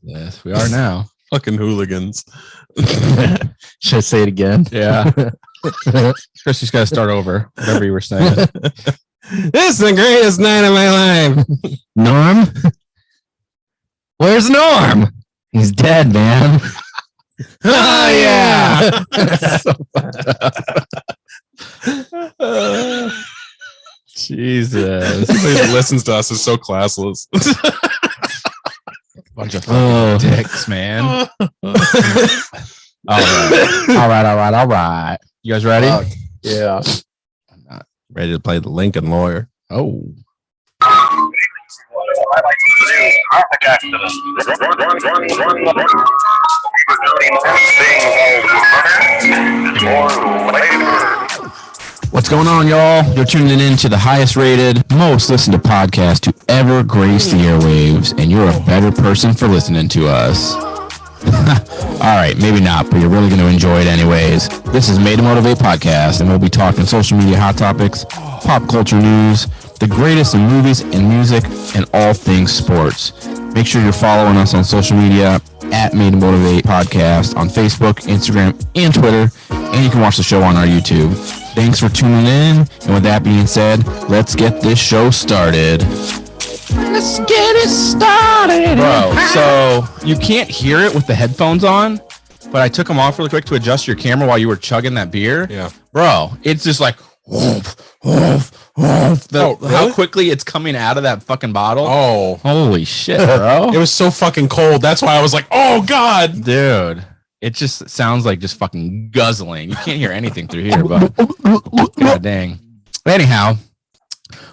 Yes, we are now. Fucking hooligans. Should I say it again? Yeah. Chris, you got to start over. Whatever you were saying. This is the greatest night of my life. Norm? Where's Norm? He's dead, man. Oh, yeah. Jesus. Somebody who listens to us is so classless. Bunch of fucking dicks, man. All right. You guys ready? Yeah. I'm not Ready to play the Lincoln Lawyer. Oh. What's going on, y'all? You're tuning in to the highest rated, most listened to podcast to ever grace the airwaves, and you're a better person for listening to us. All right, maybe not, but you're really going to enjoy it anyways. This is Made to Motivate Podcast, and we'll be talking social media hot topics, pop culture news, the greatest in movies and music, and all things sports. Make sure you're following us on social media at Made to Motivate Podcast on Facebook, Instagram, and Twitter, and you can watch the show on our YouTube. Thanks for tuning in, and with that being said, let's get this show started. Let's get it started. Bro, so you can't hear it with the headphones on, but I took them off really quick to adjust your camera while you were chugging that beer. Yeah. Bro, it's just like, how quickly it's coming out of that fucking bottle. Oh. Holy shit, bro. It was so fucking cold. That's why I was like, oh, God. Dude, it just sounds like just fucking guzzling. You can't hear anything through here, but god dang. Anyhow,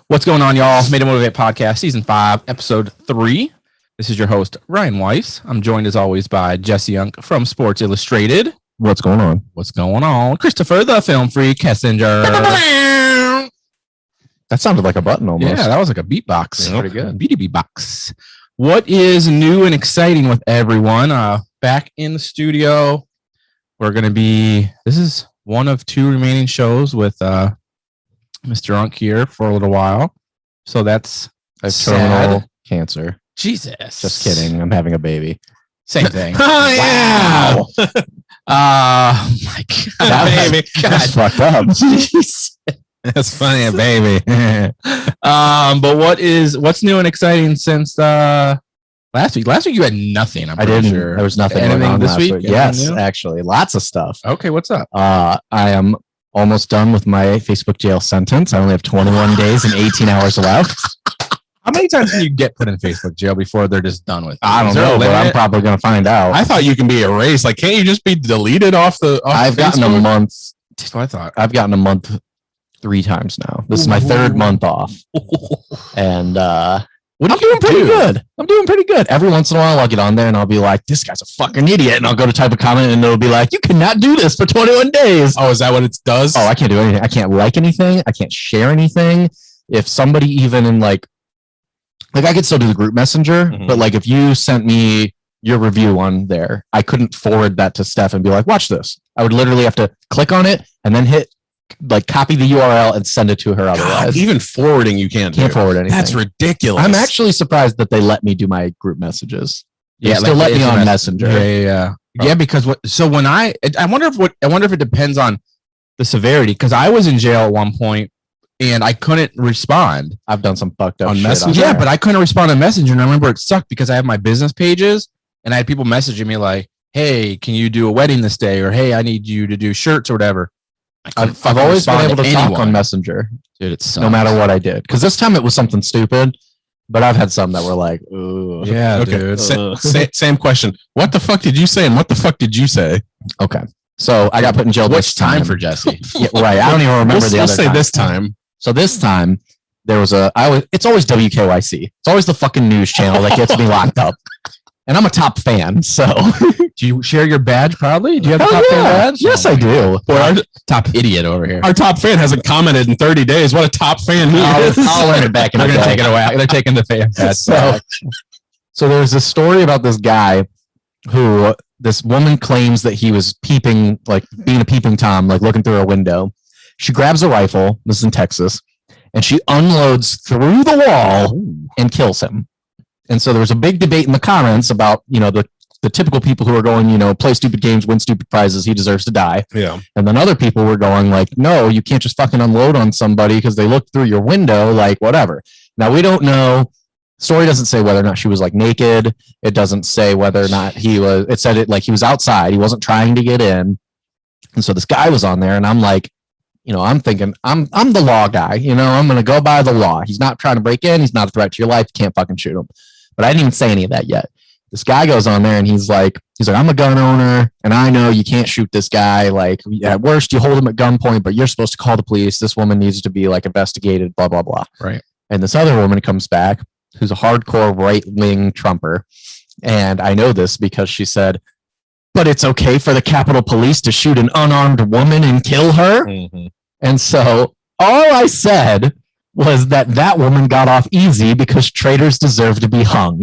what's going on, y'all? Made to Motivate Podcast, Season 5, Episode 3. This is your host, Ryan Weiss. I'm joined, as always, by Jesse Young from Sports Illustrated. What's going on? What's going on? Christopher, the film freak, Kessinger. That sounded like a button almost. Yeah, that was like a beatbox. Pretty good. Beady beatbox. What is new and exciting with everyone? Back in the studio. We're going to be, this is one of 2 remaining shows with Mr. Unk here for a little while. So that's terminal cancer. Jesus. Just kidding. I'm having a baby. Same thing. Oh, yeah. Wow. My God. Baby. That's fucked up. Jeez. That's funny, baby. But what's new and exciting since last week? Last week you had nothing. I'm pretty sure. There was nothing Anything going on this last week? week. Yes, actually, lots of stuff. Okay, what's up? I am almost done with my Facebook jail sentence. I only have 21 days and 18 hours left. How many times can you get put in Facebook jail before they're just done with it? I don't know, but I'm probably going to find out. I thought you can be erased. Like, can't you just be deleted off the I've gotten a month. That's what I thought. I've gotten a month 3 times now. This is my 3rd month off. And I'm doing pretty good. I'm doing pretty good. Every once in a while, I'll get on there and I'll be like, this guy's a fucking idiot. And I'll go to type a comment and it'll be like, you cannot do this for 21 days. Oh, is that what it does? Oh, I can't do anything. I can't like anything. I can't share anything. If somebody even in like I could still do the group messenger, but like if you sent me your review on there, I couldn't forward that to Steph and be like, watch this. I would literally have to click on it and then hit like copy the URL and send it to her. Otherwise, even forwarding you can't forward anything. That's ridiculous. I'm actually surprised that they let me do my group messages. They still like let me on Messenger. Yeah. Yeah, because when I wonder if it depends on the severity, because I was in jail at one point and I couldn't respond. I've done some fucked up on shit Messenger. Yeah, but I couldn't respond on Messenger, and I remember it sucked because I have my business pages and I had people messaging me like, hey, can you do a wedding this day? Or hey, I need you to do shirts or whatever. I've always been able to talk on Messenger. Dude, it sucks. No matter what I did. Because this time it was something stupid, but I've had some that were like, ooh. Yeah, okay. Dude. Same question. What the fuck did you say and what the fuck did you say? Okay. So I got put in jail What's this time. for Jesse? Yeah, right. I don't even remember the other say time. this time. So this time there was it's always WKYC. It's always the fucking news channel that gets me locked up. And I'm a top fan, so. Do you share your badge proudly? Do you have the top fan badge? Yes, I do. Boy, our top idiot over here. Our top fan hasn't commented in 30 days. What a top fan he is. I'll learn it back in They're a going to day. take it away. They're taking the fan badge back. So there's this story about this guy who this woman claims that he was peeping, like being a peeping Tom, like looking through a window. She grabs a rifle, this is in Texas, and she unloads through the wall and kills him. And so there was a big debate in the comments about, the typical people who are going, play stupid games, win stupid prizes, he deserves to die. Yeah. And then other people were going like, no, you can't just fucking unload on somebody because they looked through your window, like whatever. Now we don't know. Story doesn't say whether or not she was like naked. It doesn't say whether or not it said it like he was outside. He wasn't trying to get in. And so this guy was on there and I'm like, I'm thinking I'm the law guy, I'm going to go by the law. He's not trying to break in. He's not a threat to your life. You can't fucking shoot him. But I didn't even say any of that yet. This guy goes on there and he's like, I'm a gun owner and I know you can't shoot this guy. Like at worst you hold him at gunpoint, but you're supposed to call the police. This woman needs to be like investigated, blah, blah, blah. Right. And this other woman comes back who's a hardcore right-wing Trumper. And I know this because she said, but it's okay for the Capitol Police to shoot an unarmed woman and kill her. Mm-hmm. And so all I said was that woman got off easy because traitors deserve to be hung.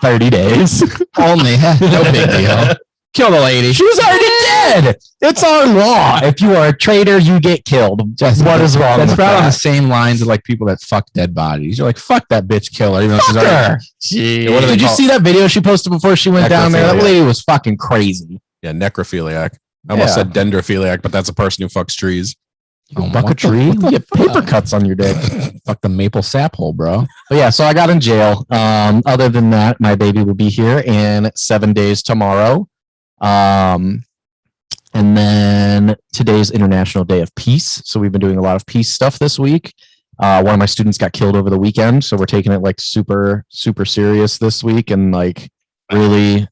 30 days. Only. No big deal. Kill the lady. She was already dead. It's our law. If you are a traitor, you get killed. What is wrong? That's about on the same lines of like people that fuck dead bodies. You're like, fuck that bitch, kill her. Even though she's already. Did you see that video she posted before she went down there? That lady was fucking crazy. Yeah, necrophiliac. I almost said dendrophiliac, but that's a person who fucks trees. You buck a tree? You get paper cuts on your dick. Fuck the maple sap hole, bro. But yeah, so I got in jail. Other than that, my baby will be here in 7 days tomorrow. And then today's International Day of Peace. So we've been doing a lot of peace stuff this week. One of my students got killed over the weekend. So we're taking it like super, super serious this week and like really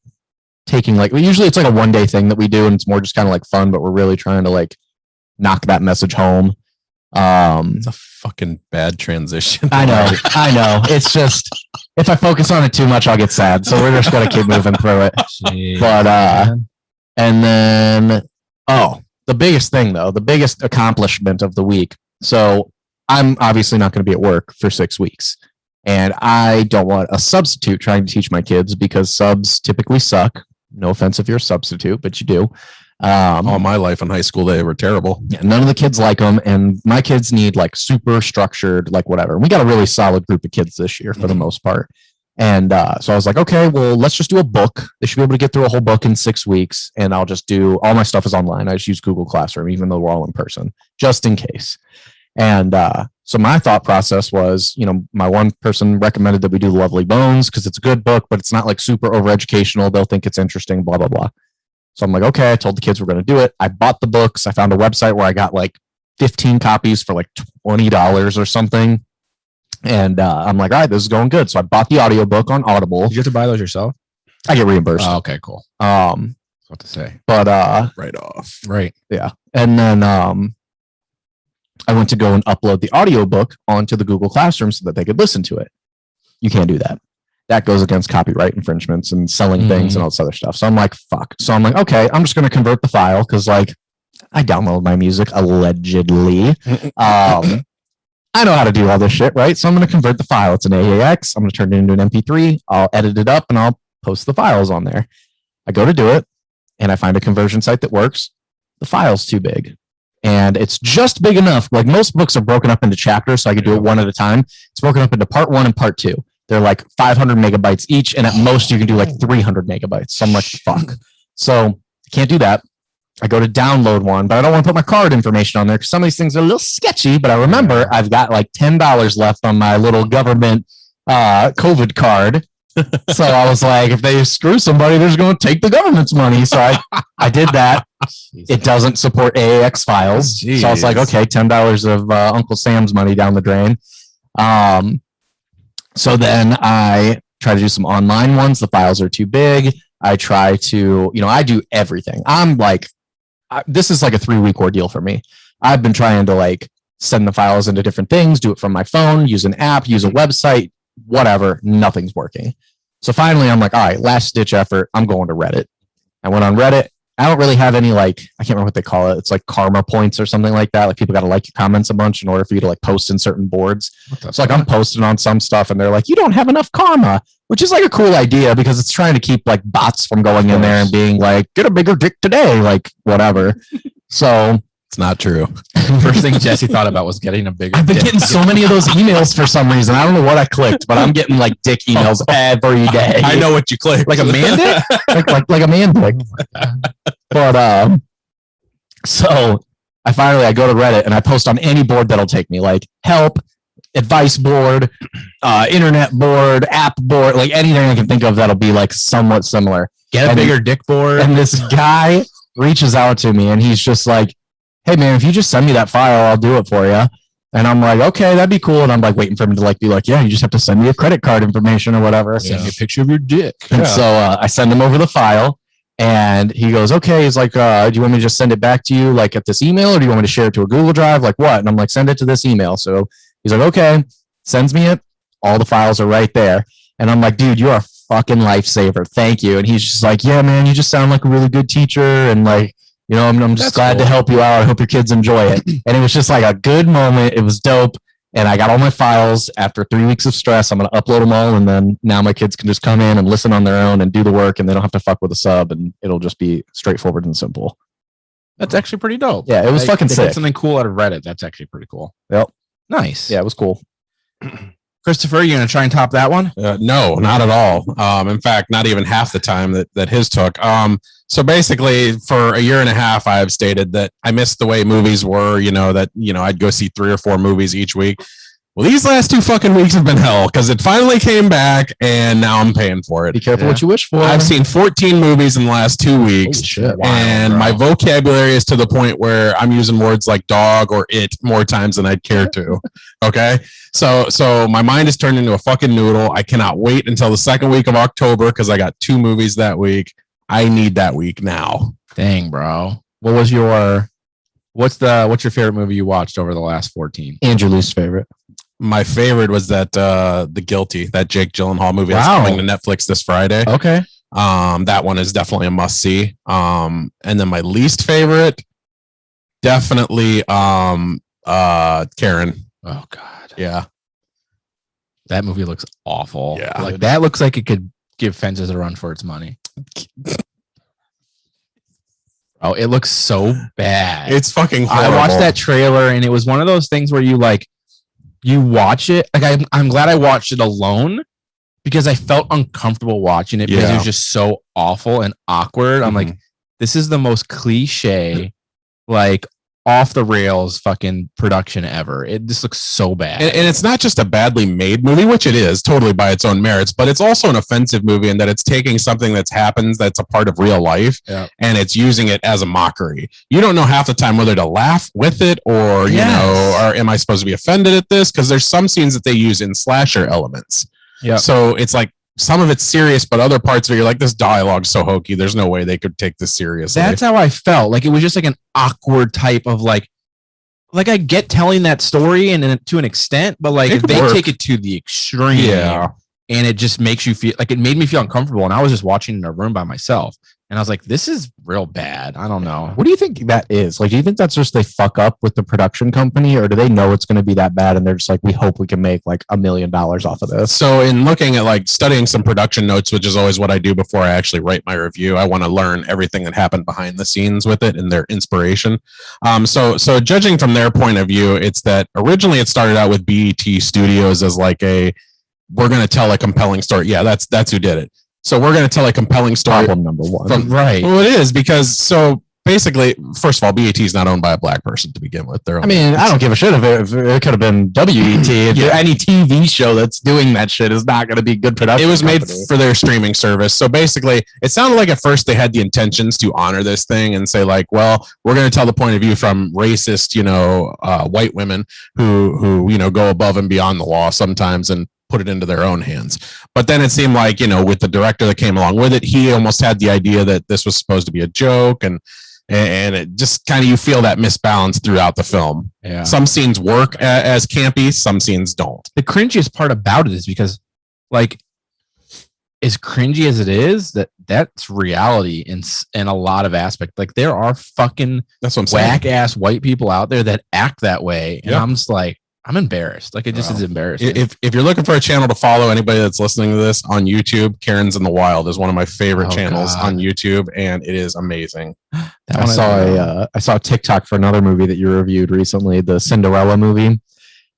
taking like, usually it's like a 1 day thing that we do and it's more just kind of like fun, but we're really trying to like knock that message home. It's a fucking bad transition. I know. It's just if I focus on it too much, I'll get sad. So we're just gonna keep moving through it. Jeez, but and then the biggest thing though, the biggest accomplishment of the week. So I'm obviously not going to be at work for 6 weeks, and I don't want a substitute trying to teach my kids because subs typically suck. No offense if you're a substitute, but you do. All my life in high school, they were terrible. Yeah, none of the kids like them, and my kids need like super structured, like whatever. We got a really solid group of kids this year for the most part. And so I was like, okay, well, let's just do a book. They should be able to get through a whole book in 6 weeks, and I'll just do all my stuff is online. I just use Google Classroom, even though we're all in person, just in case. And so my thought process was, my one person recommended that we do Lovely Bones because it's a good book, but it's not like super over educational. They'll think it's interesting, blah, blah, blah. So I'm like, okay, I told the kids we're going to do it. I bought the books. I found a website where I got like 15 copies for like $20 or something. And I'm like, all right, this is going good. So I bought the audiobook on Audible. Did you have to buy those yourself? I get reimbursed. Oh, okay, cool. What to say? But right off. Right. Yeah. And then I went to go and upload the audiobook onto the Google Classroom so that they could listen to it. You can't do that. That goes against copyright infringements and selling things and all this other stuff. So I'm like, fuck. So I'm like, okay, I'm just going to convert the file because like I download my music allegedly. I know how to do all this shit, right? So I'm going to convert the file. It's an AAX. I'm going to turn it into an MP3. I'll edit it up and I'll post the files on there. I go to do it and I find a conversion site that works. The file's too big. And it's just big enough. Like most books are broken up into chapters, so I could do it one at a time. It's broken up into part 1 and part 2. They're like 500 megabytes each, and at most you can do like 300 megabytes. So I'm like, fuck. So I can't do that. I go to download one, but I don't want to put my card information on there because some of these things are a little sketchy. But I remember I've got like $10 left on my little government COVID card. So I was like, if they screw somebody, they're just going to take the government's money. So I did that. It doesn't support AAX files. Jeez. So I was like, okay, $10 of Uncle Sam's money down the drain. So then I try to do some online ones. The files are too big. I try to, I do everything. I'm like, this is like a 3-week ordeal for me. I've been trying to like send the files into different things, do it from my phone, use an app, use a website, whatever. Nothing's working. So finally I'm like, all right, last ditch effort. I'm going to Reddit. I went on Reddit. I don't really have any like, I can't remember what they call it. It's like karma points or something like that. Like people got to like your comments a bunch in order for you to like post in certain boards. So like I'm posting on some stuff and they're like, you don't have enough karma, which is like a cool idea because it's trying to keep like bots from going in there and being like, get a bigger dick today, like whatever. So It's not true. First thing Jesse thought about was getting a bigger I've been dick. getting so many of those emails for some reason. I don't know what I clicked, but I'm getting like dick emails every day. I know what you clicked. Like a man dick? like a man dick. But so I go to Reddit and I post on any board that'll take me, like help, advice board, internet board, app board, like anything I can think of that'll be like somewhat similar. Get a bigger dick board. And this guy reaches out to me and he's just like, hey man, if you just send me that file, I'll do it for you. And I'm like, okay, that'd be cool. And I'm like waiting for him to like be like, yeah, you just have to send me a credit card information or whatever. Send me a picture of your dick. And so I send him over the file and he goes, okay. He's like, do you want me to just send it back to you like at this email or do you want me to share it to a Google Drive? Like what? And I'm like, send it to this email. So he's like, okay, sends me it. All the files are right there. And I'm like, dude, you are a fucking lifesaver. Thank you. And he's just like, yeah, man, you just sound like a really good teacher. And like, you know, I'm just glad to help you out. I hope your kids enjoy it. And it was just like a good moment. It was dope. And I got all my files after 3 weeks of stress. I'm going to upload them all. And then now my kids can just come in and listen on their own and do the work. And they don't have to fuck with a sub. And it'll just be straightforward and simple. That's actually pretty dope. Yeah, it was fucking sick. Get something cool out of Reddit. That's actually pretty cool. Yep. Nice. Yeah, it was cool. Christopher, you going to try and top that one? No, not at all. In fact, not even half the time that his took. So basically, for a year and a half, I've stated that I missed the way movies were, I'd go see 3 or 4 movies each week. Well, these last 2 fucking weeks have been hell because it finally came back and now I'm paying for it. Be careful what you wish for. I've seen 14 movies in the last 2 weeks. Holy shit. And my vocabulary is to the point where I'm using words like dog or it more times than I'd care to. Okay. So my mind is turned into a fucking noodle. I cannot wait until the second week of October because I got 2 movies that week. I need that week now. Dang, bro. What's your favorite movie you watched over the last 14? Andrew Lee's favorite. My favorite was that The Guilty, that Jake Gyllenhaal movie that's coming to Netflix this Friday. Okay. That one is definitely a must see. And then my least favorite, definitely Karen. Oh God. Yeah. That movie looks awful. Yeah. Like that looks like it could give Fences a run for its money. Oh, it looks so bad. It's fucking horrible. I watched that trailer and it was one of those things where you watch it. Like I'm glad I watched it alone because I felt uncomfortable watching it because it was just so awful and awkward. I'm like, this is the most cliche, like off the rails fucking production ever. It just looks so bad. And it's not just a badly made movie, which it is totally by its own merits, but it's also an offensive movie in that it's taking something that's happens that's a part of real life and it's using it as a mockery. You don't know half the time whether to laugh with it or, or am I supposed to be offended at this? Because there's some scenes that they use in slasher elements. Yeah. So it's like some of it's serious, but other parts of it, you're like, this dialogue's so hokey. There's no way they could take this seriously. That's how I felt. Like it was just like an awkward type of like I get telling that story and to an extent, but like if they take it to the extreme, and it just makes you feel like it made me feel uncomfortable. And I was just watching in a room by myself. And I was like, this is real bad. I don't know. What do you think that is? Like, do you think that's just they fuck up with the production company or do they know it's going to be that bad? And they're just like, we hope we can make like $1 million off of this. So in looking at like studying some production notes, which is always what I do before I actually write my review, I want to learn everything that happened behind the scenes with it and their inspiration. So judging from their point of view, it's that originally it started out with BET Studios as like we're going to tell a compelling story. Yeah, that's who did it. So we're going to tell a compelling story. Problem number one. Right. Well, it is because so basically, first of all, BET is not owned by a black person to begin with. I mean, I don't give a shit if it could have been WET. Any TV show that's doing that shit is not going to be good production. It was made for their streaming service. So basically, it sounded like at first they had the intentions to honor this thing and say like, well, we're going to tell the point of view from racist, white women who go above and beyond the law sometimes and put it into their own hands. But then it seemed like, with the director that came along with it, he almost had the idea that this was supposed to be a joke and it just kind of, you feel that misbalance throughout the film. Yeah. Some scenes work as campy, some scenes don't. The cringiest part about it is because like as cringy as it is, that's reality in a lot of aspects. Like there are fucking whack ass white people out there that act that way. And I'm just like, I'm embarrassed. Like it just is embarrassing. If you're looking for a channel to follow, anybody that's listening to this on YouTube, Karen's in the Wild is one of my favorite channels on YouTube, and it is amazing. I saw a TikTok for another movie that you reviewed recently, the Cinderella movie,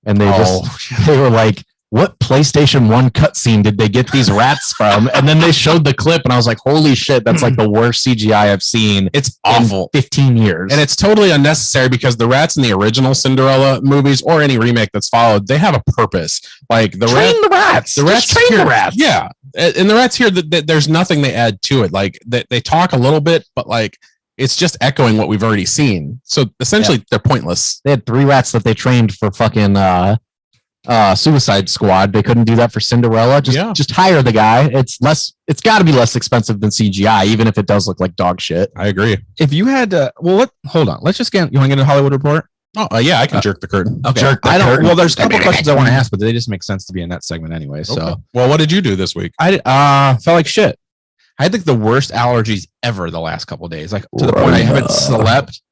and they were like, what PlayStation 1 cutscene did they get these rats from? And then they showed the clip, and I was like, holy shit, that's like the worst CGI I've seen. It's awful. In 15 years. And it's totally unnecessary because the rats in the original Cinderella movies or any remake that's followed, they have a purpose. Like the rats. The rats train the rats. Yeah. And the rats here, there's nothing they add to it. Like they talk a little bit, but like it's just echoing what we've already seen. So essentially they're pointless. They had 3 rats that they trained for fucking Suicide Squad. They couldn't do that for Cinderella. Just hire the guy. It's got to be less expensive than CGI, even if it does look like dog shit. I agree. If you had to, hold on. Let's just you want to get a Hollywood Report? Oh, yeah, I can jerk the curtain. Okay. Well, there's a couple questions I want to ask, but they just make sense to be in that segment anyway. So, okay. Well, what did you do this week? I felt like shit. I had like the worst allergies ever the last couple of days, like to the point I haven't slept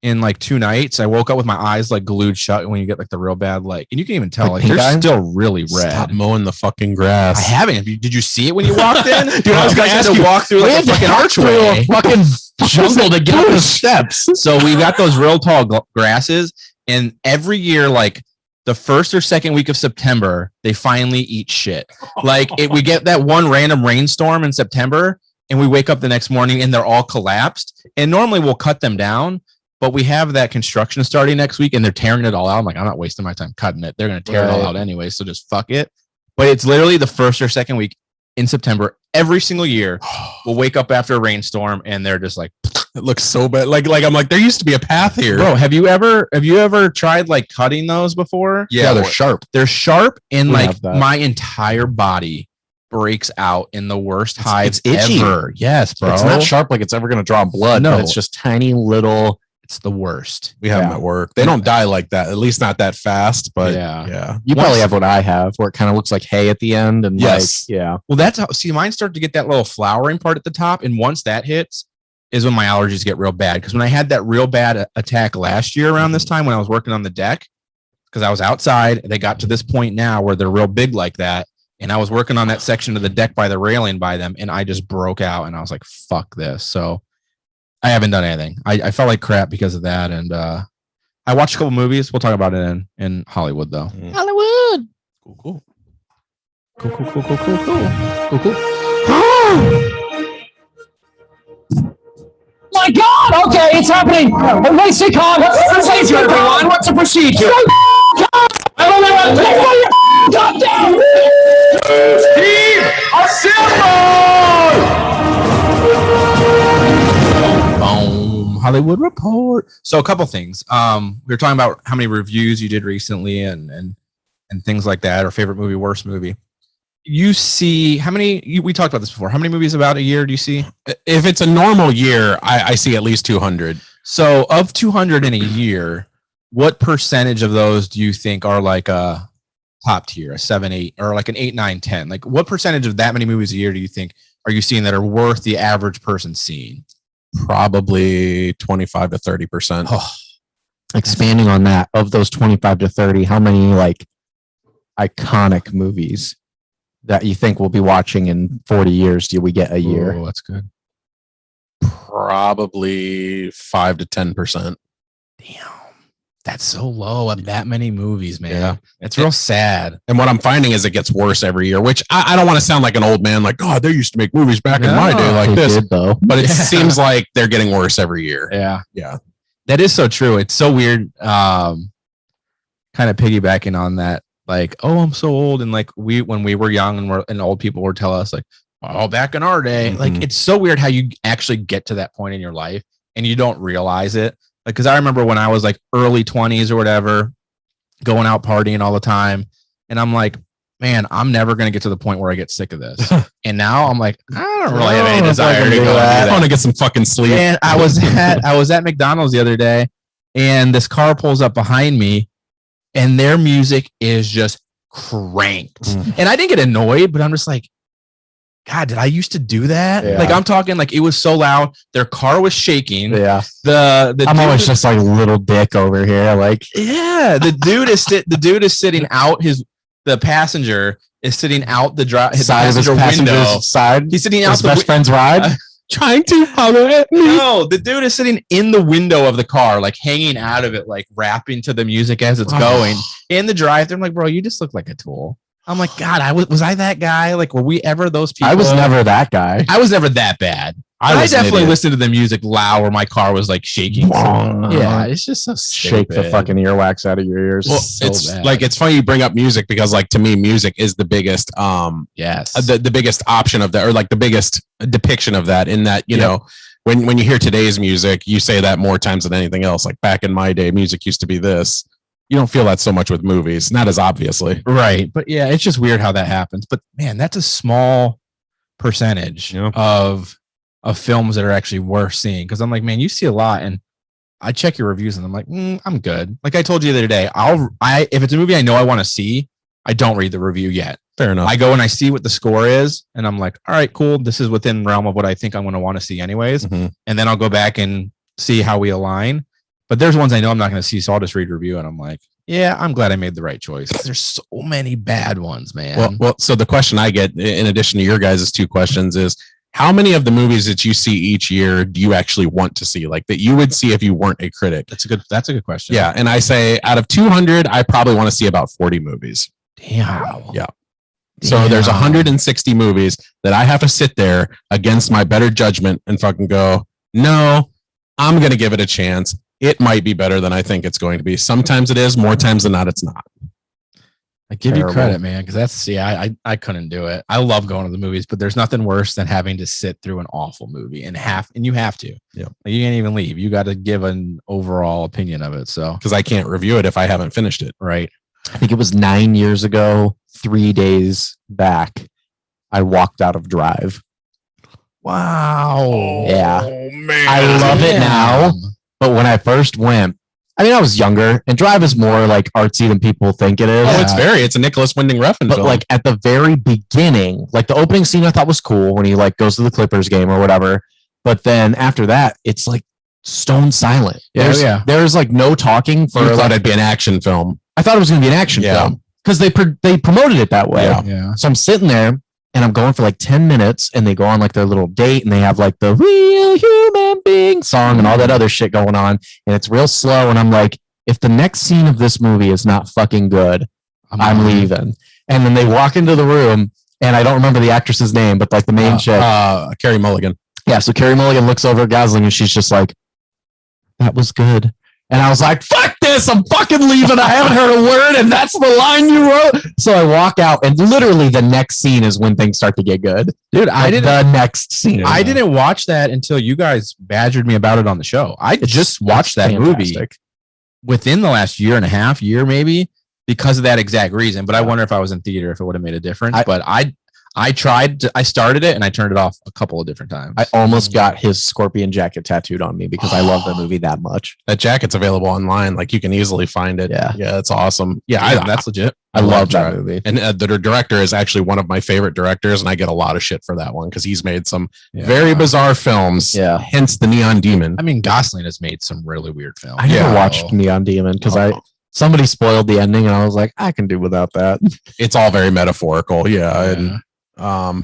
in like 2 nights. I woke up with my eyes like glued shut when you get like the real bad, like, and you can even tell like they're still really red. Stop mowing the fucking grass. I haven't. Did you see it when you walked in? Dude, I was going to walk through like a fucking archway, fucking jungle to get up the steps. So we got those real tall grasses, and every year, like the first or second week of September, they finally eat shit. Like we get that one random rainstorm in September, and we wake up the next morning and they're all collapsed. And normally we'll cut them down. But we have that construction starting next week, and they're tearing it all out. I'm like, I'm not wasting my time cutting it. They're going to tear it all out anyway, so just fuck it. But it's literally the first or second week in September. Every single year, we'll wake up after a rainstorm, and they're just like, it looks so bad. Like I'm like, there used to be a path here. Bro, have you ever tried like cutting those before? Yeah, they're sharp. They're sharp, and like my entire body breaks out in the worst hives ever. Yes, bro. It's not sharp like it's ever going to draw blood. No, but it's just tiny little. It's the worst. We have them at work. They don't die like that, at least not that fast. But yeah. You probably have what I have, where it kind of looks like hay at the end. And yes. Well, that's how. See, mine start to get that little flowering part at the top, and once that hits, is when my allergies get real bad. Because when I had that real bad attack last year around this time when I was working on the deck, because I was outside, they got to this point now where they're real big like that, and I was working on that section of the deck by the railing by them, and I just broke out, and I was like, "Fuck this!" So. I haven't done anything. I felt like crap because of that, and I watched a couple movies. We'll talk about it in Hollywood, though. Hollywood. Cool. My God! Okay, it's happening. Wait, stay calm. What's the procedure, everyone? What's the procedure? Calm down. Team, assemble! Hollywood Report. So a couple things. We were talking about how many reviews you did recently and things like that, or favorite movie, worst movie. You see how many? We talked about this before. How many movies about a year do you see? If it's a normal year, I see at least 200. So of 200 in a year, what percentage of those do you think are like a top tier, a 7, 8, or like an 8, 9, 10? Like what percentage of that many movies a year do you think are you seeing that are worth the average person seeing? Probably 25 to 30%. Oh, expanding on that, of those 25 to 30, how many like iconic movies that you think we'll be watching in 40 years do we get a year? Oh, that's good. Probably 5 to 10%. Damn. That's so low of that many movies, man. Yeah. It's real sad. And what I'm finding is it gets worse every year, which I don't want to sound like an old man, like, God, they used to make movies back in my day like this. Though. But it seems like they're getting worse every year. Yeah. That is so true. It's so weird. Kind of piggybacking on that, like, oh, I'm so old. And like when we were young and old people would tell us like, oh, back in our day, like it's so weird how you actually get to that point in your life and you don't realize it. Like, cause I remember when I was like early 20s or whatever, going out partying all the time. And I'm like, man, I'm never going to get to the point where I get sick of this. And now I'm like, I don't really have any desire to go do that. I want to get some fucking sleep. And I was at McDonald's the other day and this car pulls up behind me and their music is just cranked. And I didn't get annoyed, but I'm just like, God, did I used to do that? Yeah. Like I'm talking like it was so loud. Their car was shaking. Yeah. I'm always just like little dick over here. Like, yeah, the dude is sitting out the passenger is sitting out his passenger window side. He's sitting out his best friend's ride. trying to holler at me. No, the dude is sitting in the window of the car, like hanging out of it, like rapping to the music as it's going in the drive-thru. I'm like, bro, you just look like a tool. I'm like, God, was I that guy? Like, were we ever those people? I was never that guy. I was never that bad. I definitely listened to the music loud where my car was like shaking. Yeah, it's just so stupid. Shake the fucking earwax out of your ears. Well, it's like, it's funny you bring up music because like to me, music is the biggest, the biggest option of that, or like the biggest depiction of that, in that, you know, when you hear today's music, you say that more times than anything else. Like back in my day, music used to be this. You don't feel that so much with movies, not as obviously. Right. But yeah, it's just weird how that happens. But man, that's a small percentage of films that are actually worth seeing. Cause I'm like, man, you see a lot, and I check your reviews and I'm like, I'm good. Like I told you the other day, if it's a movie I know I want to see, I don't read the review yet. Fair enough. I go and I see what the score is, and I'm like, all right, cool. This is within realm of what I think I'm going to want to see anyways. Mm-hmm. And then I'll go back and see how we align. But there's ones I know I'm not going to see, so I'll just read review, and I'm like, yeah, I'm glad I made the right choice. There's so many bad ones, man. Well, so the question I get, in addition to your guys' 2 questions, is how many of the movies that you see each year do you actually want to see, like that you would see if you weren't a critic? That's a good question. Yeah, and I say out of 200, I probably want to see about 40 movies. Damn. Yeah. So there's 160 movies that I have to sit there against my better judgment and fucking go, no, I'm going to give it a chance. It might be better than I think it's going to be. Sometimes it is, more times than not, it's not. I give you credit, man, because I couldn't do it. I love going to the movies, but there's nothing worse than having to sit through an awful movie and you have to. Yeah. Like, you can't even leave. You got to give an overall opinion of it. So because I can't review it if I haven't finished it. Right. I think it was 9 years ago, 3 days back, I walked out of Drive. Wow. Yeah. Oh man. I love it now. But when I first went, I mean, I was younger, and Drive is more like artsy than people think it is. Oh, it's a Nicholas Winding Refn But film. like at the very beginning, like the opening scene I thought was cool when he like goes to the Clippers game or whatever. But then after that, it's like stone silent. There's like no talking for. You thought it'd be an action film. I thought it was going to be an action film because they promoted it that way. Yeah. So I'm sitting there and I'm going for like 10 minutes, and they go on like their little date, and they have like the real human being song and all that other shit going on. And it's real slow. And I'm like, if the next scene of this movie is not fucking good, I'm leaving. And then they walk into the room, and I don't remember the actress's name, but like the main chick. Carey Mulligan. Yeah. So Carey Mulligan looks over at Gosling, and she's just like, that was good. And I was like, fuck this, I'm fucking leaving. I haven't heard a word, and that's the line you wrote. So I walk out, and literally the next scene is when things start to get good. Dude, the next scene. I didn't watch that until you guys badgered me about it on the show. I just watched that movie within the last year and a half, maybe, because of that exact reason. But I wonder if I was in theater, if it would have made a difference. But I started it and I turned it off a couple of different times. I almost got his scorpion jacket tattooed on me because I love the movie that much. That jacket's available online. Like you can easily find it. Yeah. Yeah. It's awesome. Yeah. That's legit. I love that movie. And the director is actually one of my favorite directors. And I get a lot of shit for that one because he's made some very bizarre films. Yeah. Hence the Neon Demon. I mean, Gosling has made some really weird films. I never watched Neon Demon because somebody spoiled the ending, and I was like, I can do without that. It's all very metaphorical. Yeah. And,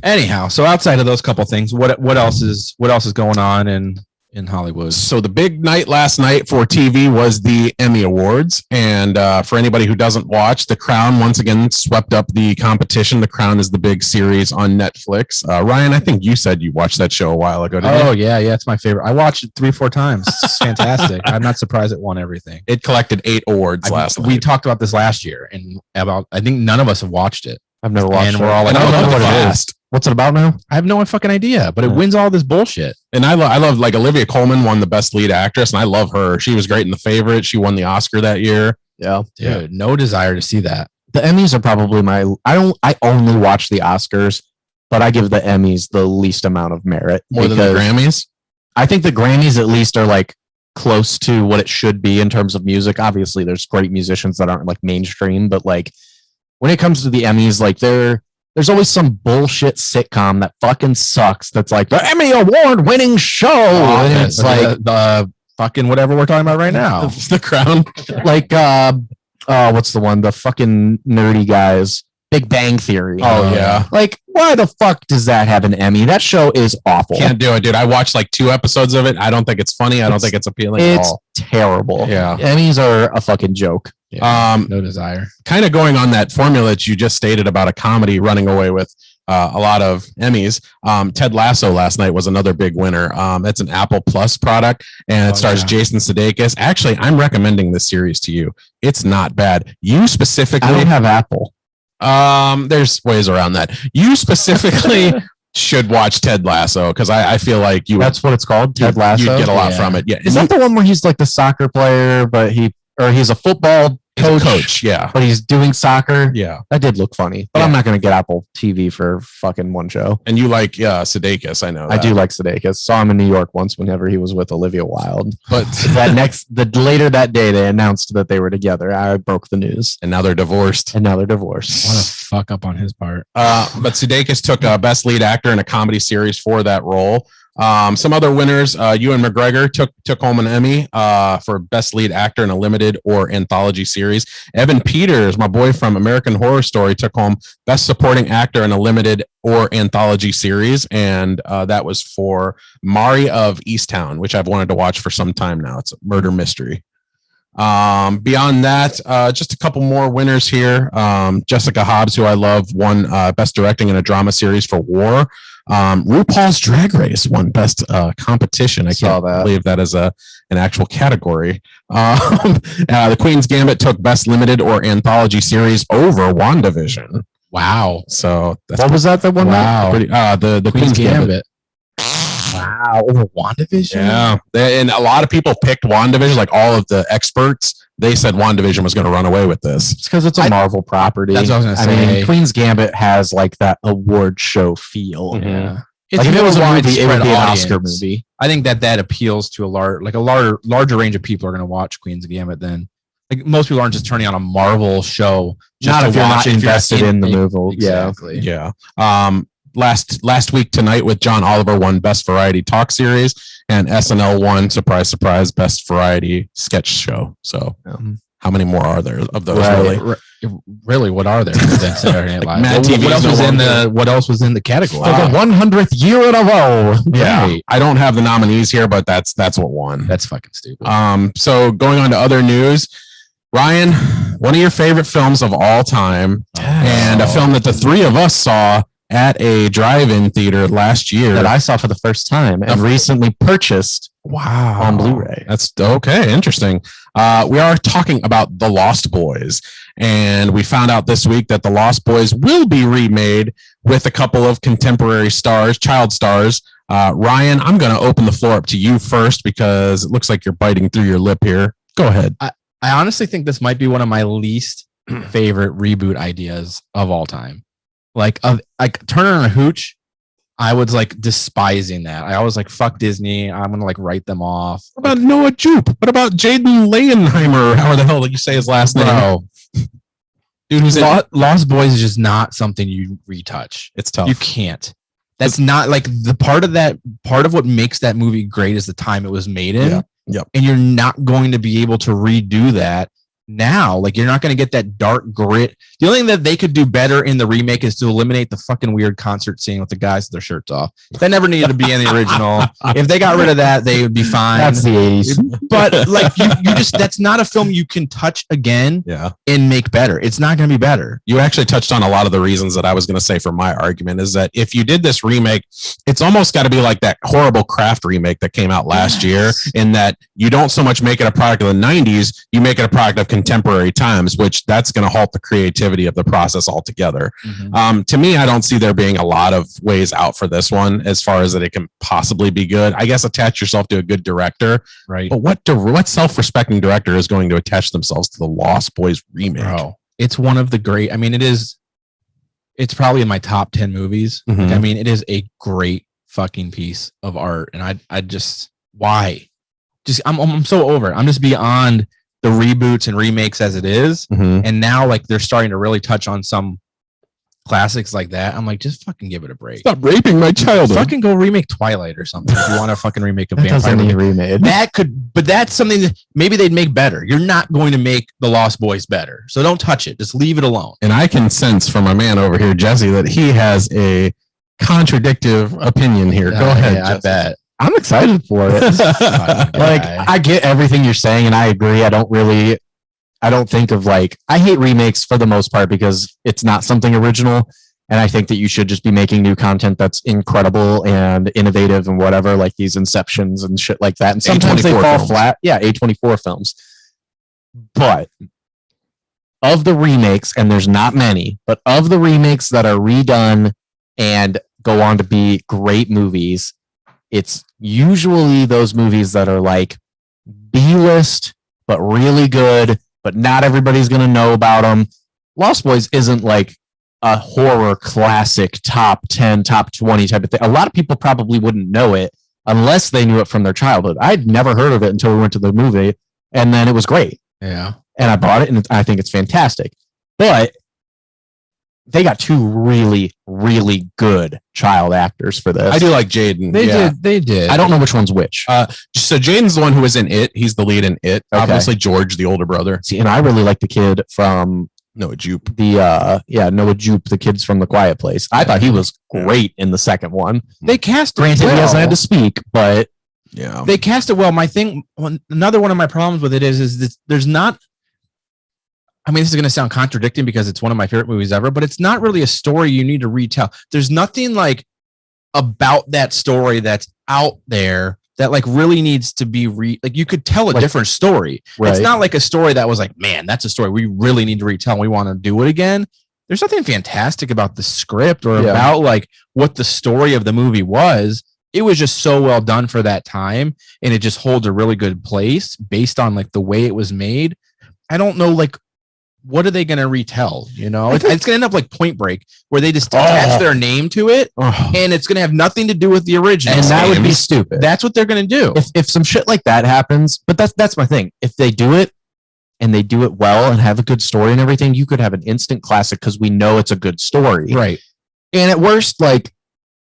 anyhow, so outside of those couple things, what else is going on in Hollywood? So the big night last night for TV was the Emmy Awards, and for anybody who doesn't watch, The Crown once again swept up the competition. The Crown is the big series on Netflix. Ryan, I think you said you watched that show a while ago. Didn't you? Yeah, it's my favorite. I watched it 3-4 times. It's fantastic. I'm not surprised it won everything. It collected 8 awards last night. We talked about this last year, and I think none of us have watched it. I've never watched it. And we're all like, I don't know what it it is. What's it about now? I have no fucking idea, but it wins all this bullshit. And I love like Olivia Colman won the best lead actress, and I love her. She was great in The Favorite. She won the Oscar that year. Yeah. Dude, no desire to see that. The Emmys are probably I only watch the Oscars, but I give the Emmys the least amount of merit. More than the Grammys? I think the Grammys at least are like close to what it should be in terms of music. Obviously, there's great musicians that aren't like mainstream, but like when it comes to the Emmys, like there's always some bullshit sitcom that fucking sucks. That's like the Emmy Award winning show. And it's like the fucking whatever we're talking about right now. The Crown. Like, what's the one? The fucking nerdy guys. Big Bang Theory. Oh, yeah. Like, why the fuck does that have an Emmy? That show is awful. Can't do it, dude. I watched like 2 episodes of it. I don't think it's funny. I don't think it's appealing at It's all. terrible. Yeah. Emmys are a fucking joke. Yeah, no desire. Kind of going on that formula that you just stated about a comedy running away with a lot of Emmys. Ted Lasso last night was another big winner. It's an Apple Plus product, and it stars Jason Sudeikis. Actually, I'm recommending this series to you. It's not bad. You specifically, I don't have Apple. there's ways around that. You specifically should watch Ted Lasso because I feel like you. That's what it's called. Ted Lasso. You'd get a lot from it. Yeah, Is that the one where he's like the soccer player, but he's a football coach? Yeah, but he's doing soccer. yeah. That did look funny, but I'm not going to get Apple TV for fucking one show. And you like Sudeikis, I know. I do like Sudeikis. Saw him in New York once whenever he was with Olivia Wilde. But later that day, they announced that they were together. I broke the news. and now they're divorced. And now they're divorced. What a fuck up on his part. But Sudeikis took Best Lead Actor in a Comedy Series for that role. Some other winners, Ewan McGregor took home an Emmy for Best Lead Actor in a Limited or Anthology Series. Evan Peters, my boy from American Horror Story, took home Best Supporting Actor in a Limited or Anthology Series, and that was for Mari of Easttown, which I've wanted to watch for some time now. It's a murder mystery. Beyond that, just a couple more winners here. Jessica Hobbs, who I love, won Best Directing in a Drama Series for War. RuPaul's Drag Race won Best Competition. I can't believe that is an actual category. The Queen's Gambit took Best Limited or Anthology Series over WandaVision. Wow. So that's What was that one? Wow. pretty. The Queen's Gambit. Wow. Over WandaVision? Yeah. And a lot of people picked WandaVision, like all of the experts. They said WandaVision was going to run away with this. It's because it's a Marvel property. That's what I was going to say. I mean, Queen's Gambit has like that award show feel. Yeah. Like if it was a movie, it would be an audience. Oscar movie. I think that appeals to a larger range of people are going to watch Queen's Gambit than like most people aren't just turning on a Marvel show. Just Not to if you're watch not invested in the movie. Exactly. Yeah. Last week tonight with John Oliver won Best Variety Talk Series, and SNL won, surprise, surprise, Best Variety Sketch Show. So how many more are there of those? Really, what are there? Saturday Night Live? Mad TV What else was in the category? For the 100th year in a row. Yeah. Right. I don't have the nominees here, but that's what won. That's fucking stupid. So going on to other news, Ryan, one of your favorite films of all time, and a film that the three of us saw at a drive-in theater last year That I saw for the first time and recently purchased on Blu-ray. That's okay. Interesting. We are talking about The Lost Boys, and we found out this week that The Lost Boys will be remade with a couple of contemporary stars, child stars. Ryan, I'm going to open the floor up to you first because it looks like you're biting through your lip here. Go ahead. I honestly think this might be one of my least favorite reboot ideas of all time. Like Turner and Hooch, I was like despising that. I was like, fuck Disney. I'm gonna like write them off. What about Noah Jupe? What about Jaden Leyenheimer? How the hell did you say his last name? Bro, Dude, who's Lost Boys is just not something you retouch. It's tough. You can't. That's not like the part of what makes that movie great is the time it was made in. Yeah. Yep. And you're not going to be able to redo that now. Like you're not going to get that dark grit. The only thing that they could do better in the remake is to eliminate the fucking weird concert scene with the guys with their shirts off. That never needed to be in the original. If they got rid of that, they would be fine. That's the 80s. But like you just that's not a film you can touch again and make better. It's not going to be better. You actually touched on a lot of the reasons that I was going to say for my argument is that if you did this remake, it's almost got to be like that horrible Craft remake that came out last year, in that you don't so much make it a product of the 90s, you make it a product of contemporary times, which that's going to halt the creativity of the process altogether. To me, I don't see there being a lot of ways out for this one as far as that it can possibly be good. I guess attach yourself to a good director, right? But what self-respecting director is going to attach themselves to the Lost Boys remake? Bro, it's one of the great. I mean, it's probably in my top 10 movies. Mhm. Like, I mean, it is a great fucking piece of art, and I just why? Just I'm so over it. I'm just beyond the reboots and remakes as it is. Mhm. And now like they're starting to really touch on some classics like that, I'm like, just fucking give it a break. Stop raping my childhood. Fucking go remake Twilight or something if you want to fucking remake a That vampire doesn't movie. need remade. That could, but that's something that maybe they'd make better. You're not going to make the Lost Boys better, so don't touch it. Just leave it alone. And I can sense from my man over here, Jesse, that he has a contradictive opinion here. Go ahead, Yeah, I Jesse. bet. I'm excited for it. Like, I get everything you're saying, and I agree. I don't think of like, I hate remakes for the most part because it's not something original. And I think that you should just be making new content that's incredible and innovative and whatever, like these Inceptions and shit like that. And sometimes they A24 fall films. flat. Yeah, A24 films. But of the remakes, and there's not many, but of the remakes that are redone and go on to be great movies, it's usually those movies that are like B-list, but really good, but not everybody's going to know about them. Lost Boys isn't like a horror classic top 10, top 20 type of thing. A lot of people probably wouldn't know it unless they knew it from their childhood. I'd never heard of it until we went to the movie, and then it was great. Yeah. And I bought it, and I think it's fantastic. But they got two really, really good child actors for this. I do like Jaden. They did. I don't know which one's which. So Jaden's the one who was in It. He's the lead in It. Okay. Obviously, George, the older brother. See, and I really like the kid from Noah Jupe. Noah Jupe, the kids from The Quiet Place. I thought he was great in the second one. They cast it Granted, well. he hasn't had to speak, but Yeah. They cast it well. My thing, another one of my problems with it is that there's not. I mean, this is going to sound contradicting because it's one of my favorite movies ever, but it's not really a story you need to retell. There's nothing like about that story that's out there that like really needs to be like you could tell a Like- different story. right. It's not like a story that was like, man, that's a story we really need to retell and we want to do it again. There's nothing fantastic about the script or Yeah. about like what the story of the movie was. It was just so well done for that time, and it just holds a really good place based on like the way it was made. I don't know, like, what are they going to retell? You know, it's going to end up like Point Break, where they just attach their name to it, and it's going to have nothing to do with the original. and that would be Games. stupid. That's what they're going to do. If some shit like that happens, but that's my thing. If they do it and they do it well and have a good story and everything, you could have an instant classic because we know it's a good story. Right. And at worst, like,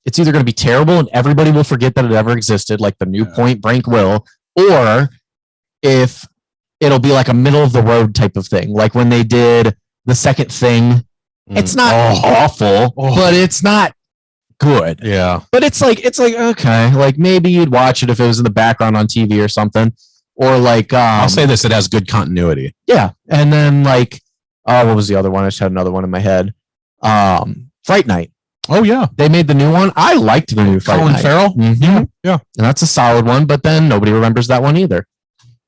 it's either going to be terrible and everybody will forget that it ever existed, like the new Point Break will, or if it'll be like a middle of the road type of thing, like when they did The Second Thing. It's not awful, but it's not good. Yeah. But it's like okay, like maybe you'd watch it if it was in the background on TV or something, or like I'll say this: it has good continuity. yeah. And then like what was the other one? I just had another one in my head. Fright Night. Oh yeah. They made the new one. I liked the new Fright Colin Night. Farrell. Mhm. Yeah. And that's a solid one, but then nobody remembers that one either.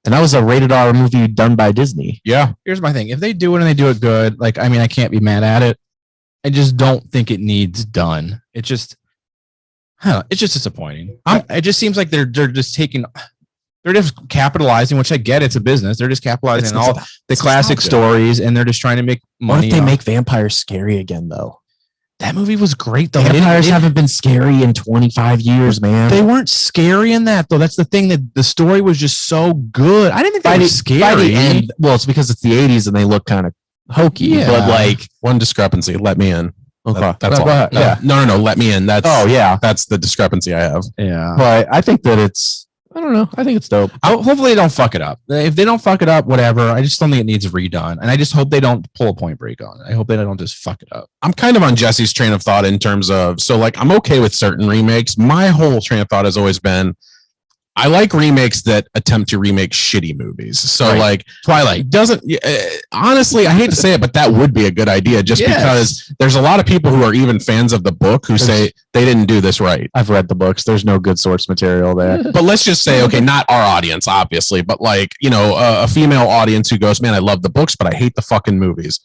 And that was a rated R movie done by Disney. Yeah. Here's my thing. If they do it and they do it good, like, I mean, I can't be mad at it. I just don't think it needs done. It just, it's just disappointing. It just seems like they're just taking, they're just capitalizing, which I get. It's a business. They're just capitalizing on all the classic stories, and they're just trying to make What money. if they make vampires scary again, though? That movie was great, though. Vampires haven't been scary in 25 years, man. They weren't scary in that, though. That's the thing, that the story was just so good. I didn't think they were scary. By the end, well, it's because it's the 80s and they look kind of hokey, Yeah. but like, One discrepancy. Let me in. okay. That's all. Go ahead. No, Yeah. no. Let me in. That's Yeah. That's the discrepancy I have. Yeah. But I think that I don't know. I think it's dope. Hopefully they don't fuck it up. If they don't fuck it up, whatever. I just don't think it needs redone. And I just hope they don't pull a Point Break on it. I hope they don't just fuck it up. I'm kind of on Jesse's train of thought in terms of, so like, I'm okay with certain remakes. My whole train of thought has always been, I like remakes that attempt to remake shitty movies. So Right. like Twilight doesn't, honestly, I hate to say it, but that would be a good idea just Yes. because there's a lot of people who are even fans of the book who say they didn't do this right. I've read the books. There's no good source material there. But let's just say, okay, not our audience, obviously, but like, you know, a female audience who goes, man, I love the books, but I hate the fucking movies.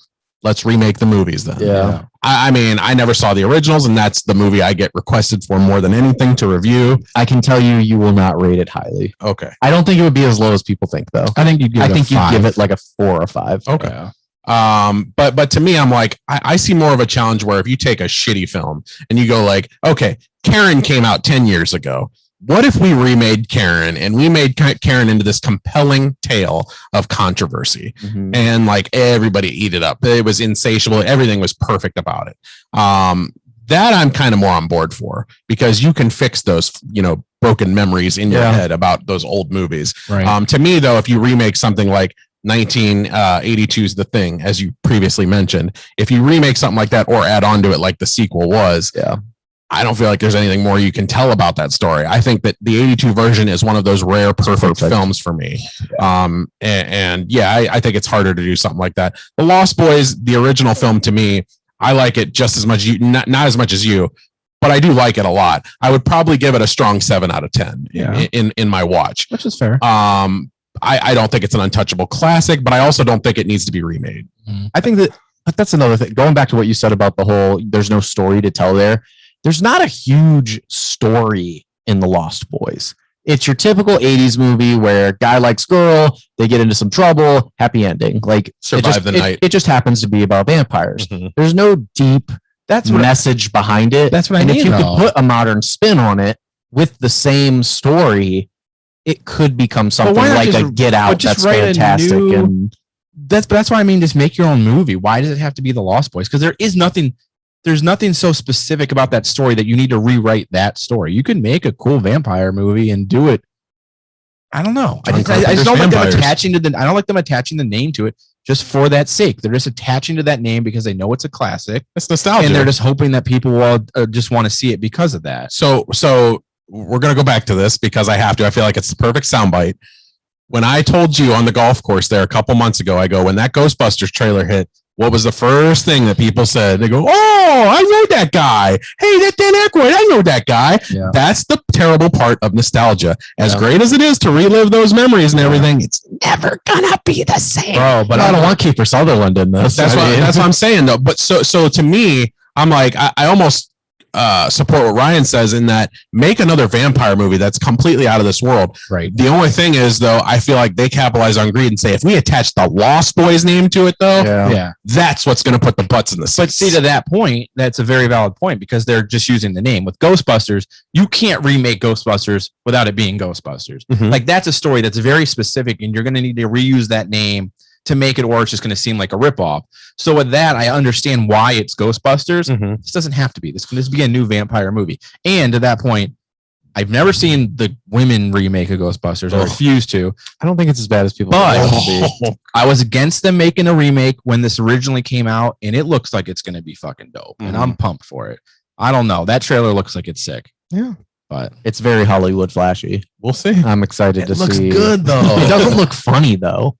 Let's remake the movies then. Yeah. I mean, I never saw the originals, and that's the movie I get requested for more than anything to review. I can tell you will not rate it highly. Okay. I don't think it would be as low as people think, though. I think you'd give I think you'd give it like a 4 or 5. Okay. Yeah. But to me, I'm like, I see more of a challenge where if you take a shitty film and you go like, okay, Karen came out 10 years ago. what if we remade Karen and we made Karen into this compelling tale of controversy and like everybody eat it up? It was insatiable. Everything was perfect about it. That I'm kind of more on board for, because you can fix those, broken memories in your head about those old movies. Right. To me, though, if you remake something like 1982's The Thing, as you previously mentioned, if you remake something like that or add on to it like the sequel was, I don't feel like there's anything more you can tell about that story. I think that the 82 version is one of those rare, perfect films for me. I think it's harder to do something like that. The Lost Boys, the original film, to me, I like it just as much, not as much as you, but I do like it a lot. I would probably give it a strong 7 out of 10 in my watch. Which is fair. I don't think it's an untouchable classic, but I also don't think it needs to be remade. I think that's another thing. Going back to what you said about the whole, there's no story to tell there. There's not a huge story in The Lost Boys. It's your typical 80s movie where guy likes girl, they get into some trouble, happy ending. Like survive the night. It just happens to be about vampires. There's no deep message behind it. That's what I mean. If you could put a modern spin on it with the same story, it could become something like a Get Out that's fantastic. That's why I mean, just make your own movie. Why does it have to be The Lost Boys? Because there's nothing so specific about that story that you need to rewrite that story. You can make a cool vampire movie and do it. I don't know. I just don't like them attaching to I don't like them attaching the name to it just for that sake. They're just attaching to that name because they know it's a classic. It's nostalgia, and they're just hoping that people will just want to see it because of that. So we're gonna go back to this because I have to. I feel like it's the perfect soundbite. When I told you on the golf course there a couple months ago, I go, when that Ghostbusters trailer hit, what was the first thing that people said? They go, "Oh, I know that guy. Hey, that Dan Aykroyd, I know that guy." Yeah. That's the terrible part of nostalgia. As great as it is to relive those memories and everything, it's never gonna be the same. Bro, but I don't want Kiefer Sutherland in this. That's what I'm saying, though. But so to me, I'm like, I almost support what Ryan says in that make another vampire movie that's completely out of this world. Right. The only thing is, though, I feel like they capitalize on greed and say, if we attach the Lost Boys name to it, though, that's what's going to put the butts in the seats. But see, to that point, that's a very valid point because they're just using the name. With Ghostbusters, you can't remake Ghostbusters without it being Ghostbusters. Like, that's a story that's very specific, and you're going to need to reuse that name to make it, or it's just going to seem like a ripoff. So with that, I understand why it's Ghostbusters. This doesn't have to be. This can be a new vampire movie. And to that point, I've never seen the women remake of Ghostbusters. I refuse to. I don't think it's as bad as people But think it will be. I was against them making a remake when this originally came out, and it looks like it's going to be fucking dope. And I'm pumped for it. I don't know. That trailer looks like it's sick. Yeah. But it's very Hollywood flashy. We'll see. I'm excited to see. It looks good, though. It doesn't look funny, though.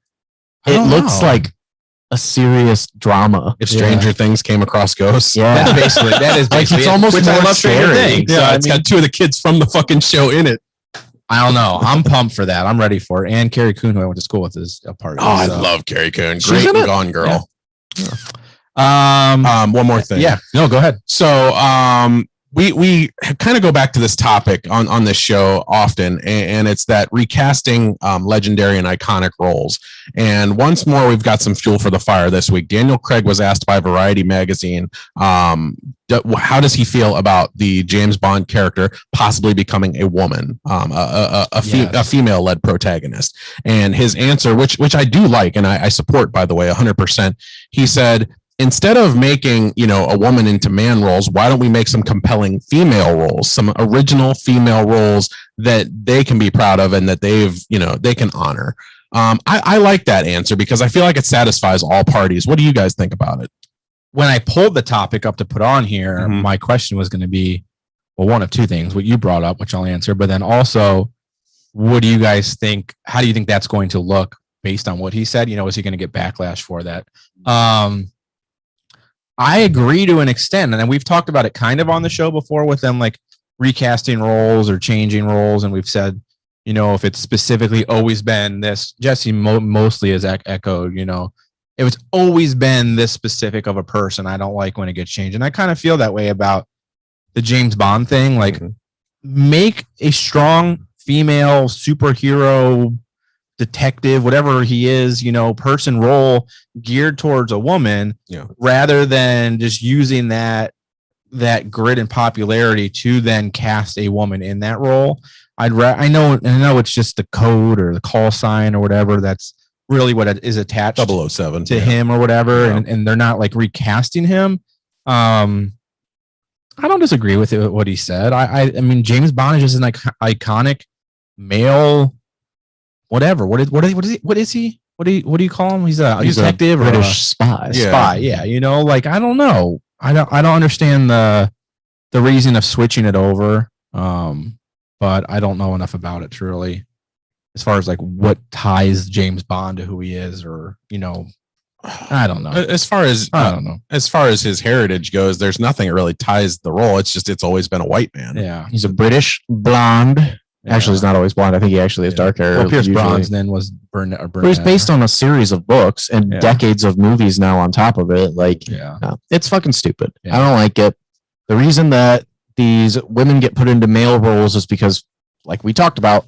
It looks like a serious drama. If Stranger Things came across ghosts. Yeah. That is basically it's almost which I more love Stranger scary. Things. Yeah, it's got two of the kids from the fucking show in it. I don't know. I'm pumped for that. I'm ready for it. And Carrie Coon, who I went to school with, is a part of it. I love Carrie Coon. She's Great in and it? Gone Girl. Yeah. One more thing. Yeah. No, go ahead. So we kind of go back to this topic on this show often, and it's that recasting legendary and iconic roles. And once more, we've got some fuel for the fire this week. Daniel Craig was asked by Variety magazine, how does he feel about the James Bond character possibly becoming a woman, a female-led protagonist? And his answer, which I do like, and I support, by the way, 100%, he said, instead of making, a woman into man roles, why don't we make some compelling female roles, some original female roles that they can be proud of and that they can honor? I like that answer because I feel like it satisfies all parties. What do you guys think about it? When I pulled the topic up to put on here, my question was going to be, well, one of two things, what you brought up, which I'll answer, but then also, what do you guys think? How do you think that's going to look based on what he said? Is he going to get backlash for that? I agree to an extent. And then we've talked about it kind of on the show before with them like recasting roles or changing roles. And we've said, if it's specifically always been this, Jesse mostly has echoed, it was always been this specific of a person. I don't like when it gets changed. And I kind of feel that way about the James Bond thing. Like make a strong female superhero detective, whatever he is, person role geared towards a woman, rather than just using that grit and popularity to then cast a woman in that role. I know it's just the code or the call sign or whatever. That's really what it is attached 007 to him or whatever. Yeah. And they're not like recasting him. I don't disagree with what he said. I mean, James Bond is just an iconic male, whatever. What is he? What do you call him? He's a detective or or British spy. a spy. Yeah. You know, like, I don't know. I don't understand the reason of switching it over. But I don't know enough about it to really, as far as like what ties James Bond to who he is, or, you know, I don't know. As far as I don't know. As far as his heritage goes, there's nothing that really ties the role. It's always been a white man. Yeah. He's a British blonde. Actually, he's not always blonde. I think he actually has dark hair. Well, Pierce usually. Brosnan was brunette. But he's based on a series of books and decades of movies now on top of it. Like, it's fucking stupid. Yeah. I don't like it. The reason that these women get put into male roles is because, like we talked about,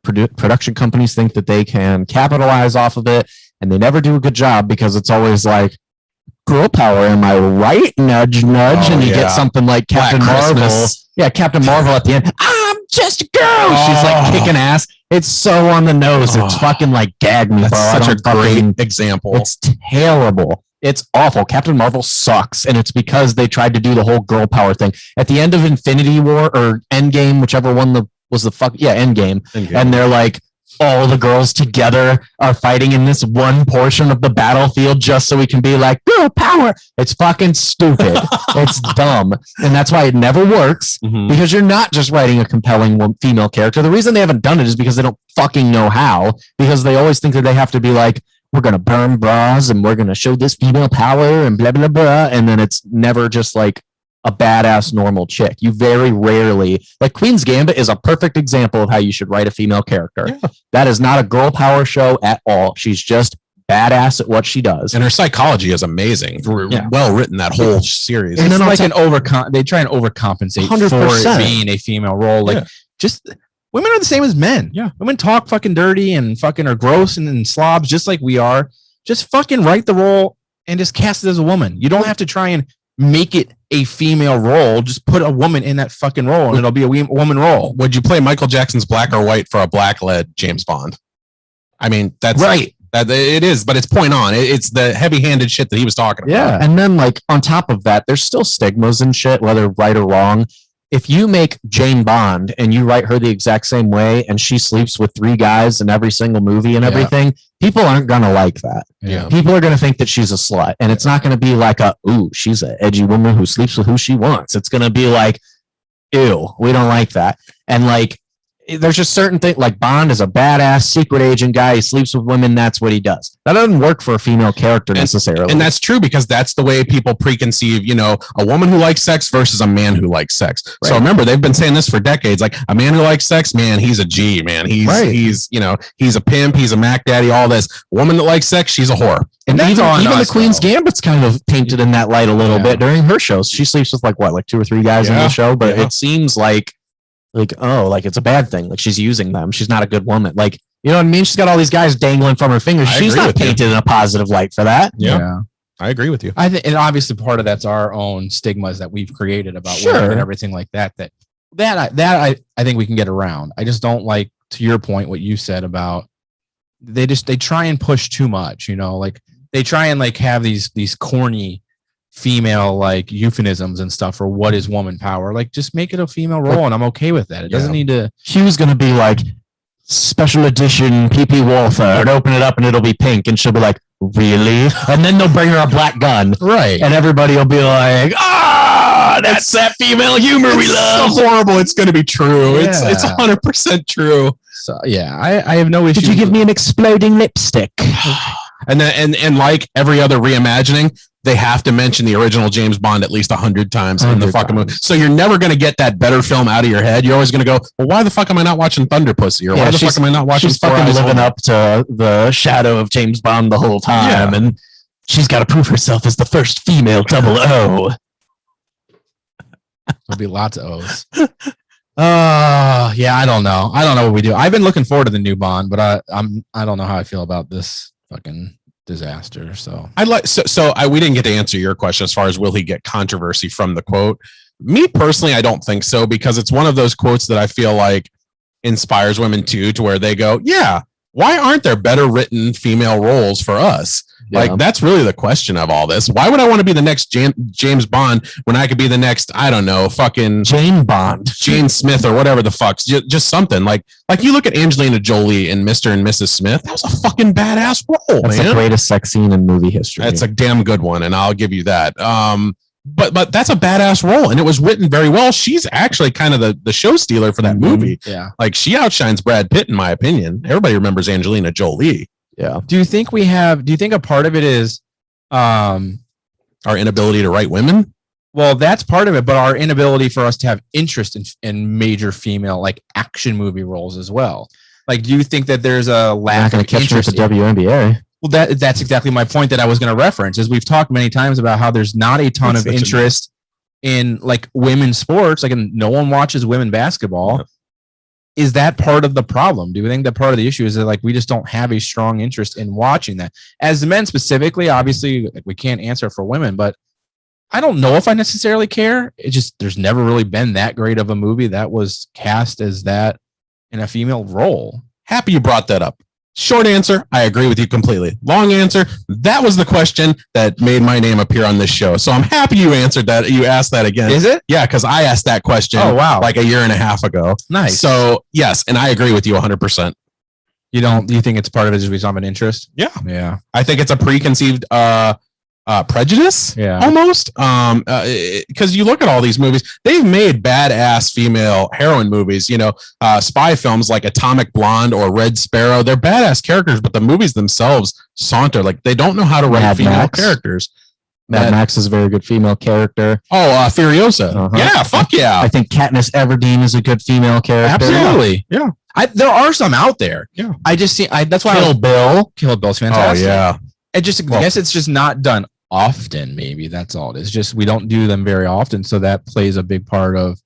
production companies think that they can capitalize off of it, and they never do a good job because it's always like, girl power, am I right? Nudge, nudge. And you get something like Captain Marvel. Yeah, Captain Marvel at the end. I'm just a girl. She's like kicking ass. It's so on the nose. It's fucking like gag me, bro. That's such a great example. It's terrible. It's awful. Captain Marvel sucks, and it's because they tried to do the whole girl power thing. At the end of Infinity War or Endgame, whichever one was the Endgame. And they're like, all the girls together are fighting in this one portion of the battlefield just so we can be like, girl power. It's fucking stupid. It's dumb. And that's why it never works, because you're not just writing a compelling female character. The reason they haven't done it is because they don't fucking know how, because they always think that they have to be like, we're going to burn bras and we're going to show this female power and blah, blah, blah. And then it's never just like a badass normal chick. You very rarely, like Queen's Gambit is a perfect example of how you should write a female character. Yeah. That is not a girl power show at all. She's just badass at what she does. And her psychology is amazing. Well written, that whole series. And then like they try and overcompensate 100%. For it being a female role. Like just women are the same as men. Yeah. Women talk fucking dirty and fucking are gross and slobs just like we are. Just fucking write the role and just cast it as a woman. You don't have to try and make it a female role. Just put a woman in that fucking role and it'll be a woman role. Would you play Michael Jackson's Black or White for a black-led James Bond? I mean, that's right. It is, but it's point on. It's the heavy-handed shit that he was talking about. Yeah, and then like on top of that, there's still stigmas and shit, whether right or wrong. If you make Jane Bond and you write her the exact same way and she sleeps with 3 guys in every single movie and everything, people aren't going to like that. Yeah. People are going to think that she's a slut. And it's not going to be like she's an edgy woman who sleeps with who she wants. It's going to be like, ew, we don't like that. And like, there's just certain things, like Bond is a badass secret agent guy. He sleeps with women. That's what he does. That doesn't work for a female character necessarily. And that's true because that's the way people preconceive, a woman who likes sex versus a man who likes sex. Right. So remember, they've been saying this for decades. Like a man who likes sex, man, he's a G, man. He's a pimp. He's a Mac Daddy, all this. A woman that likes sex, she's a whore. And even the Queen's Gambit's kind of painted in that light a little bit during her shows. She sleeps with like 2 or 3 guys in the show, but it seems like it's a bad thing. Like she's using them. She's not a good woman. Like, you know what I mean? She's got all these guys dangling from her fingers. She's not painted in a positive light for that. Yeah. I agree with you. I think, and obviously part of that's our own stigmas that we've created about women and everything like that. I think we can get around. I just don't like, to your point, what you said about they try and push too much. Like they try and like have these corny female like euphemisms and stuff for what is woman power. Like just make it a female role and I'm okay with that. It doesn't need to. Hugh's gonna be like special edition PP Walther and open it up and it'll be pink and she'll be like, really? And then they'll bring her a black gun. Right. And everybody will be like, that's that female humor we love. So horrible. It's gonna be true. Yeah. It's 100% true. So yeah, I have no issue. Did you give me an exploding lipstick? And then and like every other reimagining, they have to mention the original James Bond at least 100 times in the fucking movie. So you're never going to get that better film out of your head. You're always going to go, well, why the fuck am I not watching Thunder Pussy? Or why the fuck am I not watching She's fucking living up to the shadow of James Bond the whole time. Yeah. And she's got to prove herself as the first female 000. There'll be lots of O's. I don't know. I don't know what we do. I've been looking forward to the new Bond, but I don't know how I feel about this fucking disaster. So we didn't get to answer your question as far as will he get controversy from the quote. Me personally, I don't think so, because it's one of those quotes that I feel like inspires women too, to where they go, yeah, why aren't there better written female roles for us? Yeah. Like, that's really the question of all this. Why would I want to be the next James Bond when I could be the next, I don't know, fucking Jane Bond, Jane Smith or whatever the fuck, just something like you look at Angelina Jolie in Mr. and Mrs. Smith. That was a fucking badass role, that's man. the greatest sex scene in movie history. That's a damn good one, and I'll give you that. But that's a badass role, and it was written very well. She's actually kind of the show stealer for that movie. Yeah. Like, she outshines Brad Pitt, in my opinion. Everybody remembers Angelina Jolie. Yeah. Do you think a part of it is, Our inability to write women? well, that's part of it, but our inability for us to have interest in major female like action movie roles as well. Like, do you think that there's a Not lack going of to catch me with interest? the WNBA. Well, that's exactly my point that I was going to reference. Is we've talked many times about how there's not a ton That's of such a interest in like women's sports. Like, no one watches women basketball. Yeah. Is that part of the problem? Do you think that part of the issue is that like we just don't have a strong interest in watching that? As men specifically, obviously, we can't answer for women, but I don't know if I necessarily care. It just there's never really been that great of a movie that was cast as that in a female role. Happy you brought that up. Short answer, I agree with you completely. Long answer, that was the question that made my name appear on this show. So I'm happy you answered that. You asked that again. Is it? Yeah, because I asked that question like a year and a half ago. Nice. So yes, and I agree with you 100%. You think it's part of it just we don't have an interest? Yeah. Yeah. I think it's a preconceived prejudice, Yeah. almost. Because you look at all these movies, they've made badass female heroine movies. You know, spy films like Atomic Blonde or Red Sparrow. They're badass characters, but the movies themselves saunter. Like, they don't know how to write Mad female Max. characters. Mad Max is a very good female character. Oh, Furiosa. Uh-huh. Yeah, fuck yeah. I think Katniss Everdeen is a good female character. Absolutely. Yeah. There are some out there. Yeah. I just see. That's why Kill Bill. Kill Bill's Oh fantastic. yeah. I guess it's just not done often. Maybe that's all it is. Just we don't do them very often, so that plays a big part of.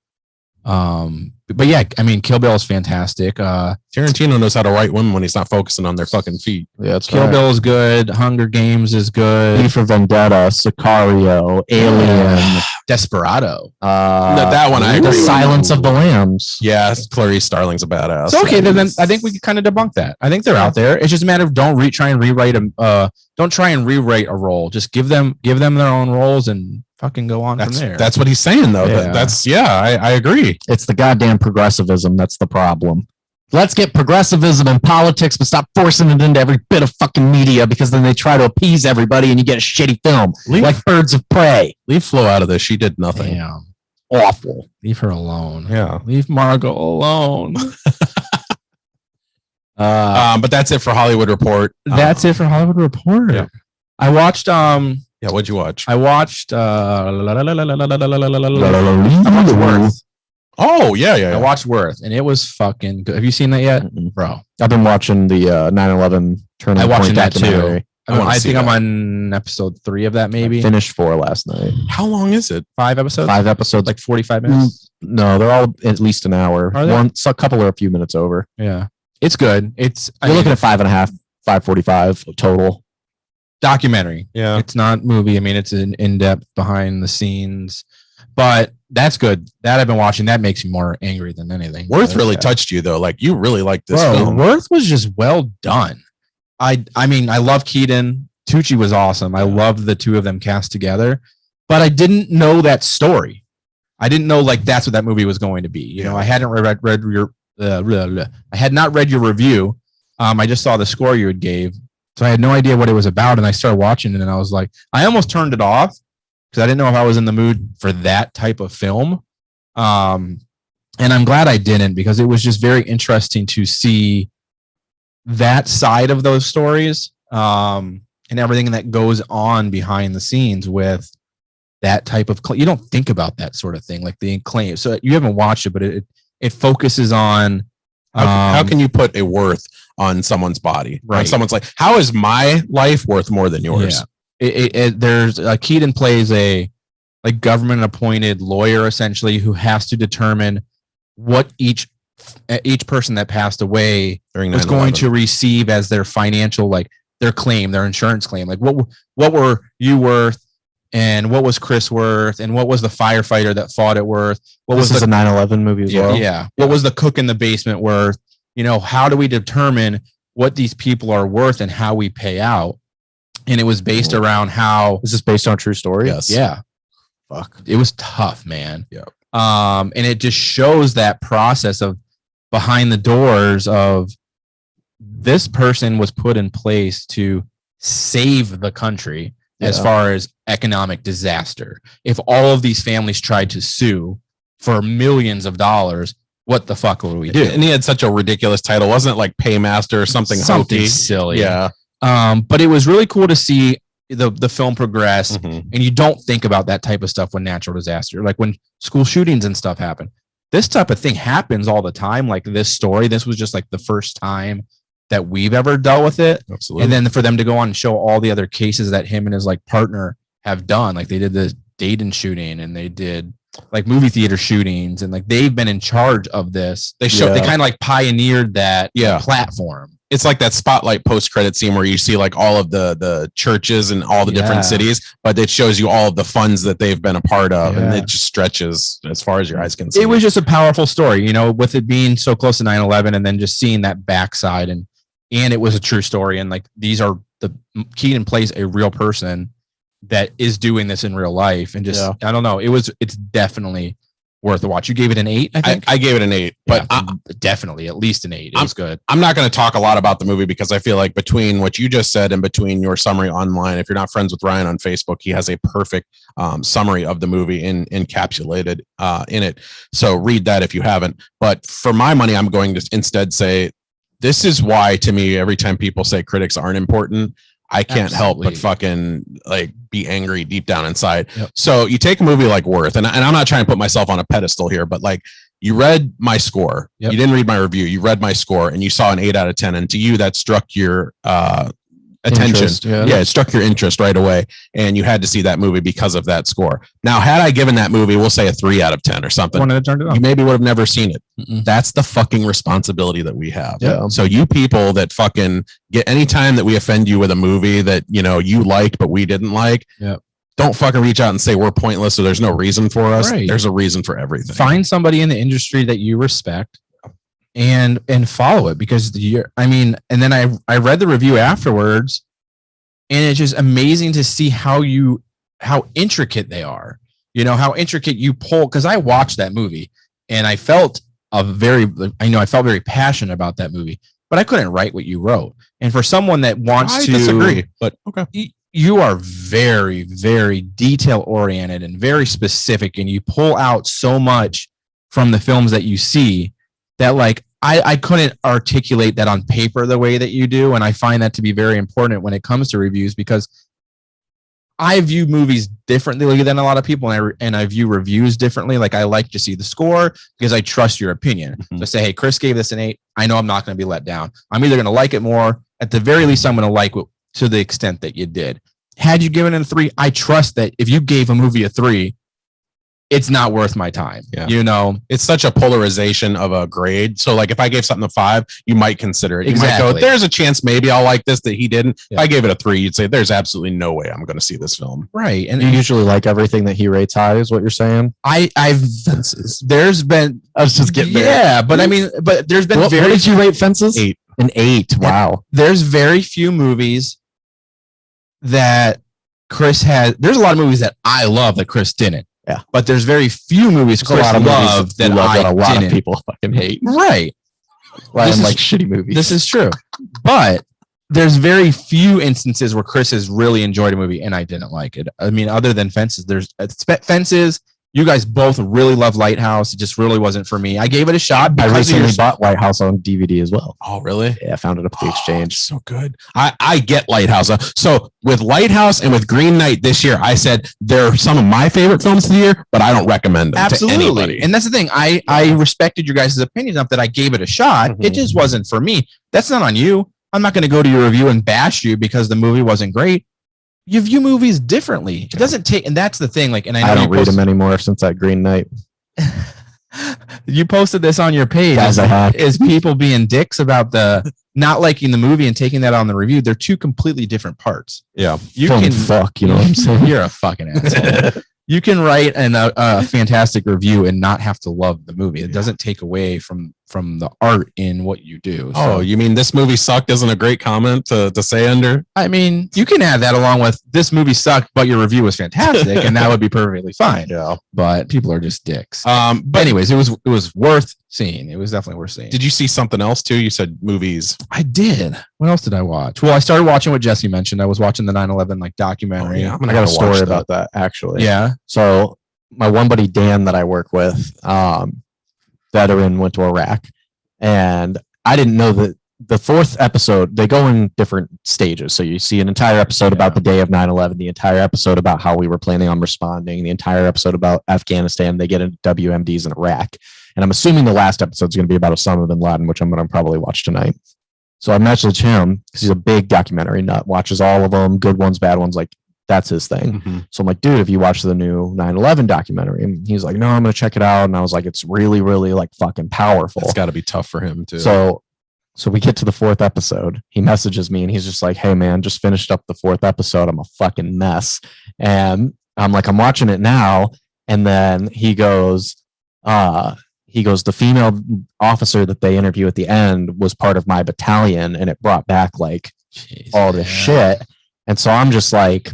But yeah, I mean, Kill Bill is fantastic. Tarantino knows how to write women when he's not focusing on their fucking feet. Yeah, that's Kill right. Bill is good. Hunger Games is good. V for Vendetta, Sicario, Alien, Desperado. That one I The agree with. Silence of the Lambs. Yeah, Clarice Starling's a badass. So okay, then I think we can kind of debunk that. I think they're out there. It's just a matter of don't try and rewrite a role. Just give them their own roles and fucking go on from there. That's what he's saying, though. Yeah. I agree. It's the goddamn progressivism that's the problem. Let's get progressivism in politics, but stop forcing it into every bit of fucking media, because then they try to appease everybody and you get a shitty film like Birds of Prey. Leave Flo out of this. She did nothing. Damn. Awful. Leave her alone. Yeah. Leave Margot alone. But that's it for Hollywood Report. That's it for Hollywood Report. Yeah. I watched Yeah, what'd you watch? I watched Worth. Oh, yeah. I watched Worth, and it was fucking good. Have you seen that yet, bro? I've been watching the 9/11 Turning I'm Point watching that too. documentary. wanna I see think I'm that. on episode 3 of that, maybe I finished 4 last night. How long is it? 5 episodes, 5 episodes. like 45 minutes. No, they're all at least an hour. Are they? A couple are a few minutes over. Yeah, it's good. It's You're looking at 5.5, 5:45 total. documentary. Yeah. It's not movie. I mean, it's an in-depth behind the scenes, but that's good. That I've been watching. That makes me more angry than anything. Worth really Yeah. touched you, though. Like, you really liked this Bro, film. Worth was just well done. I mean, I love Keaton. Tucci was awesome. I loved the two of them cast together, but I didn't know that story. I didn't know like that's what that movie was going to be. You know, I hadn't read your I had not read your review. I just saw the score you had gave, so I had no idea what it was about. And I started watching it, and I was like, I almost turned it off because I didn't know if I was in the mood for that type of film. And I'm glad I didn't, because it was just very interesting to see that side of those stories, and everything that goes on behind the scenes with that type of you don't think about that sort of thing, like the claim. So you haven't watched it, but it focuses on How can you put a worth on someone's body? Right. On someone's like, how is my life worth more than yours? Yeah. There's Keaton plays a like government appointed lawyer essentially who has to determine what each person that passed away During was 9/11. going to receive as their financial, like their claim, their insurance claim. Like what were you worth and what was Chris worth, and what was the firefighter that fought it worth? What This was is a 9/11 movie as well. Yeah. What was the cook in the basement worth? You know, how do we determine what these people are worth and how we pay out? And it was based around how. Is this based on a true story? Yes. Yeah. Fuck. It was tough, man. Yeah. And it just shows that process of behind the doors of this person was put in place to save the country as far as economic disaster. If all of these families tried to sue for millions of dollars, what the fuck would we do? And he had such a ridiculous title. Wasn't it like Paymaster or something hokey? Silly. Yeah. But it was really cool to see the film progress. Mhm. And you don't think about that type of stuff when natural disaster, like when school shootings and stuff happen. This type of thing happens all the time. Like this story, this was just like the first time that we've ever dealt with it. Absolutely. And then for them to go on and show all the other cases that him and his like partner have done, like they did the Dayton shooting and they did like movie theater shootings, and like they've been in charge of this. They kind of like pioneered that platform. It's like that spotlight post-credit scene where you see like all of the churches and all the different cities, but it shows you all of the funds that they've been a part of, and it just stretches as far as your eyes can see. It was just a powerful story, you know, with it being so close to 9/11, and then just seeing that backside, and it was a true story, and like these are the Keaton plays a real person that is doing this in real life, and just I don't know, it's definitely worth a watch. You gave it an 8, I think. I gave it an 8, but definitely at least an 8. It was good. I'm not going to talk a lot about the movie because I feel like between what you just said and between your summary online, if you're not friends with Ryan on Facebook, he has a perfect summary of the movie encapsulated in it. So read that if you haven't. But for my money, I'm going to instead say, this is why, to me, every time people say critics aren't important, I can't help but fucking like be angry deep down inside. Yep. So you take a movie like Worth, and I'm not trying to put myself on a pedestal here, but like you read my score, you didn't read my review, you read my score, and you saw an 8 out of 10, and to you that struck your attention. Interest, it struck your interest right away, and you had to see that movie because of that score. Now, had I given that movie, we'll say a 3 out of 10 or something, you maybe would have never seen it. That's the fucking responsibility that we have. So you people that fucking get, anytime that we offend you with a movie that you know you liked but we didn't like, don't fucking reach out and say we're pointless or there's no reason for us. There's a reason for everything. Find somebody in the industry that you respect and follow it, because and then I read the review afterwards, and it's just amazing to see how intricate they are, you know, how intricate you pull. Cause I watched that movie and I felt I felt very passionate about that movie, but I couldn't write what you wrote. And for someone that wants to disagree, but okay. You are very, very detail oriented and very specific, and you pull out so much from the films that you see that like I couldn't articulate that on paper the way that you do. And I find that to be very important when it comes to reviews, because I view movies differently than a lot of people, and I view reviews differently. Like I like to see the score because I trust your opinion. So say, hey, Chris gave this an 8. I know I'm not going to be let down. I'm either going to like it more. At the very least, I'm going to like it to the extent that you did. Had you given it a 3, I trust that if you gave a movie a 3, it's not worth my time. You know, it's such a polarization of a grade. So like if I gave something a 5, you might consider it. You might go, there's a chance maybe I'll like this that he didn't. If I gave it a 3, you'd say there's absolutely no way I'm going to see this film. Right. And you usually like everything that he rates high, is what you're saying? There's been, I was just getting there. Yeah, but I mean, but there's been what did you rate Fences? 8. An 8. Wow. There's very few movies that Chris has. There's a lot of movies that I love that Chris didn't. Yeah, but there's very few movies Chris loved that a lot of people fucking hate. Right. Ryan like shitty movies. This is true, but there's very few instances where Chris has really enjoyed a movie and I didn't like it. I mean, other than Fences, there's Fences. You guys both really love Lighthouse. It just really wasn't for me. I gave it a shot. I recently bought Lighthouse on DVD as well. Oh, really? Yeah, I found it up at the exchange. So good. I get Lighthouse. So with Lighthouse and with Green Knight this year, I said they're some of my favorite films of the year, but I don't recommend them to anybody. And that's the thing. I respected your guys' opinions enough that I gave it a shot. It just wasn't for me. That's not on you. I'm not going to go to your review and bash you because the movie wasn't great. You view movies differently. It doesn't take, and that's the thing. Like, and I know I don't read them anymore since that Green Knight. You posted this on your page. Guys, is people being dicks about the not liking the movie and taking that on the review. They're two completely different parts. Yeah. You Fucking can fuck, you know what I'm saying? You're a fucking asshole. You can write a fantastic review and not have to love the movie. It doesn't take away from the art in what you do. Oh, you mean this movie sucked isn't a great comment to say under? I mean, you can add that along with this movie sucked, but your review was fantastic, and that would be perfectly fine. Yeah. But people are just dicks. But anyways, it was worth seeing. It was definitely worth seeing. Did you see something else too? You said movies. I did. What else did I watch? Well, I started watching what Jesse mentioned. I was watching the 9/11 documentary. I'm I gonna got a have to watch story about that actually. Yeah. So my one buddy Dan that I work with, veteran, went to Iraq, and I didn't know that the fourth episode, they go in different stages. So you see an entire episode about the day of 9/11, the entire episode about how we were planning on responding, the entire episode about Afghanistan. They get into WMDs in Iraq. And I'm assuming the last episode is going to be about Osama bin Laden, which I'm going to probably watch tonight. So I messaged him because he's a big documentary nut, watches all of them, good ones, bad ones, like that's his thing. Mm-hmm. So I'm like, dude, have you watched the new 9/11 documentary? And he's like, no, I'm going to check it out. And I was like, it's really, really like fucking powerful. It's got to be tough for him too. So we get to the fourth episode. He messages me and he's just like, hey man, just finished up the fourth episode. I'm a fucking mess. And I'm like, I'm watching it now. And then he goes, the female officer that they interview at the end was part of my battalion, and it brought back like all this shit. And so I'm just like,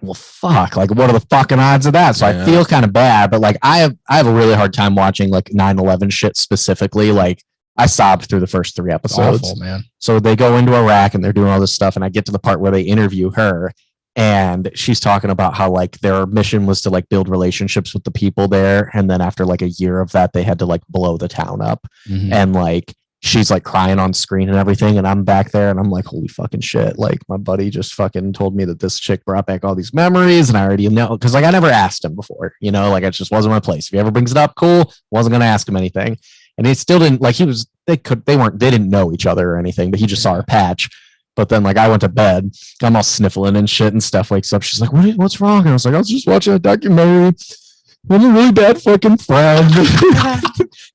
well, fuck, like what are the fucking odds of that? So I feel kind of bad, but like I have a really hard time watching like 9/11 shit specifically. Like I sobbed through the first 3 episodes. Awful, man. So they go into Iraq and they're doing all this stuff, and I get to the part where they interview her, and she's talking about how like their mission was to like build relationships with the people there, and then after like a year of that, they had to like blow the town up. Mm-hmm. And like she's like crying on screen and everything, and I'm back there and I'm like, holy fucking shit, like my buddy just fucking told me that this chick brought back all these memories, and I already know, because like I never asked him before, you know, like it just wasn't my place. If he ever brings it up, cool, wasn't gonna ask him anything. And he still didn't, like, they didn't know each other or anything, but he just saw her patch. But then like I went to bed, I'm all sniffling and shit, and Steph wakes up, she's like, what's wrong? And I was like, I was just watching a documentary. I'm a really bad fucking friend.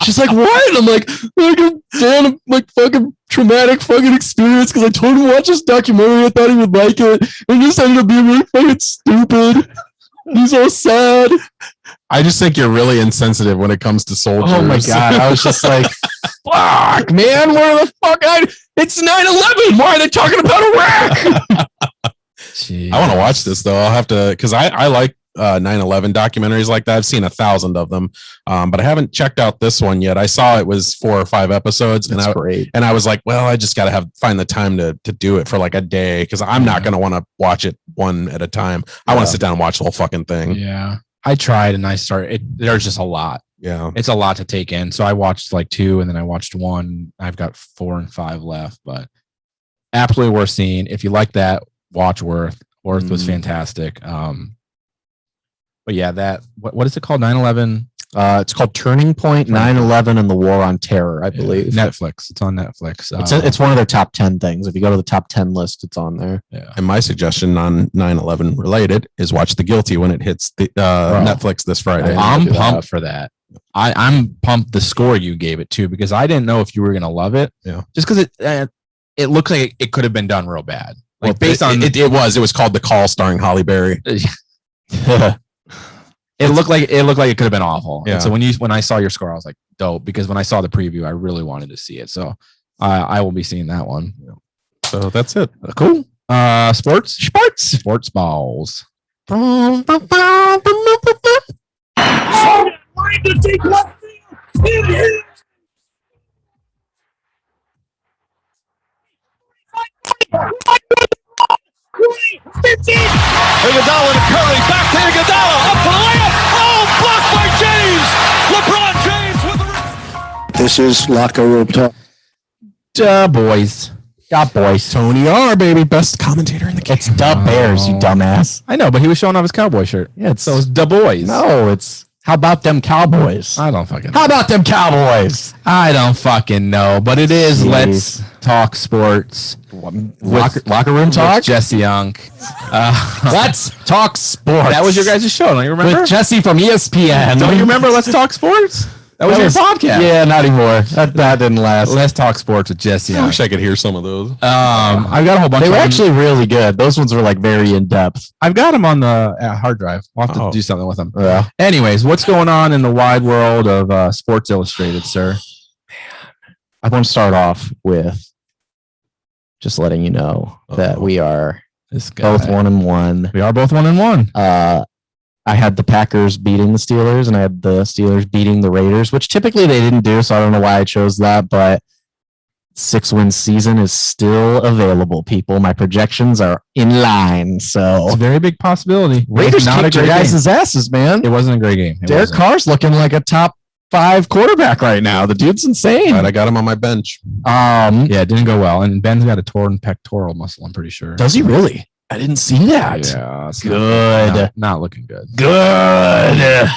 She's like, what? And I'm like I'm down a like fucking traumatic fucking experience because I told him to watch this documentary. I thought he would like it, and it just ended up being really fucking stupid. He's all sad. I just think you're really insensitive when it comes to soldiers. Oh my god! I was just like, fuck, man, where the fuck? It's 9/11. Why are they talking about Iraq? I want to watch this though. I'll have to, because I like 9/11 documentaries like that. I've seen 1,000 of them, but I haven't checked out this one yet. I saw it was 4 or 5 episodes, and I was like, well, I just got to find the time to do it for like a day, because I'm not going to want to watch it one at a time. I want to sit down and watch the whole fucking thing. Yeah, I tried and I started. There's just a lot. Yeah, it's a lot to take in. So I watched like 2, and then I watched 1. I've got 4 and 5 left, but absolutely worth seeing. If you like that, watch Worth. Worth was fantastic. But yeah, that what is it called? 9/11. It's called Turning Point, 9/11, and the War on Terror, I believe. Netflix. It's on Netflix. It's one of their top 10 things. If you go to the top 10 list, it's on there. Yeah. And my suggestion on 9/11 related is watch The Guilty when it hits the Netflix this Friday. I'm pumped for that. I'm pumped the score you gave it too, because I didn't know if you were gonna love it. Yeah. Just because it looks like it could have been done real bad. Like Well, based on it was called The Call, starring Holly Berry. It looked like it could have been awful. Yeah. And so when I saw your score, I was like, dope, because when I saw the preview, I really wanted to see it. So I will be seeing that one. So that's it. Cool. Sports balls. Iguodala to Curry, back to Iguodala, up for the layup. Oh, blocked by James. LeBron James with the. This is locker room talk. Boys. Got boys. Tony R, baby, best commentator in the game. It's Dub Bears, you dumbass. I know, but he was showing off his cowboy shirt. Yeah, it's So it's the boys. no, it's how about them Cowboys? I don't fucking How about them Cowboys? I don't fucking know, but it is. Jeez. Let's talk sports. Locker room talk. With Jesse Young. Let's talk sports. That was your guys' show, don't you remember? with Jesse from ESPN. Don't you remember Let's Talk Sports? That was your podcast. Yeah, not anymore. That didn't last. Let's talk sports with Jesse. I wish I could hear some of those. I've got a whole bunch. They were of them. actually really good. Those ones were like very in depth. I've got them on the hard drive. We'll have to do something with them. Yeah. Anyways, what's going on in the wide world of Sports Illustrated, sir? I want to start off with just letting you know that we are This guy. both 1-1. We are both 1-1. I had the Packers beating the Steelers, and I had the Steelers beating the Raiders, which typically they didn't do, so I don't know why I chose that, but 6-win season is still available, people. My projections are in line, so It's a very big possibility. Raiders Not a kicked your great game. guys' asses, man. It wasn't a great game. It Derek wasn't. Carr's looking like a top 5 quarterback right now. The dude's insane. Glad I got him on my bench. Yeah, it didn't go well. And Ben's got a torn pectoral muscle, I'm pretty sure. Does he really? I didn't see that. Yeah. It's Good. Not looking good. Good.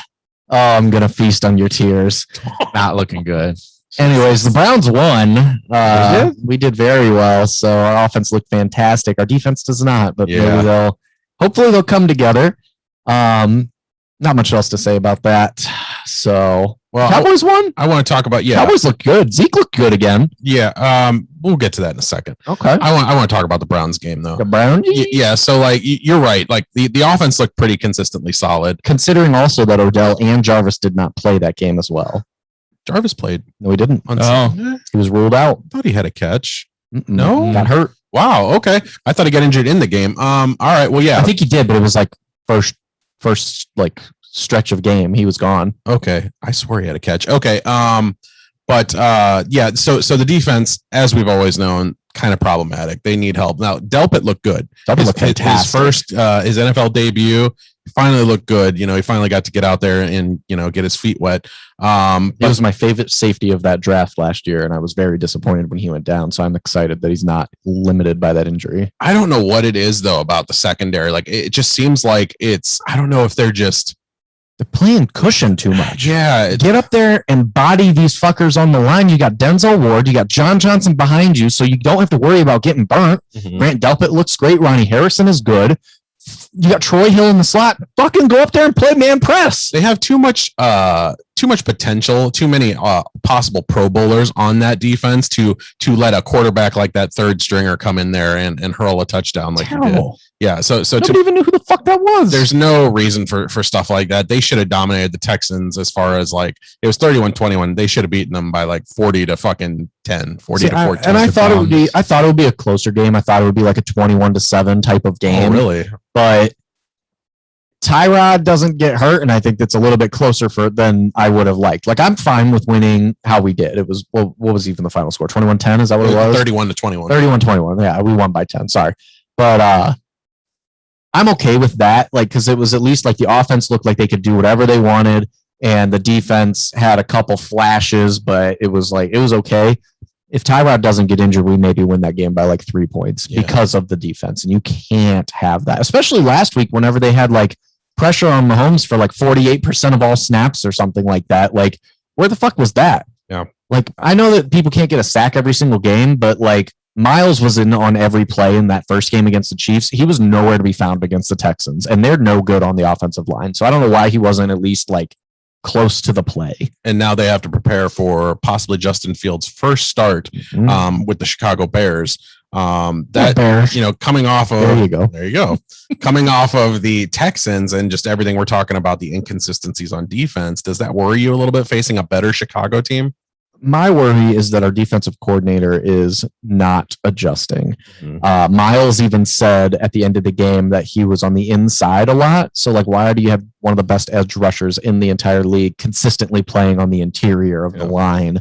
Oh, I'm going to feast on your tears. Not looking good. Anyways, the Browns won. They We did very well. So our offense looked fantastic. Our defense does not, but maybe hopefully they'll come together. Not much else to say about that. So Cowboys won. I want to talk about Cowboys look good. Zeke looked good again. Yeah. We'll get to that in a second. Okay. I want to talk about the Browns game though. The Browns. Yeah. So like you're right. Like the offense looked pretty consistently solid. Considering also that Odell and Jarvis did not play that game as well. Jarvis played No, he didn't. on Oh. Sunday. He was ruled out. I thought he had a catch. No, got hurt. Wow. Okay. I thought he got injured in the game. All right. Well, yeah. I think he did, but it was like first like stretch of game. He was gone. Okay. I swear he had a catch. Okay. But yeah, so the defense, as we've always known, kind of problematic. They need help. Now, Delpit looked good. Delpit looked fantastic. His first his NFL debut, he finally looked good. You know, he finally got to get out there and, you know, get his feet wet. He was my favorite safety of that draft last year, and I was very disappointed when he went down. So I'm excited that he's not limited by that injury. I don't know what it is though about the secondary. Like it just seems like I don't know if they're playing cushion too much. Yeah. Get up there and body these fuckers on the line. You got Denzel Ward, you got John Johnson behind you, so you don't have to worry about getting burnt. Grant Delpit looks great. Ronnie Harrison is good. You got Troy Hill in the slot. Fucking go up there and play man press. They have too much potential, too many possible Pro Bowlers on that defense to let a quarterback like that third stringer come in there and hurl a touchdown like he did. Yeah, so Nobody even knew who the fuck that was. There's no reason for stuff like that. They should have dominated the Texans as far as like it was 31-21. They should have beaten them by like 40 to fucking 10, 40 to 14. And I thought it would be a closer game. I thought it would be like a 21-7 type of game. Oh, really? But Tyrod doesn't get hurt, and I think that's a little bit closer than I would have liked. Like, I'm fine with winning how we did. It was, what was even the final score? 21-10? Is that what it was? 31-21. 31-21. Yeah, we won by 10. Sorry. But I'm okay with that. Like, because it was at least like the offense looked like they could do whatever they wanted, and the defense had a couple flashes, but it was okay. If Tyrod doesn't get injured, we maybe win that game by like 3 points because of the defense. And you can't have that, especially last week whenever they had like pressure on Mahomes for like 48% of all snaps or something like that. Like, where the fuck was that? Yeah. Like, I know that people can't get a sack every single game, but like Miles was in on every play in that first game against the Chiefs. He was nowhere to be found against the Texans, and they're no good on the offensive line. So I don't know why he wasn't at least like close to the play. And now they have to prepare for possibly Justin Fields' first start with the Chicago Bears. Bears. You know, coming off of There you go. Coming off of the Texans and just everything we're talking about, the inconsistencies on defense, does that worry you a little bit facing a better Chicago team? My worry is that our defensive coordinator is not adjusting. Miles even said at the end of the game that he was on the inside a lot. So, like, why do you have one of the best edge rushers in the entire league consistently playing on the interior of the line?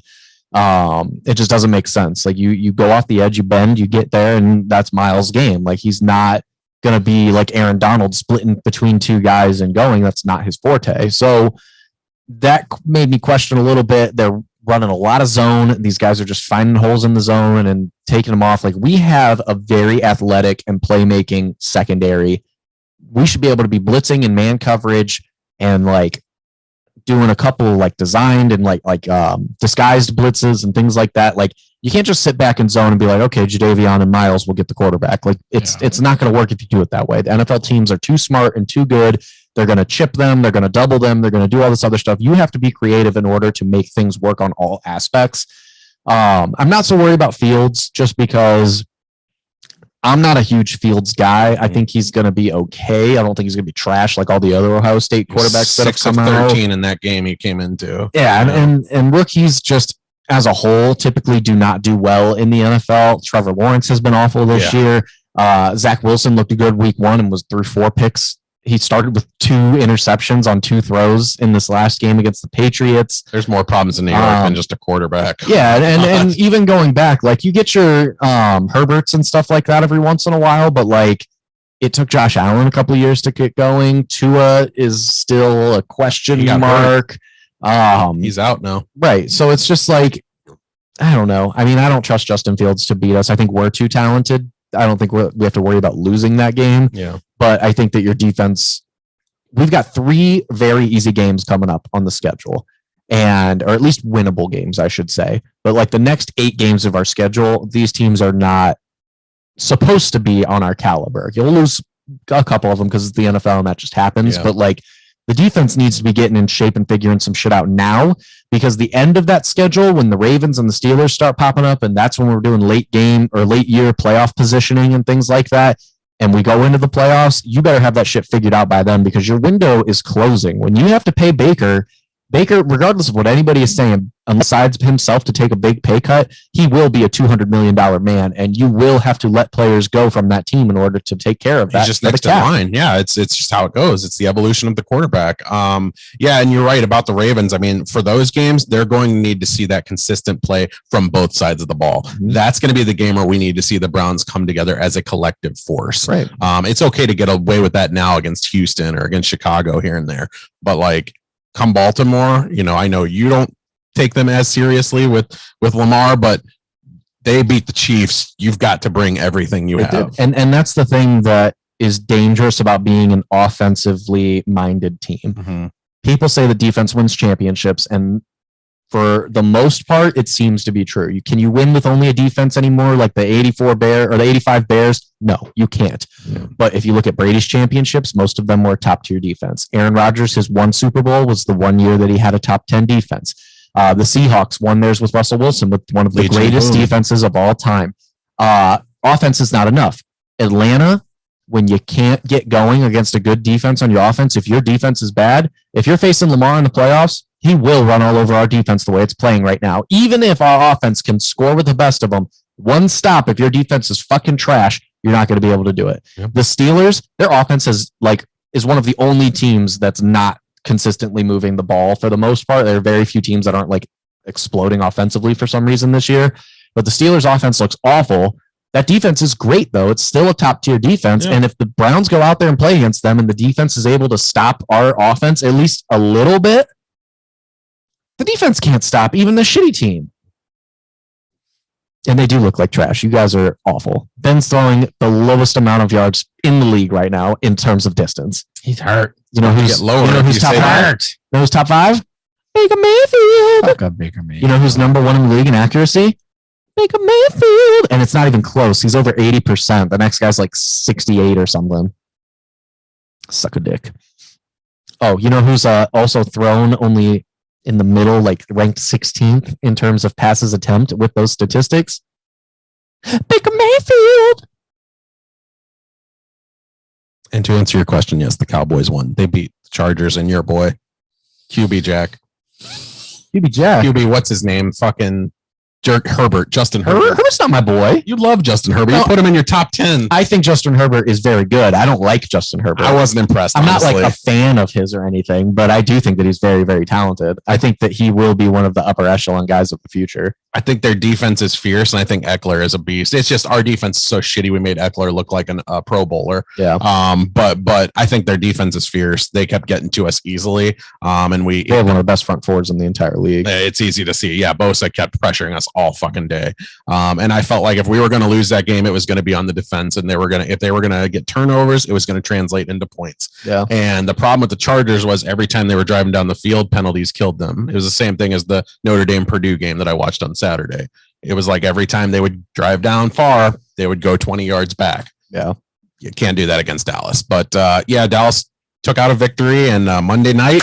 It just doesn't make sense. Like, you go off the edge, you bend, you get there, and that's Miles' game. Like, he's not going to be like Aaron Donald splitting between two guys and going. That's not his forte. So that made me question a little bit. They're running a lot of zone. These guys are just finding holes in the zone and taking them off. Like, we have a very athletic and playmaking secondary. We should be able to be blitzing and man coverage and like doing a couple like designed and like disguised blitzes and things like that. Like, you can't just sit back in zone and be like, okay, Jadeveon and Miles will get the quarterback. Like, it's not going to work if you do it that way. The NFL teams are too smart and too good They're going to chip them. They're going to double them. They're going to do all this other stuff. You have to be creative in order to make things work on all aspects. I'm not so worried about Fields just because I'm not a huge Fields guy. I think he's going to be okay. I don't think he's going to be trash like all the other Ohio State quarterbacks that have come out. 13 in that game he came into. Yeah, and rookies just as a whole typically do not do well in the NFL. Trevor Lawrence has been awful this year. Zach Wilson looked good week 1 and was through 4 picks. He started with 2 interceptions on 2 throws in this last game against the Patriots. There's more problems in New York than just a quarterback. Yeah, and even going back, like you get your Herberts and stuff like that every once in a while, but like it took Josh Allen a couple of years to get going. Tua is still a question mark. He's out now. Right. So it's just like, I don't know. I mean, I don't trust Justin Fields to beat us. I think we're too talented. I don't think we have to worry about losing that game. Yeah. But I think that your defense, we've got 3 very easy games coming up on the schedule, or at least winnable games, I should say. But like the next 8 games of our schedule, these teams are not supposed to be on our caliber. You'll lose a couple of them because it's the NFL and that just happens. Yeah. But like the defense needs to be getting in shape and figuring some shit out now, because the end of that schedule, when the Ravens and the Steelers start popping up, and that's when we're doing late game or late year playoff positioning and things like that, and we go into the playoffs, you better have that shit figured out by then, because your window is closing. When you have to pay Baker, regardless of what anybody is saying, besides himself to take a big pay cut, he will be a $200 million man, and you will have to let players go from that team in order to take care of that. He's just next in line. Yeah, it's just how it goes. It's the evolution of the quarterback. Yeah, and you're right about the Ravens. I mean, for those games, they're going to need to see that consistent play from both sides of the ball. Mm-hmm. That's going to be the game where we need to see the Browns come together as a collective force. Right. It's okay to get away with that now against Houston or against Chicago here and there, but like come Baltimore, I know you don't take them as seriously with Lamar, but they beat the Chiefs. You've got to bring everything you have. And that's the thing that is dangerous about being an offensively minded team. Mm-hmm. People say the defense wins championships, and for the most part, it seems to be true. Can you win with only a defense anymore, like the 85 Bears? No, you can't. Yeah. But if you look at Brady's championships, most of them were top tier defense. Aaron Rodgers, his 1 Super Bowl was the 1 year that he had a top 10 defense. The Seahawks won theirs with Russell Wilson with one of the greatest defenses of all time. Offense is not enough. Atlanta, when you can't get going against a good defense on your offense, if your defense is bad, if you're facing Lamar in the playoffs, he will run all over our defense the way it's playing right now. Even if our offense can score with the best of them, one stop, if your defense is fucking trash, you're not going to be able to do it. Yep. The Steelers, their offense is one of the only teams that's not consistently moving the ball for the most part. There are very few teams that aren't like exploding offensively for some reason this year, but the Steelers offense looks awful. That defense is great though. It's still a top tier defense. Yeah. And if the Browns go out there and play against them and the defense is able to stop our offense at least a little bit, the defense can't stop even the shitty team. And they do look like trash. You guys are awful. Ben's throwing the lowest amount of yards in the league right now in terms of distance. He's hurt. You know who's lower? You know who's top 5? You know who's top 5? Baker Mayfield. Fuck up Baker Mayfield. You know who's number 1 in the league in accuracy? Baker Mayfield. And it's not even close. He's over 80%. The next guy's like 68 or something. Suck a dick. Oh, you know who's also thrown only in the middle, like ranked 16th in terms of passes attempt with those statistics? Baker Mayfield. And to answer your question, yes, the Cowboys won. They beat the Chargers and your boy, QB Jack. QB, what's his name? Fucking Justin Herbert. Herbert's not my boy. You love Justin Herbert. No, you put him in your top 10. I think Justin Herbert is very good. I don't like Justin Herbert. I wasn't impressed. I'm honestly. not like a fan of his or anything, but I do think that he's very, very talented. I think that he will be one of the upper echelon guys of the future. I think their defense is fierce, and I think Eckler is a beast. It's just our defense is so shitty. We made Eckler look like a Pro Bowler. Yeah. But I think their defense is fierce. They kept getting to us easily. And they have one of the best front fours in the entire league. It's easy to see. Yeah, Bosa kept pressuring us all fucking day. And I felt like if we were going to lose that game, it was going to be on the defense, and if they were going to get turnovers, it was going to translate into points. Yeah. And the problem with the Chargers was every time they were driving down the field, penalties killed them. It was the same thing as the Notre Dame Purdue game that I watched on Saturday. It was like every time they would drive down far, they would go 20 yards back. Yeah. You can't do that against Dallas. But yeah, Dallas took out a victory, and Monday night,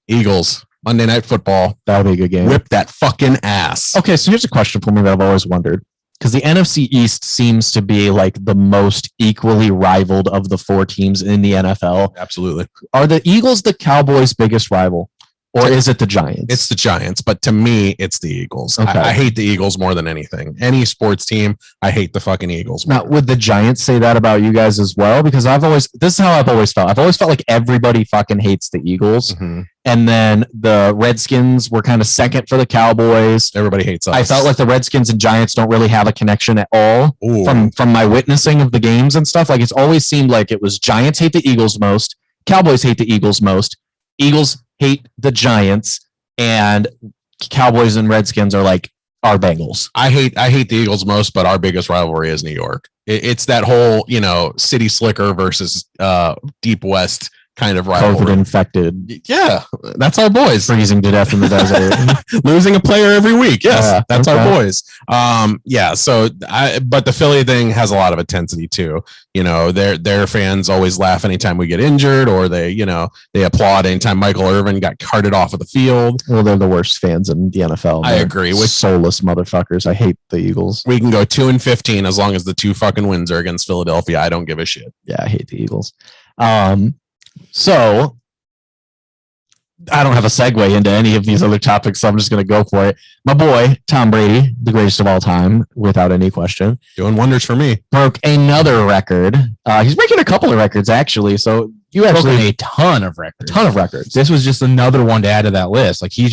Eagles. Monday Night Football. That'll be a good game. Whip that fucking ass. Okay, so here's a question for me that I've always wondered. Because the NFC East seems to be like the most equally rivaled of the 4 teams in the NFL. Absolutely. Are the Eagles the Cowboys' biggest rival? Or is it the Giants? It's the Giants, but to me, it's the Eagles. Okay. I hate the Eagles more than anything. Any sports team, I hate the fucking Eagles more. Now, would the Giants say that about you guys as well? Because this is how I've always felt. I've always felt like everybody fucking hates the Eagles. Mm-hmm. And then the Redskins were kind of second for the Cowboys. Everybody hates us. I felt like the Redskins and Giants don't really have a connection at all. Ooh. From my witnessing of the games and stuff. Like it's always seemed like it was Giants hate the Eagles most, Cowboys hate the Eagles most, Eagles hate the Giants, and Cowboys and Redskins are like our Bengals. I hate the Eagles most, but our biggest rivalry is New York. It's that whole, city slicker versus deep West kind of rivalry. COVID infected. Yeah, that's our boys. Freezing to death in the desert. Losing a player every week. Yes, that's okay. our boys. But the Philly thing has a lot of intensity too. Their fans always laugh anytime we get injured, or they applaud anytime Michael Irvin got carted off of the field. Well, they're the worst fans in the NFL. I agree with soulless motherfuckers. I hate the Eagles. We can go 2-15 as long as the 2 fucking wins are against Philadelphia. I don't give a shit. Yeah, I hate the Eagles. So I don't have a segue into any of these other topics, so I'm just going to go for it. My boy, Tom Brady, the greatest of all time, without any question. Doing wonders for me. Broke another record. He's breaking a couple of records, actually. So you actually broken a ton of records. A ton of records. This was just another one to add to that list. Like the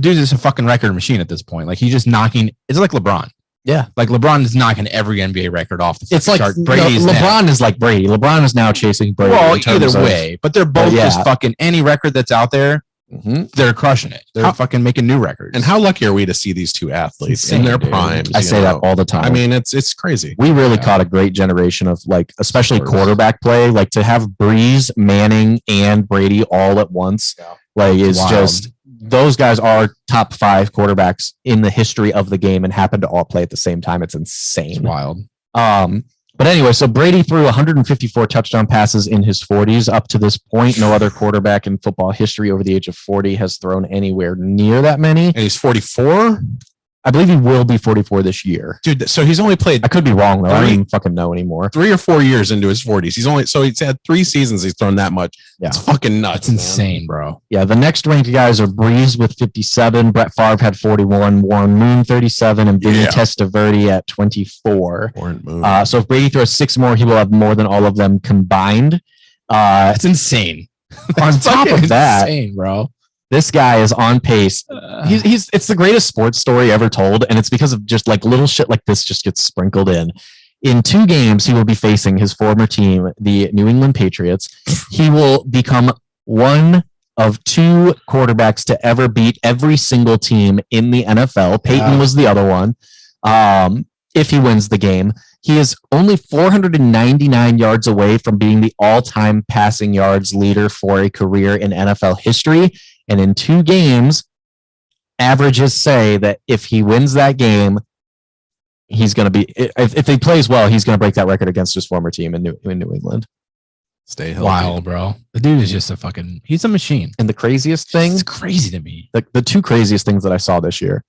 dude's just a fucking record machine at this point. Like he's just knocking. It's like LeBron. Yeah, like LeBron is knocking every NBA record off the it's like chart. Brady's LeBron is like Brady. LeBron is now chasing Brady. Well, either way, but they're both just fucking any record that's out there. Mm-hmm. They're crushing it. They're fucking making new records. And how lucky are we to see these 2 athletes in their primes? I say that all the time. I mean, it's crazy. We really caught a great generation of especially quarterback play. Like to have Breeze, Manning, and Brady all at once. Yeah. Is wild. Just. Those guys are top 5 quarterbacks in the history of the game and happen to all play at the same time. It's insane. It's wild. But anyway, so Brady threw 154 touchdown passes in his 40s up to this point. No other quarterback in football history over the age of 40 has thrown anywhere near that many. And he's 44? I believe he will be 44 this year. Dude, so he's only played... I could be wrong, though. I don't even fucking know anymore. 3 or 4 years into his 40s. He's had 3 seasons he's thrown that much. Yeah. It's fucking nuts. It's insane, bro. Yeah, the next ranked guys are Breeze with 57, Brett Favre had 41, Warren Moon 37, and Vinny Testaverde at 24. Warren Moon. So if Brady throws 6 more, he will have more than all of them combined. That's insane. On top of that, insane, bro. This guy is on pace. It's the greatest sports story ever told, and it's because of just like little shit like this just gets sprinkled in. In 2 games, he will be facing his former team, the New England Patriots. He will become one of 2 quarterbacks to ever beat every single team in the NFL. Peyton was the other one. If he wins the game, he is only 499 yards away from being the all-time passing yards leader for a career in NFL history. And in 2 games, averages say that if he wins that game, he's going to be, if he plays well, he's going to break that record against his former team in New England. Stay healthy. Wild, bro. The dude is just he's a machine. And the craziest thing, it's crazy to me. The 2 craziest things that I saw this year.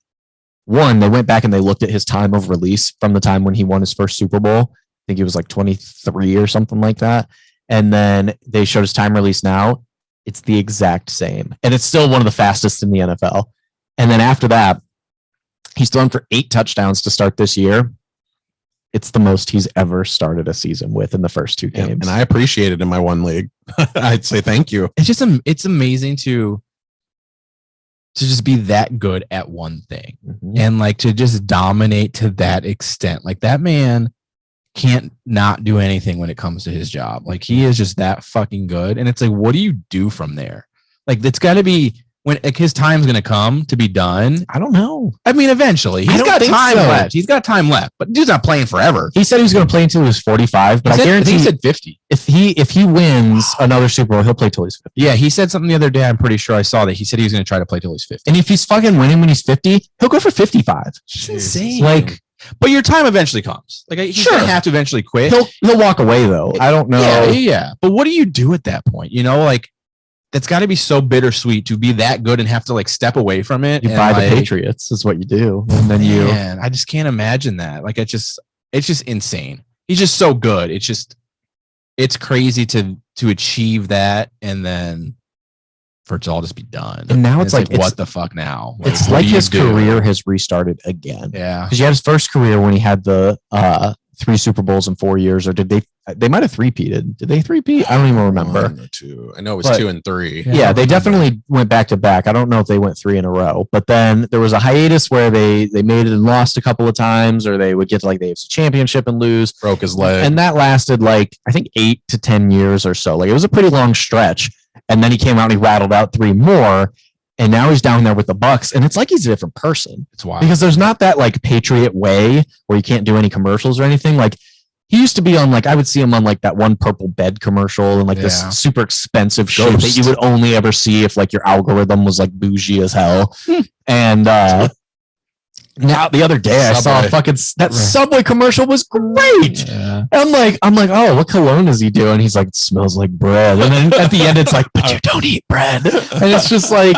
One, they went back and they looked at his time of release from the time when he won his first Super Bowl. I think he was like 23 or something like that. And then they showed his time release now. It's the exact same. And it's still one of the fastest in the NFL. And then after that, he's thrown for 8 touchdowns to start this year. It's the most he's ever started a season with in the first 2 games. And I appreciate it in my 1 league. I'd say thank you. It's amazing to just be that good at one thing and like to just dominate to that extent. Like that man can't not do anything when it comes to his job. Like he is just that fucking good. And it's like, what do you do from there? Like it's got to be when his time's going to come to be done. I don't know. I mean, eventually he's got time left. He's got time left, but dude's not playing forever. He said he was going to play until he was 45, but I guarantee he said 50. If he wins another Super Bowl, he'll play till he's 50. Yeah, he said something the other day. I'm pretty sure I saw that he said he was going to try to play till he's 50. And if he's fucking winning when he's 50, he'll go for 55. It's insane. Like But your time eventually comes. Like he's gonna have to eventually quit. He'll walk away though. I don't know. Yeah. But what do you do at that point? You know, like that's got to be so bittersweet to be that good and have to like step away from it. You buy the Patriots is what you do, and then I just can't imagine that. Like it's just insane. He's just so good. It's crazy to achieve that and then for it to all just be done. And now it's like what the fuck now? Like, it's like his career has restarted again. Yeah. Because he had his first career when he had the 3 Super Bowls in 4 years, or did they might have three-peated. Did they three-peat? I don't even remember. 1 or 2. I know it was 2 and 3. Yeah, they definitely went back to back. I don't know if they went 3 in a row, but then there was a hiatus where they made it and lost a couple of times, or they would get to like the AFC Championship and lose. Broke his leg. And that lasted like, I think 8 to 10 years or so. Like it was a pretty long stretch. And then he came out and he rattled out 3 more. And now he's down there with the Bucks. And it's like he's a different person. It's wild. Because there's not that like Patriot way where you can't do any commercials or anything. Like he used to be on like, I would see him on like that one purple bed commercial and like this super expensive show that you would only ever see if like your algorithm was like bougie as hell. And now the other day I saw that Subway commercial was great. Yeah. I'm like, oh, what cologne is he doing? He's like, it smells like bread. And then at the end, it's like, but you don't eat bread. And it's just like,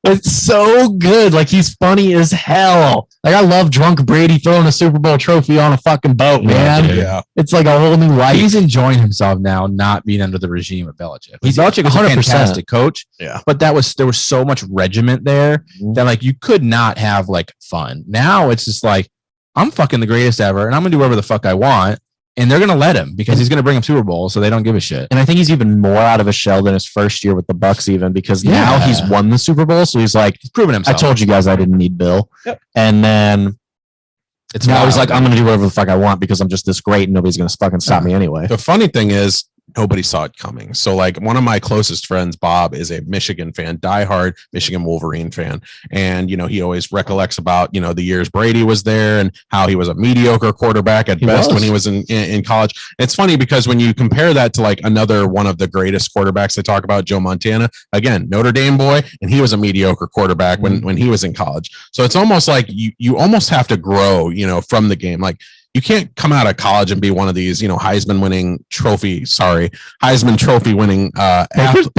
it's so good. Like he's funny as hell. Like I love drunk Brady throwing a Super Bowl trophy on a fucking boat, man. Yeah. It's like a whole new life. He's enjoying himself now, not being under the regime of Belichick. Belichick was 100%. a fantastic coach. Yeah. But there was so much regiment there that like you could not have like fun. Now it's just like, I'm fucking the greatest ever and I'm gonna do whatever the fuck I want. And they're gonna let him because he's gonna bring him Super Bowl, so they don't give a shit. And I think he's even more out of a shell than his first year with the Bucks, even because now he's won the Super Bowl. So he's like, he's proven himself. I told you guys I didn't need Bill. Yep. And then it's now he's like, I'm gonna do whatever the fuck I want because I'm just this great and nobody's gonna fucking stop me anyway. The funny thing is, nobody saw it coming. So like one of my closest friends, Bob, is a Michigan fan, diehard Michigan Wolverine fan. And, you know, he always recollects about, you know, the years Brady was there and how he was a mediocre quarterback at best when he was in college. It's funny because when you compare that to like another one of the greatest quarterbacks they talk about, Joe Montana, again, Notre Dame boy, and he was a mediocre quarterback when he was in college. So it's almost like you almost have to grow, you know, from the game. Like, you can't come out of college and be one of these, you know, Heisman Trophy winning athletes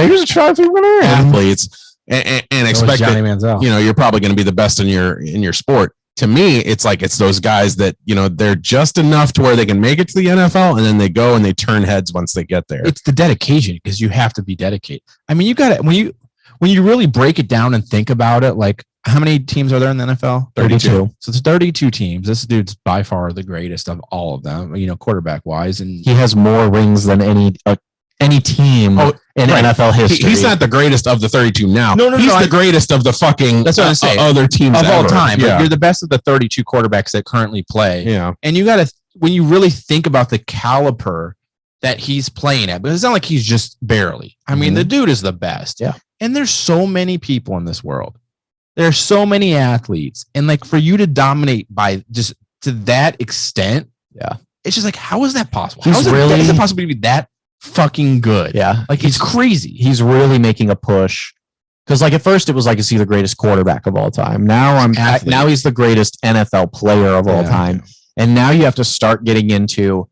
and expect that, you know, you're probably going to be the best in your sport. To me, it's like it's those guys that, you know, they're just enough to where they can make it to the NFL and then they go and they turn heads once they get there. It's the dedication because you have to be dedicated. I mean, you got to when you really break it down and think about it, like how many teams are there in the NFL? 32. So it's 32 teams. This dude's by far the greatest of all of them, you know, quarterback wise. And he has more rings than any team in NFL history. He's not the greatest of the 32 now. No, he's the greatest of the fucking that's what I'm saying. Other teams of all ever. time. Yeah. You're the best of the 32 quarterbacks that currently play. Yeah. And you got to, when you really think about the caliber that he's playing at, because it's not like he's just barely. I mean, the dude is the best. Yeah. And there's so many people in this world. There are so many athletes. And like for you to dominate by just to that extent, it's just like, how is that possible? How is it possible to be that fucking good? Yeah. Like it's crazy. He's really making a push. Because like at first it was like, is he the greatest quarterback of all time? Now now he's the greatest NFL player of all time. And now you have to start getting into,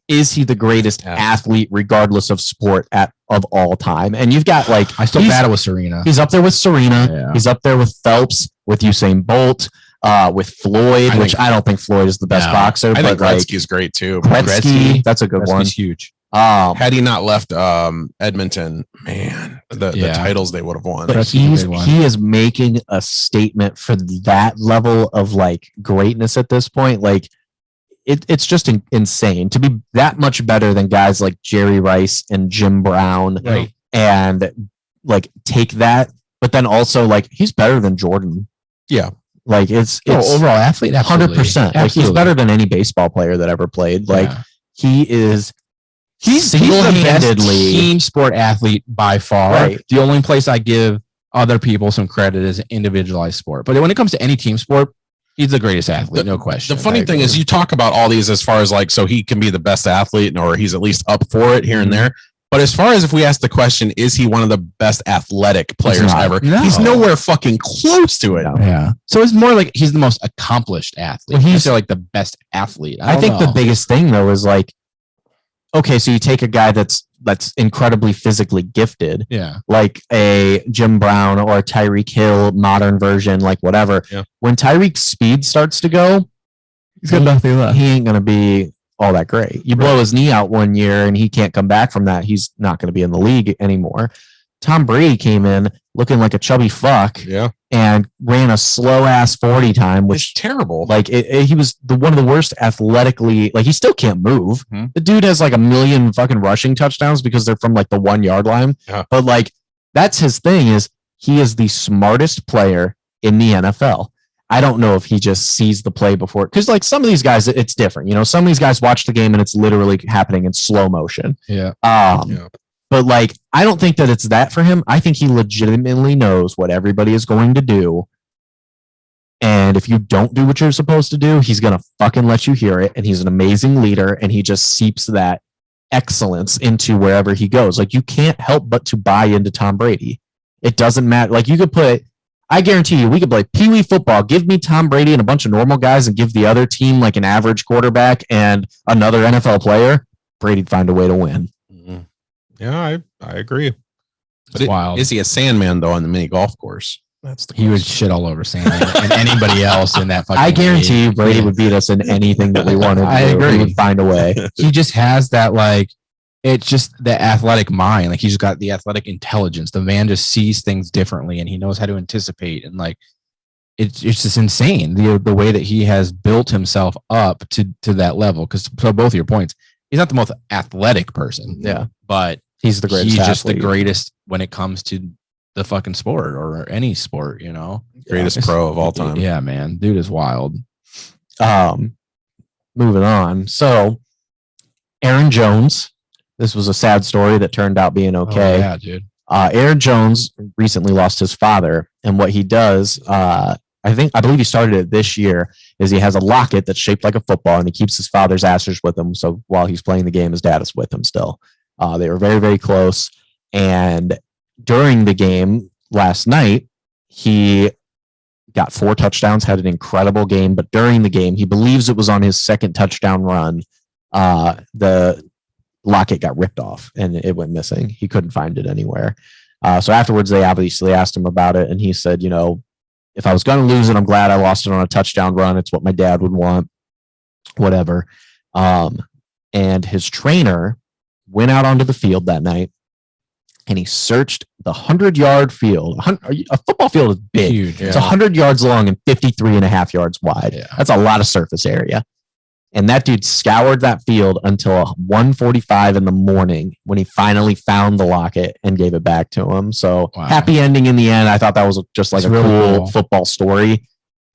is he the greatest athlete regardless of sport of all time? And you've got like, I still battle with Serena. He's up there with Serena. Yeah. He's up there with Phelps, with Usain Bolt, with Floyd, which I don't think Floyd is the best boxer. I think Gretzky's great too. Gretzky, that's a good one. He's huge. Had he not left Edmonton, man, the titles they would have won. But he is making a statement for that level of like greatness at this point. Like it's just insane to be that much better than guys like Jerry Rice and Jim Brown, and like take that. But then also like he's better than Jordan. Yeah. Like it's overall athlete, 100%. Like he's better than any baseball player that ever played. Like he is. He's the best team sport athlete by far. Right. The only place I give other people some credit is individualized sport. But when it comes to any team sport, he's the greatest athlete, no question. The funny thing is you talk about all these as far as like, so he can be the best athlete or he's at least up for it here and there. But as far as if we ask the question, is he one of the best athletic players not. ever? No. He's nowhere fucking close to it. No. Yeah. So it's more like he's the most accomplished athlete. Well, He's like the best athlete. I think the biggest thing though is like, okay, so you take a guy that's incredibly physically gifted, like a Jim Brown or a Tyreek Hill modern version, like whatever. Yeah. When Tyreek's speed starts to go, he's got nothing left. He ain't gonna be all that great. You blow his knee out one year and he can't come back from that. He's not going to be in the league anymore. Tom Brady came in looking like a chubby fuck and ran a slow ass 40 time, which is terrible. Like he was one of the worst athletically. Like he still can't move. The dude has like 1 million fucking rushing touchdowns because they're from like the 1 yard line. Yeah. But like that's his thing is he is the smartest player in the NFL. I don't know if he just sees the play before, because like some of these guys, it's different. You know, some of these guys watch the game and it's literally happening in slow motion. Yeah. But like, I don't think that it's that for him. I think he legitimately knows what everybody is going to do. And if you don't do what you're supposed to do, he's going to fucking let you hear it. And he's an amazing leader. And he just seeps that excellence into wherever he goes. Like you can't help but to buy into Tom Brady. It doesn't matter. Like you could I guarantee you, we could play Pee Wee football. Give me Tom Brady and a bunch of normal guys and give the other team like an average quarterback and another NFL player. Brady'd find a way to win. Yeah, I agree. It's wild. Is he a Sandman though on the mini golf course? That's he would shit all over Sandman and anybody else in that fucking I guarantee you Brady would beat us in anything that we wanted. I agree. He would find a way. He just has that like, it's just the athletic mind. Like he's got the athletic intelligence. The man just sees things differently and he knows how to anticipate. And like, it's just insane the way that he has built himself up to that level. Because so both of your points, he's not the most athletic person. Yeah, but he's the greatest. He's just athlete. the greatest when it comes to the fucking sport or any sport. You know, greatest pro of all time. Yeah, man, dude is wild. Moving on. So, Aaron Jones. This was a sad story that turned out being okay. Oh, yeah, dude. Aaron Jones recently lost his father, and what he does, I believe he started it this year, is he has a locket that's shaped like a football, and he keeps his father's ashes with him. So while he's playing the game, his dad is with him still. They were very, very close, and during the game last night, he got 4 touchdowns, had an incredible game. But during the game, he believes it was on his second touchdown run. The locket got ripped off and it went missing. He couldn't find it anywhere. So afterwards, they obviously asked him about it. And he said, you know, if I was going to lose it, I'm glad I lost it on a touchdown run. It's what my dad would want, whatever. And his trainer went out onto the field that night and he searched the 100-yard field. A football field is big. Huge, It's 100 yards long and 53.5 yards wide. Yeah. That's a lot of surface area. And that dude scoured that field until 1:45 in the morning when he finally found the locket and gave it back to him. So happy ending in the end. I thought that was just like a really cool football story.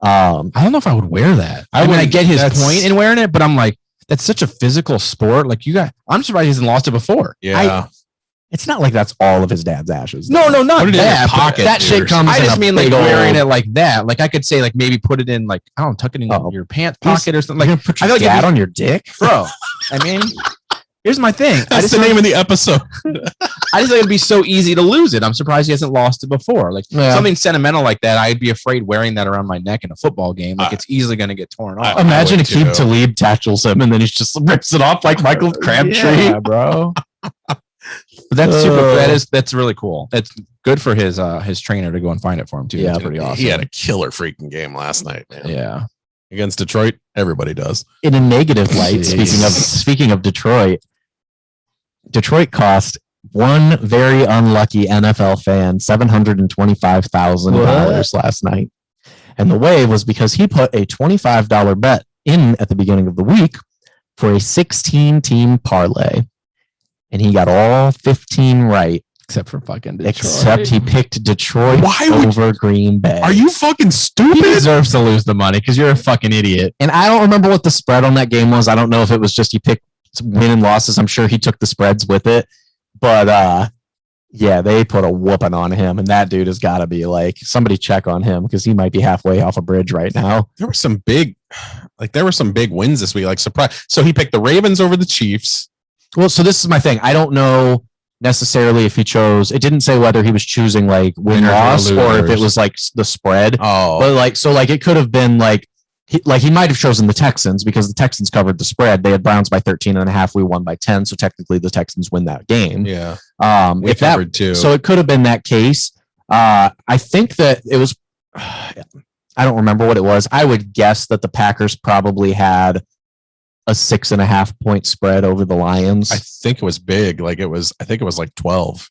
I don't know if I would wear that. I mean, I get his point in wearing it, but I'm like, that's such a physical sport. Like I'm surprised he hasn't lost it before. Yeah. It's not like that's all of his dad's ashes. No, not Put it in that. your pocket, That shit comes. I in just a mean like big old- wearing it like that. Like I could say like maybe put it in like, I don't know, tuck it in your pants pocket or something. You're Like gonna put I your feel like dad on your dick, bro. I mean, here's my thing. That's the name of the episode. I just think it'd be so easy to lose it. I'm surprised he hasn't lost it before. Like something sentimental like that, I'd be afraid wearing that around my neck in a football game. Like it's easily going to get torn off. Imagine Aqib Talib tackles him and then he just rips it off like Michael Crabtree. Yeah, bro. But that's that's really cool. That's good for his trainer to go and find it for him too. Yeah, That's pretty awesome. He had a killer freaking game last night, man. Yeah. Against Detroit, everybody does. In a negative light, speaking of Detroit cost one very unlucky NFL fan $725,000 last night. And the way was because he put a $25 bet in at the beginning of the week for a 16-team parlay. And he got all 15 right. Except for fucking Detroit. Except he picked Detroit over Green Bay. Are you fucking stupid? He deserves to lose the money because you're a fucking idiot. And I don't remember what the spread on that game was. I don't know if it was just he picked win and losses. I'm sure he took the spreads with it. But yeah, they put a whooping on him. And that dude has got to be like, somebody check on him because he might be halfway off a bridge right now. There were some big wins this week. Like surprise. So he picked the Ravens over the Chiefs. Well, so this is my thing. I don't know necessarily if he chose. It didn't say whether he was choosing like win-loss or if it was like the spread. Oh, But like so, like it could have been like he might have chosen the Texans because the Texans covered the spread. They had Browns by 13.5. We won by 10. So technically, the Texans win that game. yeah. We covered too. So it could have been that case. I think that it was. I don't remember what it was. I would guess that the Packers probably had a 6.5 point spread over the Lions. I think it was big. Like I think it was like 12.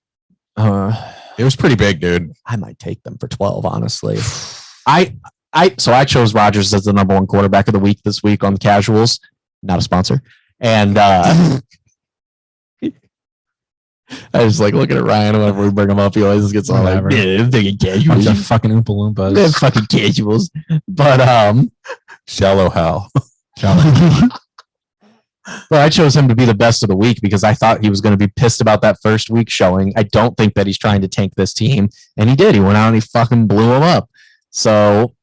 It It was pretty big, dude. I might take them for 12, honestly. So I chose Rodgers as the number 1 quarterback of the week this week on the casuals. Not a sponsor. And I was like looking at Ryan whenever we bring him up. He always gets all like, yeah, thinking casuals. Bunch of fucking Oompa Loompas. They're fucking casuals. But Shallow Hal. but I chose him to be the best of the week because I thought he was going to be pissed about that first week showing. I don't think that he's trying to tank this team, and he did. He went out and he fucking blew him up. So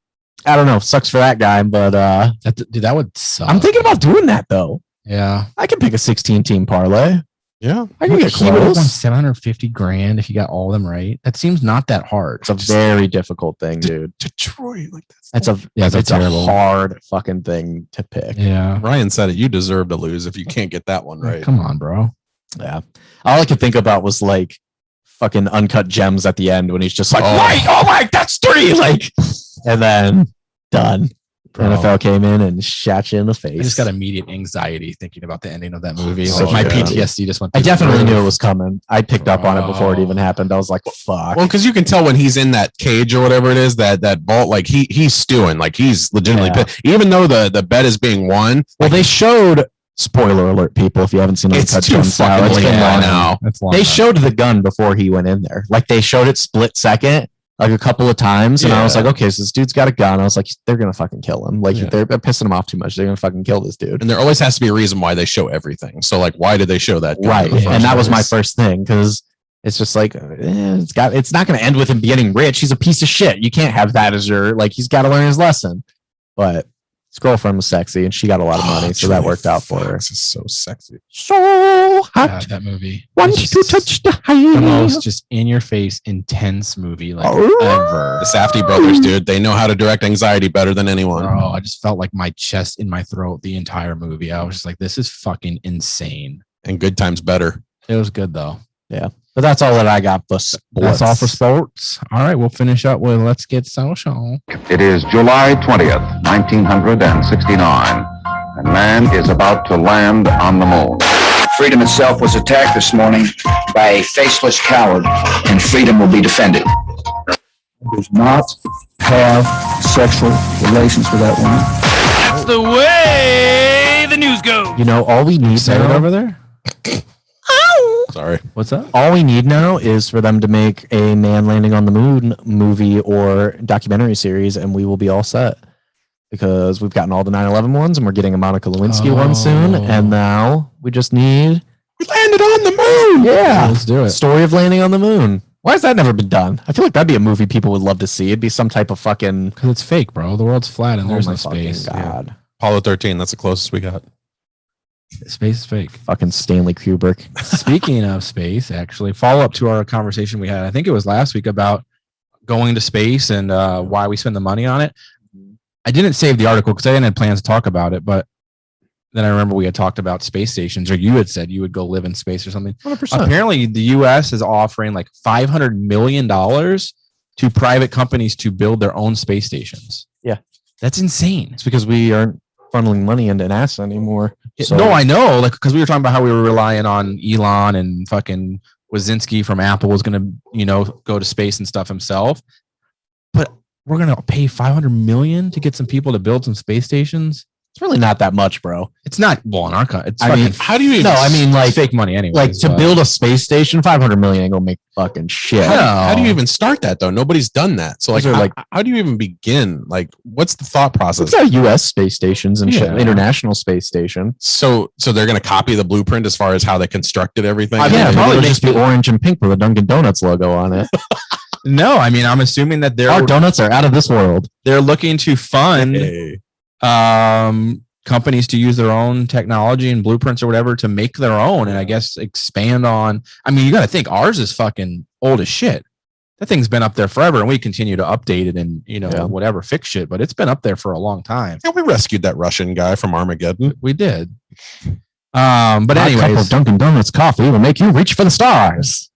I don't know. Sucks for that guy, but That would suck. I'm thinking about doing that though. Yeah. I can pick a 16-team parlay. Yeah. I can get He would have won close. $750,000 if you got all of them right. That seems not that hard. It's a very difficult thing, dude. Detroit. Like It's that's a terrible. hard fucking thing to pick. Yeah. Ryan said it. You deserve to lose if you can't get that one right. Come on, bro. Yeah. All I could think about was like fucking Uncut Gems at the end when he's just like, wait, oh my, that's 3. Like, and then done. Bro. NFL came in and shot you in the face. I just got immediate anxiety thinking about the ending of that movie. So Like my good. PTSD just went. I through the definitely roof. knew it was coming. I picked up on it before it even happened. I was like, fuck. Well, because you can tell when he's in that cage or whatever it is, that vault, like he's stewing, like he's legitimately pissed. Even though the bet is being won. Well, they showed, spoiler alert, people, if you haven't seen It's Uncut too Gems, fucking it's been late long now. That's long. They showed the gun before he went in there. Like they showed it split second, like a couple of times. And I was Yeah. like, okay, so this dude's got a gun. I was like, they're going to fucking kill him. Like Yeah. they're pissing him off too much. They're going to fucking kill this dude. And there always has to be a reason why they show everything. So like, why did they show that? Right. in the first And that was my place? first thing. Cause it's just like, it's not going to end with him getting rich. He's a piece of shit. You can't have that as your, like, he's got to learn his lesson. But his girlfriend was sexy and she got a lot of money. So that Julia worked out for her. Fox is so sexy. So Yeah, hot. that movie. Want It's to just touch the the most high. just in your face intense movie like Oh. ever. The Safdie brothers, dude, they know how to direct anxiety better than anyone. Bro, I just felt like my chest in my throat the entire movie. I was just like, this is fucking insane. And Good Times Better. It was good though. But that's all that I got for sports. That's all for sports. All right, we'll finish up with Let's Get Social. It is July 20th, 1969, and man is about to land on the moon. Freedom itself was attacked this morning by a faceless coward, and freedom will be defended. Does not have sexual relations with that woman. That's the way the news goes. You know, all we need Say it now, over there. Sorry. What's that? all we need now is for them to make a Man Landing on the Moon movie or documentary series, and we will be all set. Because we've gotten all the 9/11 ones, and we're getting a Monica Lewinsky one soon, and now we just need. We landed on the moon. Yeah, Let's do it. Story of landing on the moon. Why has that never been done? I feel like that'd be a movie people would love to see. It'd be some type of fucking. Because it's fake, bro. The world's flat and there's Oh no my fucking space. God. Apollo 13. That's the closest we got. Space is fake. Fucking Stanley Kubrick. Speaking of space, actually, follow up to our conversation we had, I think it was last week, about going to space and why we spend the money on it. I didn't save the article because I didn't have plans to talk about it, but then I remember we had talked about space stations, or you had said you would go live in space or something. 100%. Apparently, the U.S. is offering like $500 million to private companies to build their own space stations. Yeah. That's insane. It's because we aren't funneling money into NASA anymore. So- No, I know, like, because we were talking about how we were relying on Elon and fucking Wazinski from Apple was going to, you know, go to space and stuff himself. But we're going to pay $500 million to get some people to build some space stations. It's really not that much, bro. It's not, well, in our country, it's I fucking, mean, How do you even? No, I mean, it's like, fake money anyway. like to build a space station, 500 million ain't gonna make fucking shit. How do you even start that though? Nobody's done that. So like, Those are how do you even begin? Like, what's the thought process? We've got U.S. space stations and shit, Yeah. international space station. So they're going to copy the blueprint as far as how they constructed everything. I mean, Yeah, it maybe probably it'll makes just be orange and pink with a Dunkin' Donuts logo on it. No, I mean, I'm assuming that Our donuts are out of this world. they're looking to fund Hey. companies to use their own technology and blueprints or whatever to make their own, and I guess expand on. I mean, you got to think ours is fucking old as shit. That thing's been up there forever, and we continue to update it and whatever, fix shit. But it's been up there for a long time. Yeah, we rescued that Russian guy from Armageddon. We did. But anyways, Dunkin' Donuts coffee will make you reach for the stars.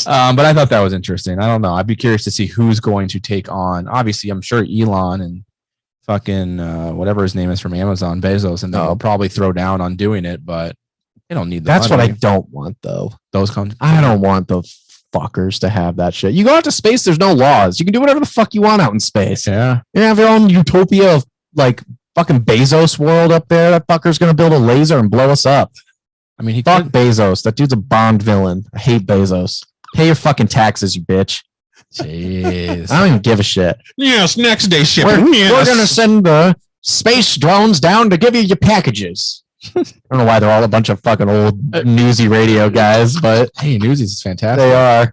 But I thought that was interesting. I don't know. I'd be curious to see who's going to take on. Obviously, I'm sure Elon and fucking whatever his name is from Amazon, Bezos, and they'll probably throw down on doing it. But they don't need the That's money. what I don't want, though. Those companies. I don't want the fuckers to have that shit. You go out to space, there's no laws. You can do whatever the fuck you want out in space. Yeah. You have your own utopia of like fucking Bezos world up there. That fucker's gonna build a laser and blow us up. I mean, Fuck Bezos. That dude's a Bond villain. I hate Bezos. Pay your fucking taxes, you bitch. Jeez. I don't even give a shit. Yes, next day shipping. We're gonna send the space drones down to give you your packages. I don't know why they're all a bunch of fucking old newsy radio guys, but Hey, Newsies is fantastic. they are.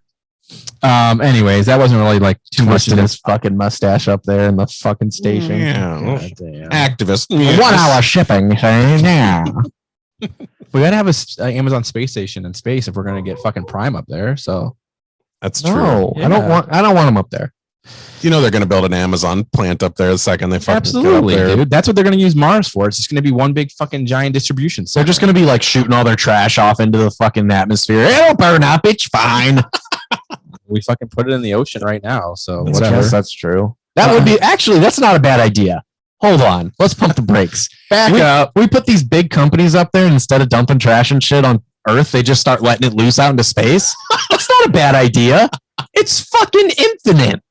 Anyways, that wasn't really like too much Twisting his fucking mustache up there in the fucking station. Yeah. Damn. Activist. 1 hour shipping. Yeah. We gotta have a Amazon space station in space if we're gonna get fucking Prime up there. So That's true. No, Yeah. I don't want them up there. You know they're going to build an Amazon plant up there the second they fucking absolutely, get up there. dude. That's what they're gonna use Mars for. It's just gonna be one big fucking giant distribution. They're just gonna be like shooting all their trash off into the fucking atmosphere. It'll burn up. It's fine. We fucking put it in the ocean right now. So I whatever. guess that's true. That would be actually. That's not a bad idea. Hold on. Let's pump the brakes. Back up. We put these big companies up there, and instead of dumping trash and shit on Earth, they just start letting it loose out into space. That's not a bad idea. It's fucking infinite.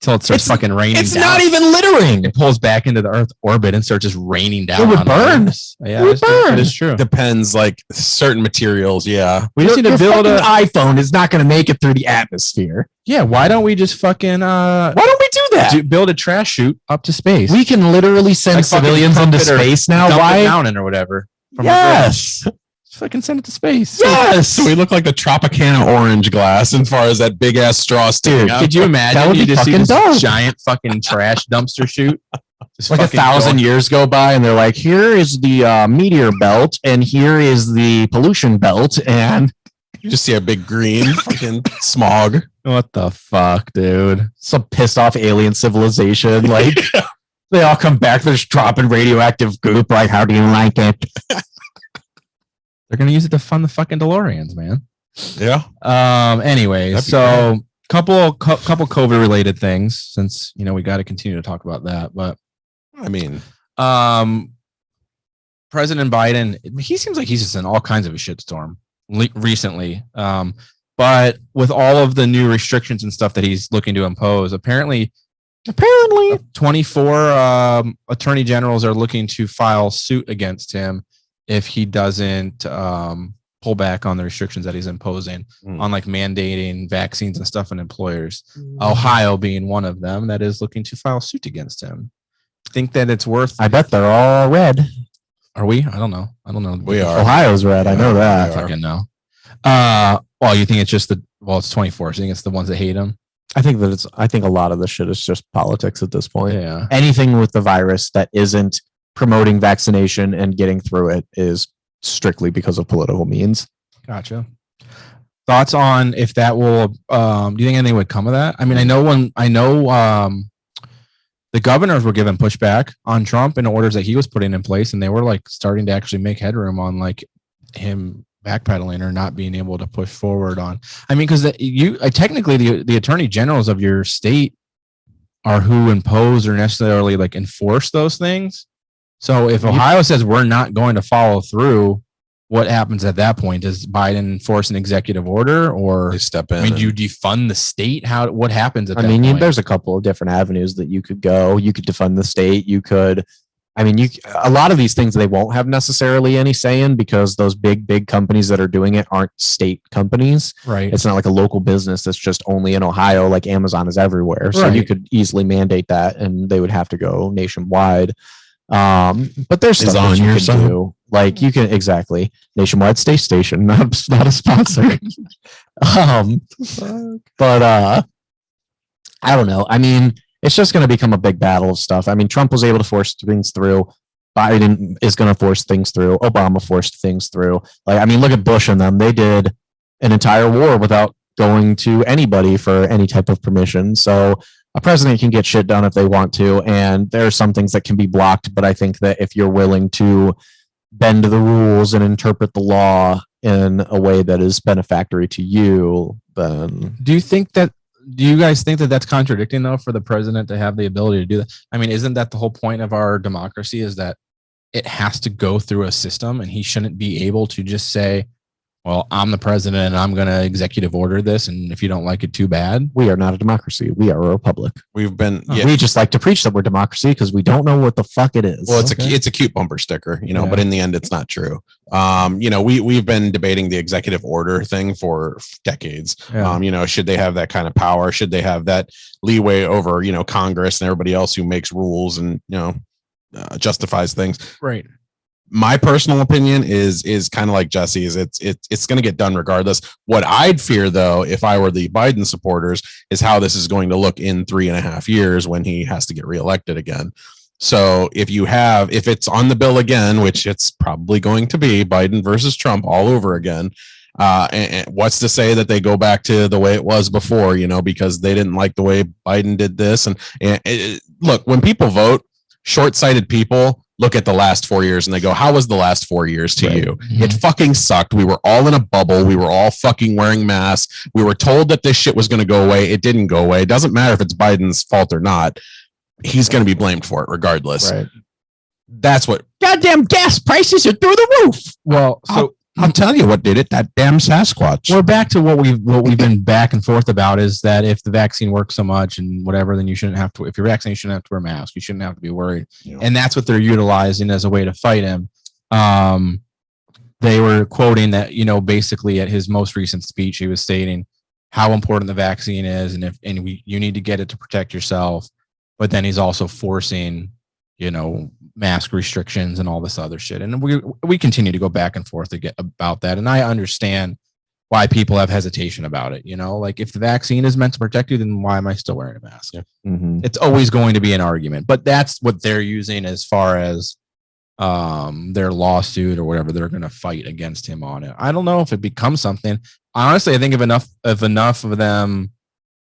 Until it starts fucking raining. It's down. not even littering. It pulls back into the Earth orbit and starts just raining down. It would on burn. us. Yeah, It would burn. That is true. Depends, like certain materials. Yeah. We just need to Your build fucking a. iPhone is not going to make it through the atmosphere. Yeah, why don't we just fucking Why don't we do that? build a trash chute up to space? We can literally send Like fucking civilians pump into it or space now. Dump it Why? mountain or whatever. From Yes. Just fucking send it to space. Yes. So we look like the Tropicana orange glass as far as that big ass straw sticking out. Could you imagine? That would You be just see fucking this dope. giant fucking trash dumpster chute. Just Like fucking 1,000 going- years go by, and they're like, "Here is the meteor belt, and here is the pollution belt, and You just see a big green fucking smog. What the fuck, dude? some pissed off alien civilization." Like they all come back, they're just dropping radioactive goop. Like, how do you like it? They're gonna use it to fund the fucking DeLoreans, man. Yeah. Anyways, That'd be so couple COVID related things, since we got to continue to talk about that. But I mean, President Biden, he seems like he's just in all kinds of a shitstorm recently. But with all of the new restrictions and stuff that he's looking to impose, apparently 24 attorney generals are looking to file suit against him if he doesn't pull back on the restrictions that he's imposing on like mandating vaccines and stuff on employers. Ohio being one of them that is looking to file suit against him. Think that it's worth. I bet they're all red. Are we? I don't know. we are. Ohio's red. I know We that. are. Fucking no. Well, you think it's just it's 24. So you think it's the ones that hate him? I think a lot of the shit is just politics at this point. Yeah. Anything with the virus that isn't promoting vaccination and getting through it is strictly because of political means. Gotcha. Thoughts on if that will? Do you think anything would come of that? I mean, I know the governors were giving pushback on Trump and orders that he was putting in place, and they were like starting to actually make headroom on like him backpedaling or not being able to push forward on. I mean, because technically the attorney generals of your state are who impose or necessarily like enforce those things. So if Ohio says we're not going to follow through, what happens at that point? Does Biden enforce an executive order, or They step in. I mean, do you and- defund the state? What happens at that I mean, point? there's a couple of different avenues that you could go. You could defund the state. You could, a lot of these things they won't have necessarily any say in because those big companies that are doing it aren't state companies. right. It's not like a local business that's just only in Ohio, like Amazon is everywhere. So you Right. could easily mandate that and they would have to go nationwide. But there's Is stuff on that you your can side. do. Like you can exactly nationwide stay station, not a sponsor. But I don't know. I mean, it's just going to become a big battle of stuff. I mean, Trump was able to force things through. Biden is going to force things through. Obama forced things through. Like, I mean, look at Bush and them. They did an entire war without going to anybody for any type of permission. So a president can get shit done if they want to. And there are some things that can be blocked. But I think that if you're willing to bend the rules and interpret the law in a way that is benefactory to you, then Do you guys think that that's contradicting though for the president to have the ability to do that? I mean, isn't that the whole point of our democracy, is that it has to go through a system, and he shouldn't be able to just say, well, I'm the president and I'm going to executive order this, and if you don't like it, too bad. we are not a democracy. We are a republic. We've been, We just like to preach that we're democracy because we don't know what the fuck it is. well, it's a cute bumper sticker, but in the end, it's not true. We've been debating the executive order thing for decades. Yeah. Should they have that kind of power? Should they have that leeway over, Congress and everybody else who makes rules and, justifies things? Right. My personal opinion is kind of like Jesse's. It's going to get done regardless. What I'd fear, though, if I were the Biden supporters, is how this is going to look in 3.5 years when he has to get reelected again. So if it's on the bill again, which it's probably going to be, Biden versus Trump all over again, and what's to say that they go back to the way it was before, because they didn't like the way Biden did this. And look, when people vote, short-sighted people look at the last 4 years and they go, how was the last 4 years to you? It fucking sucked. We were all in a bubble. We were all fucking wearing masks. We were told that this shit was going to go away. It didn't go away. It doesn't matter if it's Biden's fault or not. He's going to be blamed for it regardless. Right. That's what. Goddamn gas prices are through the roof. Well, so I'll tell you what did it. That damn Sasquatch. we're back to what we've been back and forth about, is that if the vaccine works so much and whatever, then you shouldn't have to. If you're vaccinated, you shouldn't have to wear a mask. You shouldn't have to be worried. Yeah. And that's what they're utilizing as a way to fight him. They were quoting that, basically at his most recent speech, he was stating how important the vaccine is, and you need to get it to protect yourself. But then he's also forcing, mask restrictions and all this other shit. And we continue to go back and forth about that. And I understand why people have hesitation about it. Like, if the vaccine is meant to protect you, then why am I still wearing a mask? Yeah. Mm-hmm. It's always going to be an argument, but that's what they're using as far as their lawsuit or whatever they're going to fight against him on it. I don't know if it becomes something. Honestly, I think if enough of them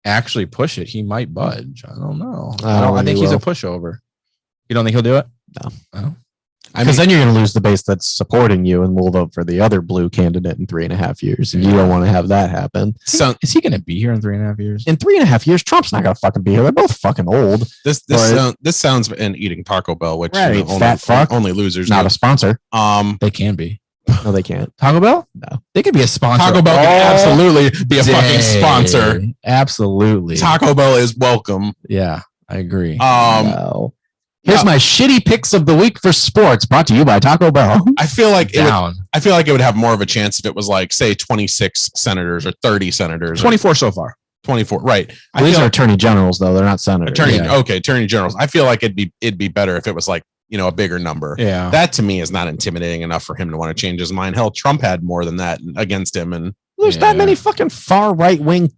actually push it, he might budge. I don't know. I think he's a pushover. You don't think he'll do it? No. Because then you're going to lose the base that's supporting you, and we'll vote for the other blue candidate in 3.5 years. And you don't want to have that happen. So, is he going to be here in 3.5 years? In 3.5 years, Trump's not going to fucking be here. They're both fucking old. This sounds and eating Taco Bell, which Right, fat fuck. only losers. Not do. a sponsor. They can be. No, they can't. Taco Bell? No. They could be a sponsor. Taco Bell can absolutely be a fucking day. sponsor. Absolutely. Taco Bell is welcome. Yeah, I agree. No. Here's my shitty picks of the week for sports, brought to you by Taco Bell. I feel like Down. it would have more of a chance if it was like, say, 26 senators or 30 senators. 24 so far. 24, right? These are attorney generals, though. They're not senators. Attorney generals. I feel like it'd be better if it was like, a bigger number. Yeah. That to me is not intimidating enough for him to want to change his mind. Hell, Trump had more than that against him, and There's that many fucking far right wing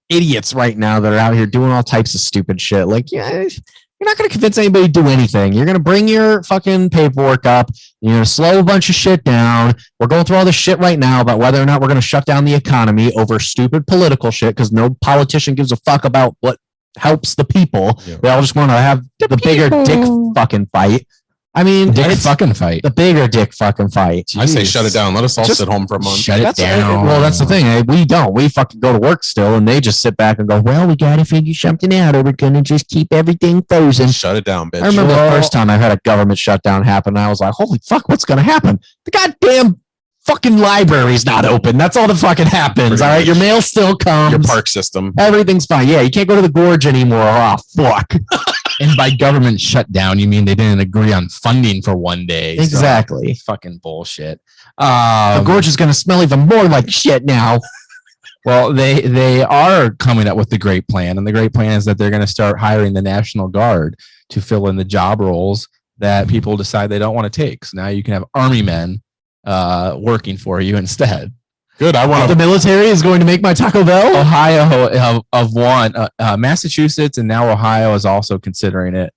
idiots right now that are out here doing all types of stupid shit. Like, you're not going to convince anybody to do anything. You're going to bring your fucking paperwork up. You're going to slow a bunch of shit down. We're going through all this shit right now about whether or not we're going to shut down the economy over stupid political shit, because no politician gives a fuck about what helps the people. Yeah. They all just want to have the bigger dick fucking fight. I mean, it's fucking fight. the bigger dick fucking fight. I say shut it down. Let us all Just sit home for a month. Shut it down. Well, that's the thing. We don't. We fucking go to work still, and they just sit back and go, well, we got to figure something out, or we're going to just keep everything frozen. Shut it down, bitch. I remember the first time I had a government shutdown happen, I was like, holy fuck, what's going to happen? The goddamn fucking library's not open. That's all that fucking happens. Pretty All right. much. Your mail still comes. Your park system. Everything's fine. Yeah. You can't go to the gorge anymore. Oh, fuck. And by government shutdown, you mean they didn't agree on funding for one day. So Exactly. fucking bullshit. The gorge is going to smell even more like shit now. Well, they are coming up with the great plan, and the great plan is that they're going to start hiring the National Guard to fill in the job roles that people decide they don't want to take. So now you can have army men working for you instead. Good. I want The military is going to make my Taco Bell. Ohio of one, Massachusetts, and now Ohio is also considering it.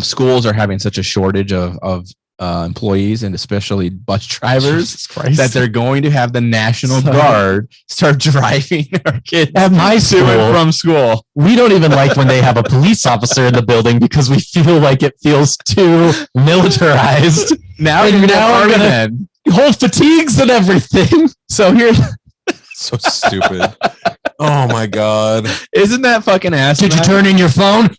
Schools are having such a shortage of employees and especially bus drivers that they're going to have the National Guard start driving our kids at my school to and from school. We don't even like when they have a police officer in the building because we feel like it feels too militarized. Now I'm gonna hold fatigues and everything. So here's so stupid. Oh my God. Isn't that fucking ass? Did you turn in your phone?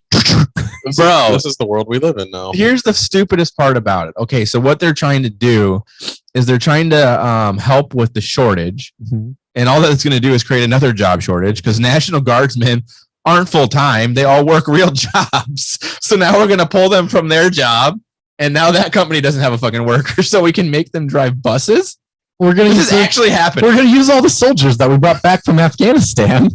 Bro, this is the world we live in now. Here's the stupidest part about it. Okay, so what they're trying to do is they're trying to help with the shortage. And all that's going to do is create another job shortage because National Guardsmen aren't full-time. They all work real jobs. So now we're going to pull them from their job. And now that company doesn't have a fucking worker. So we can make them drive buses. We're going to This is actually happening. We're going to use all the soldiers that we brought back from Afghanistan.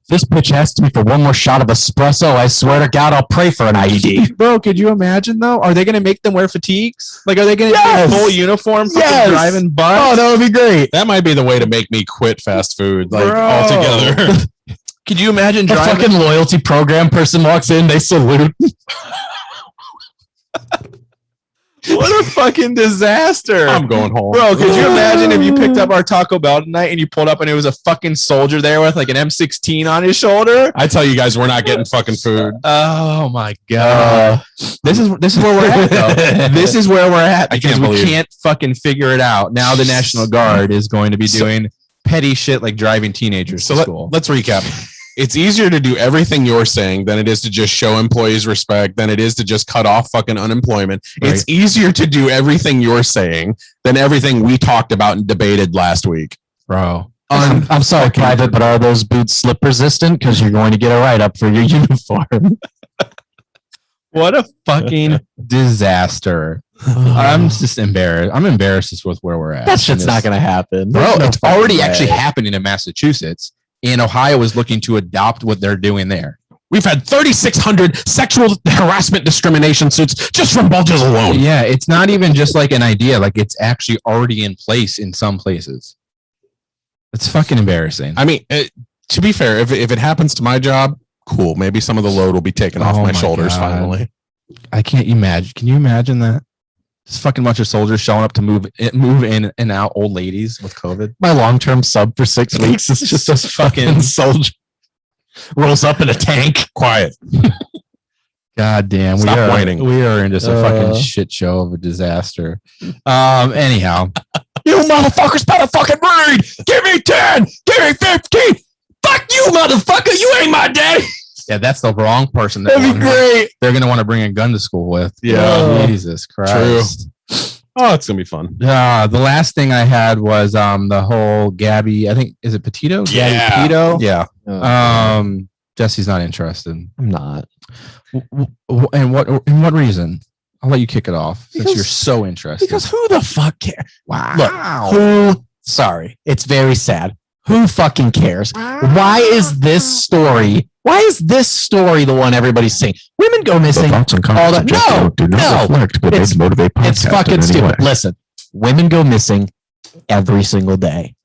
This bitch asked me for one more shot of espresso. I swear to God, I'll pray for an IED. Bro, could you imagine though? Are they going to make them wear fatigues? Like, are they going to Yes! get full uniform for Yes! driving bus? Oh, that would be great. That might be the way to make me quit fast food, like Bro. altogether. Could you imagine A driving? fucking loyalty program person walks in, they salute. What a fucking disaster. I'm going home. Bro, could you imagine if you picked up our Taco Bell tonight and you pulled up and it was a fucking soldier there with like an M16 on his shoulder? I tell you guys, we're not getting fucking food. Oh my God. This is where we're at though. This is where we're at I because can't we believe can't fucking figure it out. Now the National Guard is going to be doing petty shit like driving teenagers to school. Let's recap. It's easier to do everything you're saying than it is to just show employees respect, than it is to just cut off fucking unemployment. Right. It's easier to do everything you're saying than everything we talked about and debated last week. Bro. I'm sorry, Private, but are those boots slip resistant? Because you're going to get a write-up for your uniform. What a fucking disaster. I'm just embarrassed. I'm embarrassed with where we're at. That shit's not going to happen. Bro, There's no it's fucking already way. actually happening in Massachusetts. And Ohio is looking to adopt what they're doing there. We've had 3,600 sexual harassment discrimination suits just from bulges alone. Yeah, it's not even just like an idea. Like, it's actually already in place in some places. It's fucking embarrassing. I mean, to be fair, if it happens to my job, cool. Maybe some of the load will be taken off my shoulders God. finally. I can't imagine. Can you imagine that? Just fucking bunch of soldiers showing up to move in and out old ladies with COVID. My long-term sub for 6 weeks is just a fucking soldier rolls up in a tank. Quiet. God damn. Stop whining. We are in just a fucking shit show of a disaster. Anyhow. You motherfuckers better fucking read. Give me 10. Give me 15. Fuck you, motherfucker. You ain't my daddy. Yeah, that's the wrong person. That'd be great. They're gonna want to bring a gun to school with. Yeah. Jesus Christ. Oh, it's gonna be fun. The last thing I had was the whole Gabby. I think is it Petito? Yeah. Gabby Petito. Yeah. Jesse's not interested. I'm not. And what reason? I'll let you kick it off since Because- you're so interested. Because who the fuck cares? Wow. Look, sorry. It's very sad. Who fucking cares? Why is this story the one everybody's saying? Women go missing. All that. No. It's fucking stupid. Listen, women go missing every single day.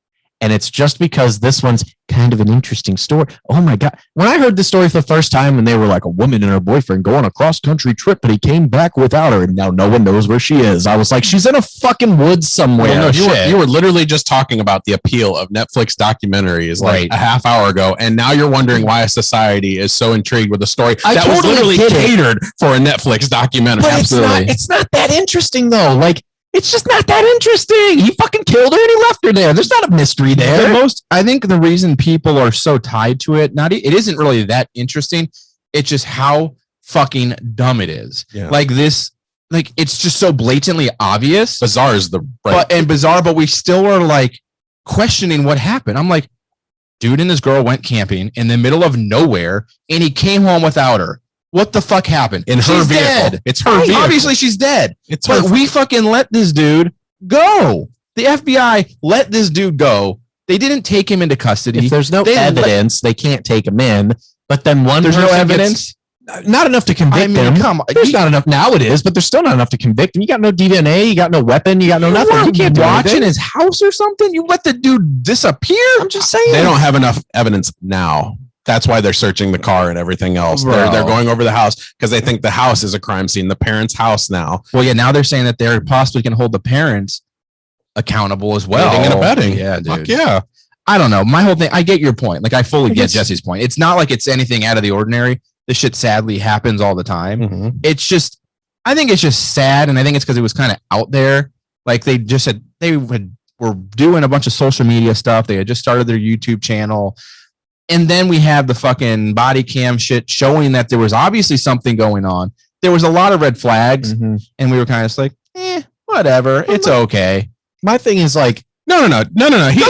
And it's just because this one's kind of an interesting story. Oh my God. When I heard this story for the first time and they were like a woman and her boyfriend go on a cross-country trip, but he came back without her and now no one knows where she is. I was like, she's in a fucking woods somewhere. Well, no, you were literally just talking about the appeal of Netflix documentaries like a half hour ago, and now you're wondering why a society is so intrigued with a story that was literally catered for a Netflix documentary. But it's not that interesting though. Like, it's just not that interesting. He fucking killed her and he left her there. There's not a mystery there. I think the reason people are so tied to it, it isn't really that interesting. It's just how fucking dumb it is. Yeah. Like this, like it's just so blatantly obvious. Bizarre is the bizarre, but we still are like questioning what happened. I'm like, dude and this girl went camping in the middle of nowhere and he came home without her. What the fuck happened? In her vehicle. Dead. It's her vehicle. Obviously, she's dead. But we fucking let this dude go. The FBI let this dude go. They didn't take him into custody. If there's no evidence, they can't take him in. But then there's no evidence. not enough to convict him. Come on. There's not enough. Now it is, but there's still not enough to convict him. You got no DNA. You got no weapon. You got no nothing. You can't do watch in anything. his house or something. You let the dude disappear. I'm just saying. They don't have enough evidence now. That's why they're searching the car and everything else. Bro. They're going over the house because they think the house is a crime scene, the parents' house now. Well, yeah, now they're saying that they're possibly can hold the parents accountable as well. Aiding and abetting. Yeah, dude. Fuck yeah. I don't know. My whole thing, I get your point. Like, I fully get guess- Jesse's point. It's not like it's anything out of the ordinary. This shit sadly happens all the time. Mm-hmm. It's just, I think it's just sad. And I think it's because it was kind of out there. Like, they just said were doing a bunch of social media stuff. They had just started their YouTube channel. And then we have the fucking body cam shit showing that there was obviously something going on. There was a lot of red flags. Mm-hmm. And we were kind of just like, whatever. It's okay. My thing is like, No. Go ahead,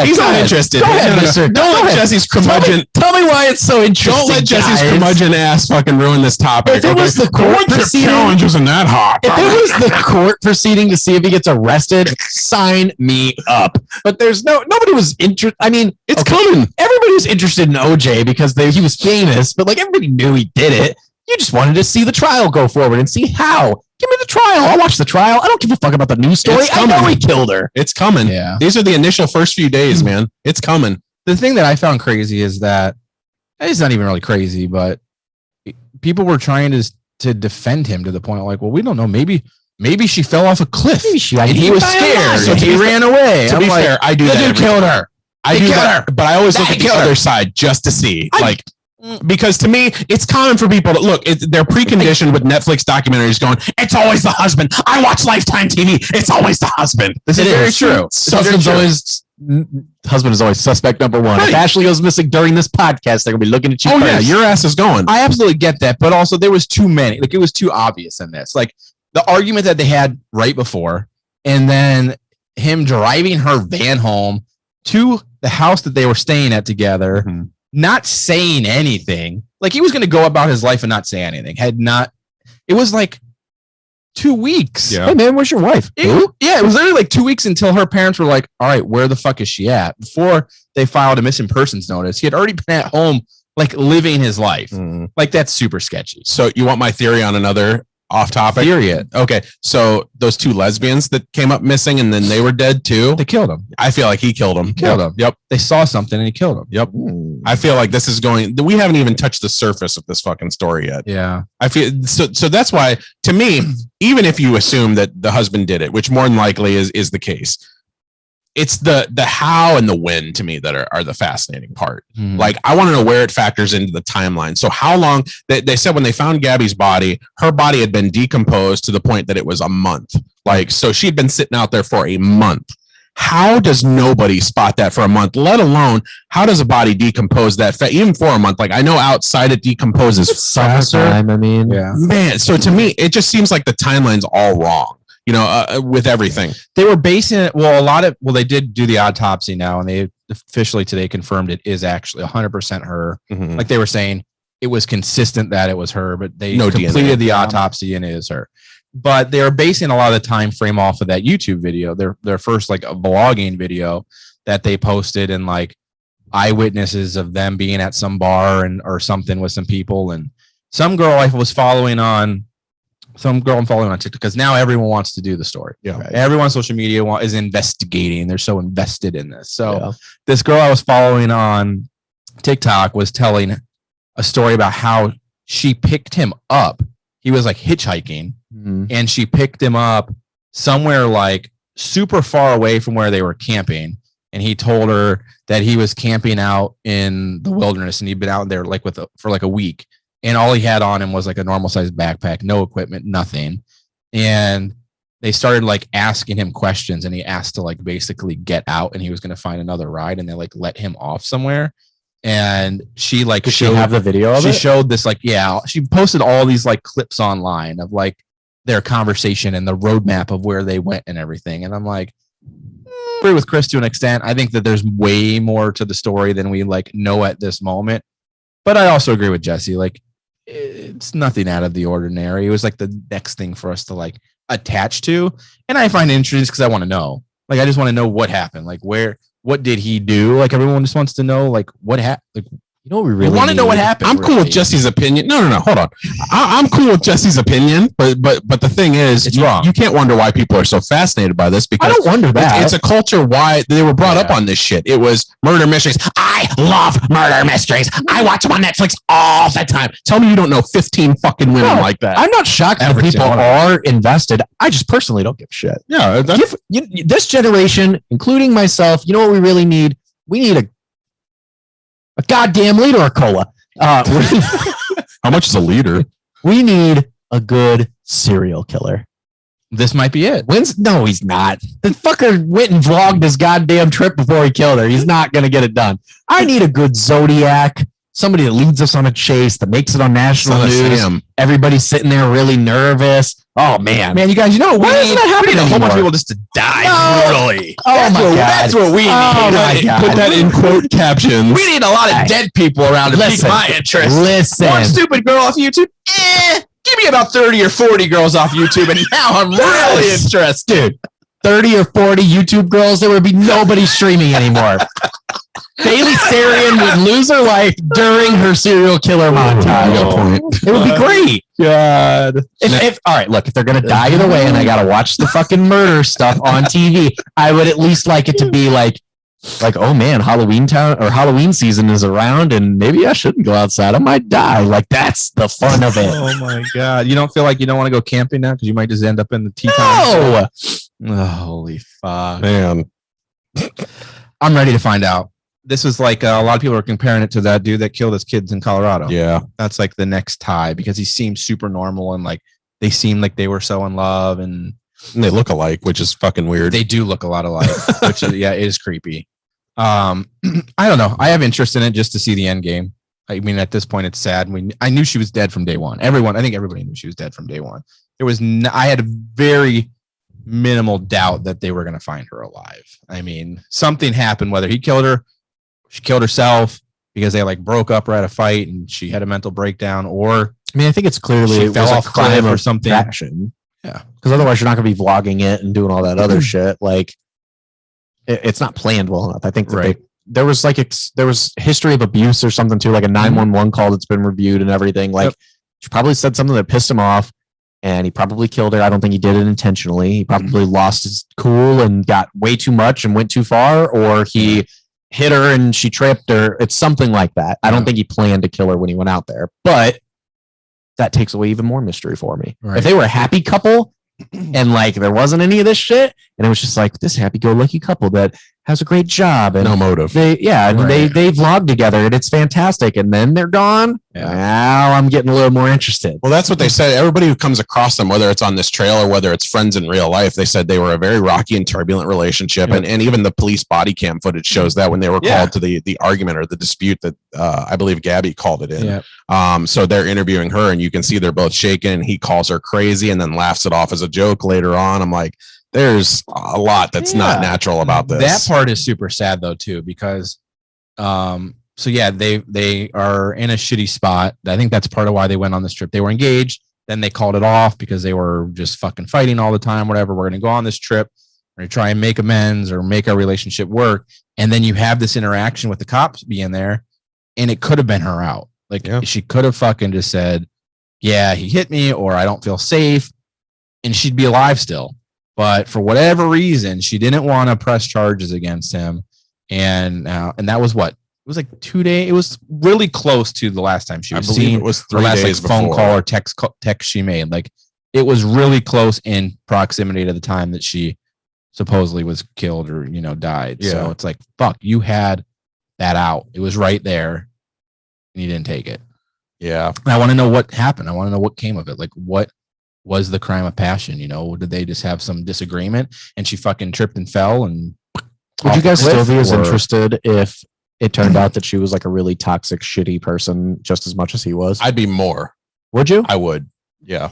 He's go not ahead. interested. Go ahead, mister. Don't Go let ahead. Jesse's curmudgeon. Tell me why it's so interesting. Don't let Jesse's guys. curmudgeon ass fucking ruin this topic. If it was the court proceeding, isn't that hot. if it was the court proceeding to see if he gets arrested, sign me up. But there's nobody was interested. I mean, It's coming. Everybody was interested in OJ because he was famous, but like everybody knew he did it. You just wanted to see the trial go forward and see how. Give me the trial. I'll watch the trial. I don't give a fuck about the news story. It's I know coming. he killed her. It's coming. Yeah. These are the initial first few days, man. It's coming. The thing that I found crazy is that it's not even really crazy, but people were trying to defend him to the point like, well, we don't know. Maybe she fell off a cliff and he was scared. So he ran away. To be fair, I do the that. dude killed her. I do that, but I always look at the killed her. other side just to see, because to me, it's common for people to look. They're preconditioned with Netflix documentaries going, "It's always the husband." I watch Lifetime TV. It's always the husband. This is very true. Husband is always suspect number one. Right. If Ashley goes missing during this podcast, they're gonna be looking at you. Oh first. yeah, your ass is going. I absolutely get that, but also there was too many. Like, it was too obvious in this. Like, the argument that they had right before, and then him driving her van home to the house that they were staying at together, not saying anything. Like, he was going to go about his life and not say anything. It was like 2 weeks. Yeah. Hey man, where's your wife? It was literally like 2 weeks until her parents were like, all right, where the fuck is she at? Before they filed a missing persons notice, he had already been at home, like, living his life. Like, that's super sketchy. So you want my theory on another off topic? Period. Okay, so those two lesbians that came up missing and then they were dead too. They killed him. I feel like he killed them. Killed him. Yep. They saw something and he killed him. Yep. I feel like this is going. We haven't even touched the surface of this fucking story yet. Yeah. I feel so. So that's why, to me, even if you assume that the husband did it, which more than likely is the case, it's the how and the when to me that are the fascinating part. Like, I want to know where it factors into the timeline. So how long they said when they found Gabby's body, her body had been decomposed to the point that it was a month. Like, so she'd been sitting out there for a month. How does nobody spot that for a month, let alone how does a body decompose that even for a month? Like, I know outside it decomposes faster. Summertime, I mean, Yeah. Man, so to me, it just seems like the timeline's all wrong, with everything. They were basing it. They did do the autopsy now, and they officially today confirmed it is actually 100% her. Mhm. Like, they were saying it was consistent that it was her, but they No completed DNA. the autopsy and it is her. But they were basing a lot of the time frame off of that YouTube video, their first like a vlogging video that they posted, and like eyewitnesses of them being at some bar or something with some people, and some girl I was following on. Some girl I'm following on TikTok, because now everyone wants to do the story. Yeah. Right? Everyone on social media is investigating. They're so invested in this. So this girl I was following on TikTok was telling a story about how she picked him up. He was like hitchhiking, and she picked him up somewhere like super far away from where they were camping. And he told her that he was camping out in the wilderness, and he'd been out there like for like a week. And all he had on him was like a normal sized backpack, no equipment, nothing. And they started like asking him questions, and he asked to like basically get out, and he was going to find another ride, and they like let him off somewhere. And she like Does she have the video of she it? showed this like, yeah, she posted all these like clips online of like their conversation and the roadmap of where they went and everything. And I'm like, agree with Chris to an extent. I think that there's way more to the story than we like know at this moment. But I also agree with Jesse. Like, it's nothing out of the ordinary. It was like the next thing for us to like attach to. And I find it interesting because I want to know. Like, I just want to know what happened. Like, what did he do? Like, everyone just wants to know, like, what happened? Like, You know, we really want to know what happened. I'm cool with Jesse's opinion. No, hold on. I'm cool with Jesse's opinion, but the thing is, It's wrong. You can't wonder why people are so fascinated by this, because I don't wonder that. it's a culture why they were brought up on this shit. It was murder mysteries. I love murder mysteries. I watch them on Netflix all the time. Tell me you don't know 15 fucking women like that. I'm not shocked that Every people single one. are invested. I just personally don't give a shit. Yeah, This generation, including myself, you know what we really need? We need a goddamn liter of cola. how much is a liter? We need a good serial killer. This might be it. No, he's not. The fucker went and vlogged his goddamn trip before he killed her. He's not going to get it done. I need a good Zodiac. Somebody that leads us on a chase, that makes it on national news. Everybody's sitting there really nervous. Oh, man. Man, you guys, you know, Why isn't that happening a whole bunch of anymore? people just to die brutally. Oh, my God. That's what we need. Oh, my God. Put that in quote captions. We need a lot of dead people around to pique my interest. Listen. One stupid girl off YouTube. Give me about 30 or 40 girls off YouTube, and now I'm really interested. Dude, 30 or 40 YouTube girls, there would be nobody streaming anymore. Bailey Sarian would lose her life during her serial killer montage. It would be great. God. If all right, look, if they're gonna die either way, and I gotta watch the fucking murder stuff on TV, I would at least like it to be like, oh man, Halloween season is around, and maybe I shouldn't go outside. I might die. Like, that's the fun of it. Oh my God. You don't feel like you don't want to go camping now because you might just end up in the tea time? No. Oh, holy fuck. Man. I'm ready to find out. This is like a lot of people are comparing it to that dude that killed his kids in Colorado. Yeah. That's like the next tie, because he seems super normal, and like they seem like they were so in love, and they look alike, which is fucking weird. they do look a lot alike, which is, yeah, it is creepy. I don't know. I have interest in it just to see the end game. I mean, at this point, it's sad. I knew she was dead from day one. I think everybody knew she was dead from day one. I had a very minimal doubt that they were going to find her alive. I mean, something happened, whether he killed her, she killed herself because they like broke up or had a fight and she had a mental breakdown, or I mean, I think it's clearly she it fell was off a crime cliff or of something. passion. Yeah. Because otherwise you're not going to be vlogging it and doing all that other shit. Like, it's not planned well enough. I think that there was there was history of abuse or something too, like a 911 call that's been reviewed and everything. Like, she probably said something that pissed him off, and he probably killed her. I don't think he did it intentionally. He probably lost his cool and got way too much and went too far, or he hit her and she tripped, or it's something like that. I don't think he planned to kill her when he went out there, but that takes away even more mystery for me. Right. If they were a happy couple and like there wasn't any of this shit, and it was just like this happy-go-lucky couple that has a great job and no motive. they vlog together and it's fantastic, and then they're gone. Now I'm getting a little more interested. Well, that's what they said. Everybody who comes across them, whether it's on this trail or whether it's friends in real life, they said they were a very rocky and turbulent relationship. And even the police body cam footage shows that when they were called to the argument or the dispute that I believe Gabby called it in. So they're interviewing her, and you can see they're both shaking. He calls her crazy and then laughs it off as a joke later on. I'm like, there's a lot that's not natural about this. That part is super sad though too, because so yeah, they are in a shitty spot. I think that's part of why they went on this trip. They were engaged, then they called it off because they were just fucking fighting all the time, whatever. We're going to go on this trip. We're going to try and make amends or make our relationship work. And then you have this interaction with the cops being there, and it could have been her out. Like, she could have fucking just said, yeah, he hit me, or I don't feel safe, and she'd be alive still. But for whatever reason, she didn't want to press charges against him. And that was what? It was like 2 days. It was really close to the last time she was seen. It was 3 last days like, phone before. call or text she made. Like, it was really close in proximity to the time that she supposedly was killed or, died. Yeah. So it's like, fuck, you had that out. It was right there, and you didn't take it. Yeah. And I want to know what happened. I want to know what came of it. Like, what was the crime of passion? Did they just have some disagreement and she fucking tripped and fell? And would you guys still be as interested if it turned out that she was like a really toxic, shitty person just as much as he was? I'd be more. Would you? I would. Yeah.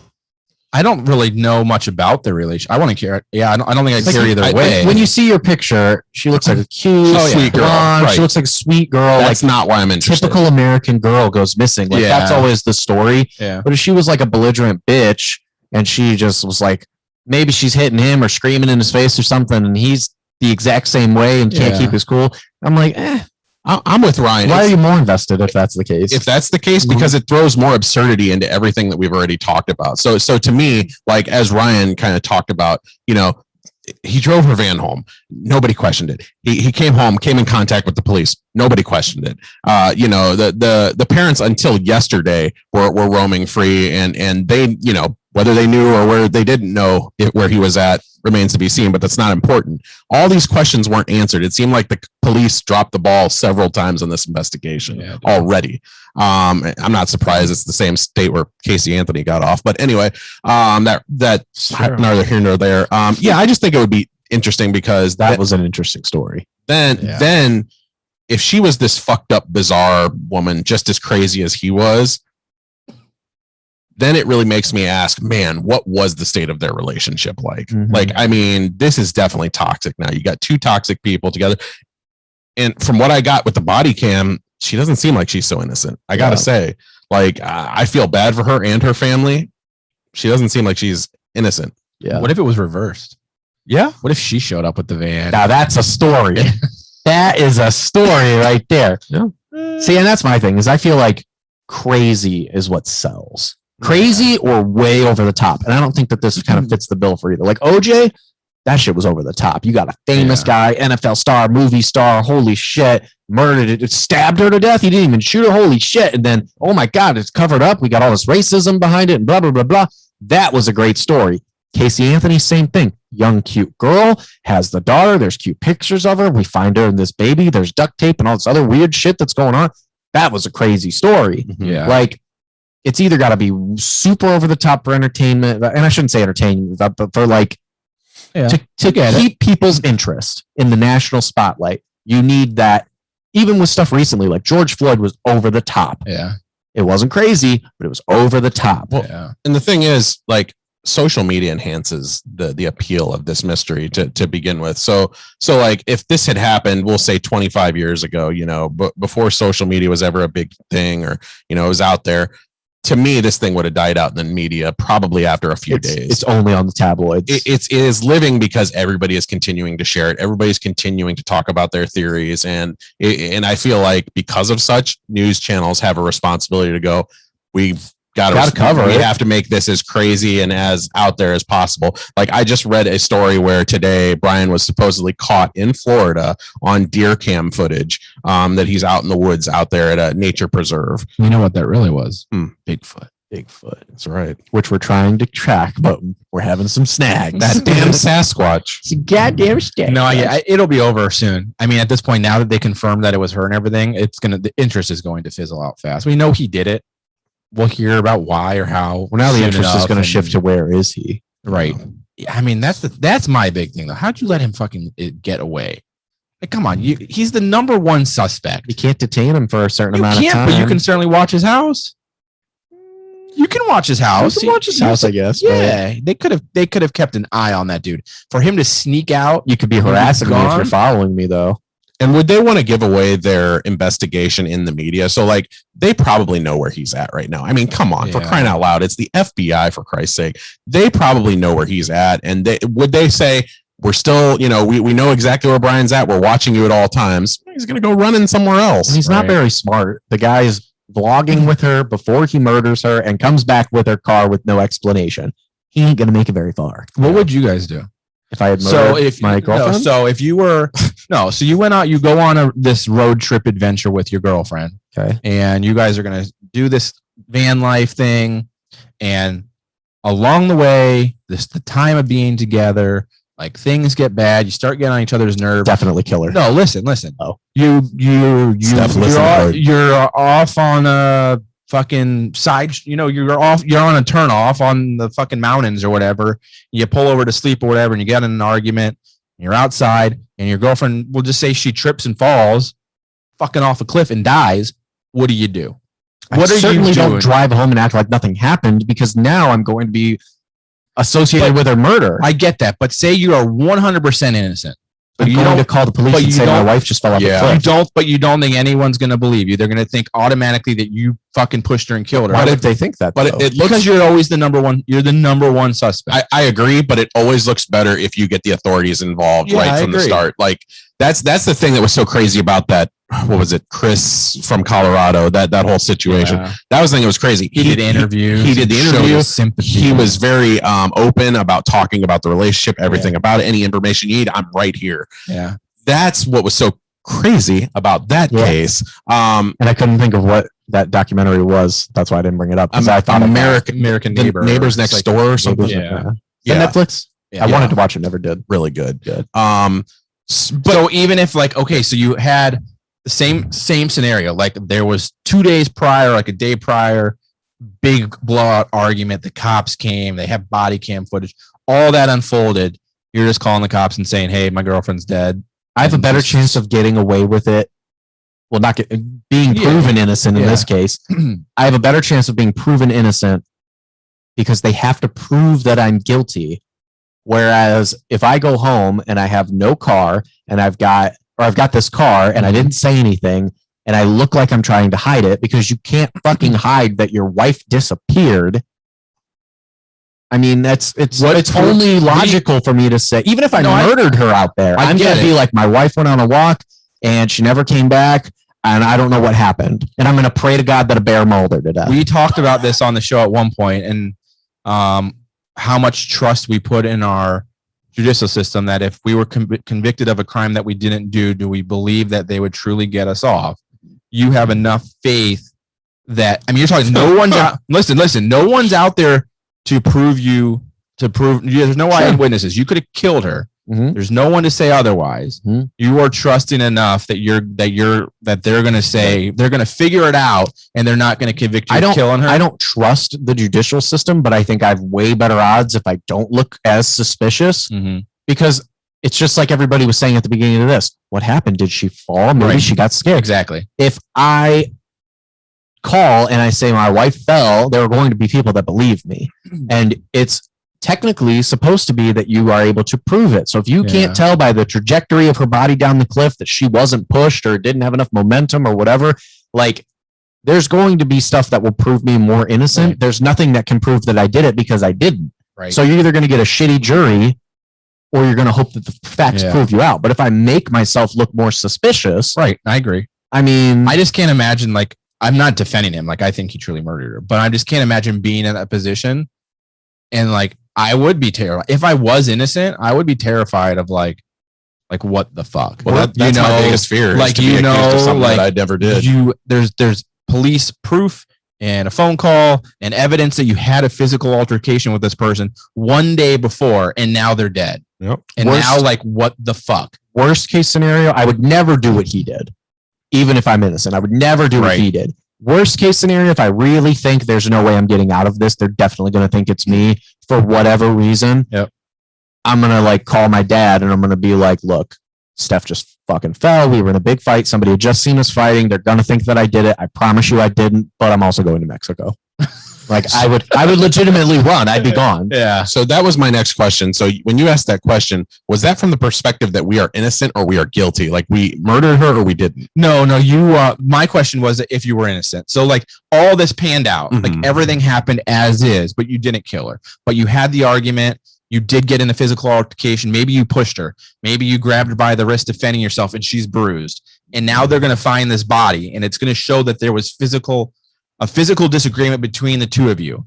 I don't really know much about their relation. I want to care. Yeah, I don't think I care either way. When you see your picture, she looks like a cute, sweet girl. blonde. Right. She looks like a sweet girl. That's not why I'm interested. Typical American girl goes missing. Like, that's always the story. Yeah. But if she was like a belligerent bitch and she just was like, maybe she's hitting him or screaming in his face or something, and he's the exact same way and can't keep his cool, I'm like, I'm with Ryan. Why are you more invested if that's the case? If that's the case, because it throws more absurdity into everything that we've already talked about. So to me, like as Ryan kind of talked about, he drove her van home. Nobody questioned it. He came home, came in contact with the police. Nobody questioned it. The parents until yesterday were roaming free, and they, whether they knew or where they didn't know where he was at remains to be seen, but that's not important. All these questions weren't answered. It seemed like the police dropped the ball several times on this investigation already. I'm not surprised. It's the same state where Casey Anthony got off, but anyway, that's neither here nor there. I just think it would be interesting because that was an interesting story. Then if she was this fucked up, bizarre woman, just as crazy as he was, then it really makes me ask, man, what was the state of their relationship like? Like, I mean, this is definitely toxic now. You got two toxic people together. And from what I got with the body cam, she doesn't seem like she's so innocent. I got to say, like, I feel bad for her and her family. She doesn't seem like she's innocent. Yeah. What if it was reversed? Yeah. What if she showed up with the van? Now that's a story. That is a story right there. Yeah. See, and that's my thing is I feel like crazy is what sells. Crazy or way over the top. And I don't think that this kind of fits the bill for either. Like OJ, that shit was over the top. You got a famous guy, NFL star, movie star, holy shit, murdered it, stabbed her to death. He didn't even shoot her, holy shit. And then, oh my God, it's covered up. We got all this racism behind it and blah, blah, blah, blah. That was a great story. Casey Anthony, same thing. Young, cute girl, has the daughter. There's cute pictures of her. We find her in this baby. There's duct tape and all this other weird shit that's going on. That was a crazy story. Yeah. Like, it's either got to be super over the top for entertainment, and I shouldn't say entertainment, but for like to keep people's interest in the national spotlight, you need that. Even with stuff recently, like George Floyd was over the top. Yeah, it wasn't crazy, but it was over the top. Well, and the thing is, like, social media enhances the appeal of this mystery to begin with. So like if this had happened, we'll say 25 years ago, but before social media was ever a big thing or it was out there. To me, this thing would have died out in the media probably after a few days. It's only on the tabloids. It is living because everybody is continuing to share it. Everybody's continuing to talk about their theories. And I feel like because of such, news channels have a responsibility to go, we've got to cover it. We have to make this as crazy and as out there as possible. Like I just read a story where today Brian was supposedly caught in Florida on deer cam footage that he's out in the woods out there at a nature preserve. You know what that really was? Bigfoot. That's right. Which we're trying to track, but we're having some snags. That damn Sasquatch. It's a goddamn snag. No, it'll be over soon. I mean, at this point, now that they confirmed that it was her and everything, the interest is going to fizzle out fast. We know he did it. We'll hear about why or how. Well, now the interest is going to shift to where is he? Right. I mean, that's my big thing though. How'd you let him fucking get away? Like, come on, he's the number one suspect. You can't detain him for a certain amount of time. But you can certainly watch his house. You can watch his house. You can watch his house, I guess. Yeah, they could have kept an eye on that dude. For him to sneak out, you could be harassing me if you're following me, though. And would they want to give away their investigation in the media? So, like, they probably know where he's at right now. I mean, come on, for crying out loud. It's the FBI, for Christ's sake. They probably know where he's at. And would they say, we're still, we know exactly where Brian's at. We're watching you at all times. He's going to go running somewhere else. And he's not very smart. The guy is vlogging with her before he murders her and comes back with her car with no explanation. He ain't going to make it very far. What would you guys do? If I had murdered my girlfriend? So if you were, so you went out, you go on this road trip adventure with your girlfriend. Okay. And you guys are going to do this van life thing. And along the way, the time of being together, like things get bad. You start getting on each other's nerves. Definitely kill her. No, listen. Oh. You're off on a fucking side, you're on a turn off on the fucking mountains or whatever. You pull over to sleep or whatever, and you get in an argument. And you're outside, and your girlfriend, will just say she trips and falls, fucking off a cliff and dies. What do you do? What are you doing? Don't drive home and act like nothing happened, because now I'm going to be associated with her murder. I get that, but say you are 100% innocent. But you don't to call the police and say my wife just fell off a cliff. But you don't think anyone's going to believe you. They're going to think automatically that you fucking pushed her and killed her. Why did they think that? But though? it looks, because you're always the number one. You're the number one suspect. I agree, but it always looks better if you get the authorities involved Yeah, right I from the agree. start. Like that's the thing that was so crazy about that. What was it, Chris from Colorado? That whole situation. Yeah. That was the thing that was crazy. He did interviews. He did the showed interview. his sympathy. He was very open about talking about the relationship, everything about it. Any information you need, I'm right here. Yeah. That's what was so crazy about that case. And I couldn't think of what that documentary was. That's why I didn't bring it up. Because I thought American the Neighbor. Neighbors Next Like- Door or something. Yeah. Yeah. Netflix. Yeah. I wanted to watch it, never did. Really good. But so even if like, okay, so you had the same scenario, like there was 2 days prior, like a day prior, big blowout argument. The cops came, they have body cam footage, all that unfolded. You're just calling the cops and saying, hey, my girlfriend's dead. I have a better chance of getting away with it. Well, being proven innocent in this case. I have a better chance of being proven innocent because they have to prove that I'm guilty. Whereas if I go home and I have no car and I've got this car and I didn't say anything and I look like I'm trying to hide it because you can't fucking hide that your wife disappeared. I mean, it's only logical for me to say, even if I murdered her out there, I'm going to be like, my wife went on a walk and she never came back and I don't know what happened. And I'm going to pray to God that a bear mauled her to death. We talked about this on the show at one point and how much trust we put in our judicial system, that if we were convicted of a crime that we didn't do we believe that they would truly get us off? You have enough faith that, I mean, you're talking, no one's out. Listen, no one's out there to prove there's no eyewitnesses. You could have killed her. Mm-hmm. There's no one to say otherwise. Mm-hmm. You are trusting enough that they're going to say, they're going to figure it out and they're not going to convict you of killing her. I don't trust the judicial system, but I think I have way better odds if I don't look as suspicious, because it's just like everybody was saying at the beginning of this. What happened? Did she fall? Maybe she got scared. Exactly. If I call and I say my wife fell, there are going to be people that believe me. And it's technically supposed to be that you are able to prove it. So if you can't tell by the trajectory of her body down the cliff that she wasn't pushed or didn't have enough momentum or whatever, like there's going to be stuff that will prove me more innocent. Right. There's nothing that can prove that I did it because I didn't. Right. So you're either going to get a shitty jury or you're going to hope that the facts prove you out. But if I make myself look more suspicious. Right. I agree. I mean, I just can't imagine, like, I'm not defending him. Like, I think he truly murdered her, but I just can't imagine being in that position. And like, I would be terrified. If I was innocent, I would be terrified of like what the fuck? Well, that's my biggest fear. Like, to be accused of something like that I never did. There's police proof and a phone call and evidence that you had a physical altercation with this person one day before, and now they're dead. Yep. And now, like, what the fuck? Worst case scenario, I would never do what he did. Even if I'm innocent, I would never do what he did. Worst case scenario, if I really think there's no way I'm getting out of this, they're definitely going to think it's me for whatever reason. Yep. I'm going to like call my dad and I'm going to be like, look, Steph just fucking fell. We were in a big fight. Somebody had just seen us fighting. They're going to think that I did it. I promise you I didn't, but I'm also going to Mexico. Like I would legitimately run. I'd be gone. Yeah. So that was my next question. So when you asked that question, was that from the perspective that we are innocent or we are guilty? Like we murdered her or we didn't? No, you, my question was if you were innocent. So like all this panned out, like everything happened as is, but you didn't kill her, but you had the argument. You did get in a physical altercation. Maybe you pushed her. Maybe you grabbed her by the wrist defending yourself and she's bruised. And now they're going to find this body and it's going to show that there was a physical disagreement between the two of you.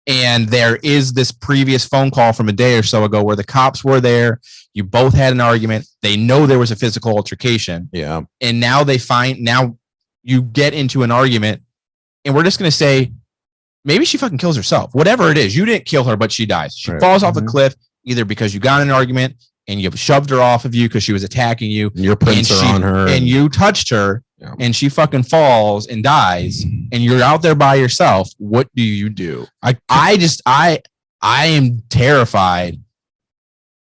And there is this previous phone call from a day or so ago where the cops were there. You both had an argument. They know there was a physical altercation. Yeah. And now now you get into an argument and we're just going to say, maybe she fucking kills herself. Whatever it is, you didn't kill her, but she dies. She falls off a cliff, either because you got in an argument and you shoved her off of you because she was attacking you. Your prints are on her. And you touched her and she fucking falls and dies and you're out there by yourself. What do you do? I am terrified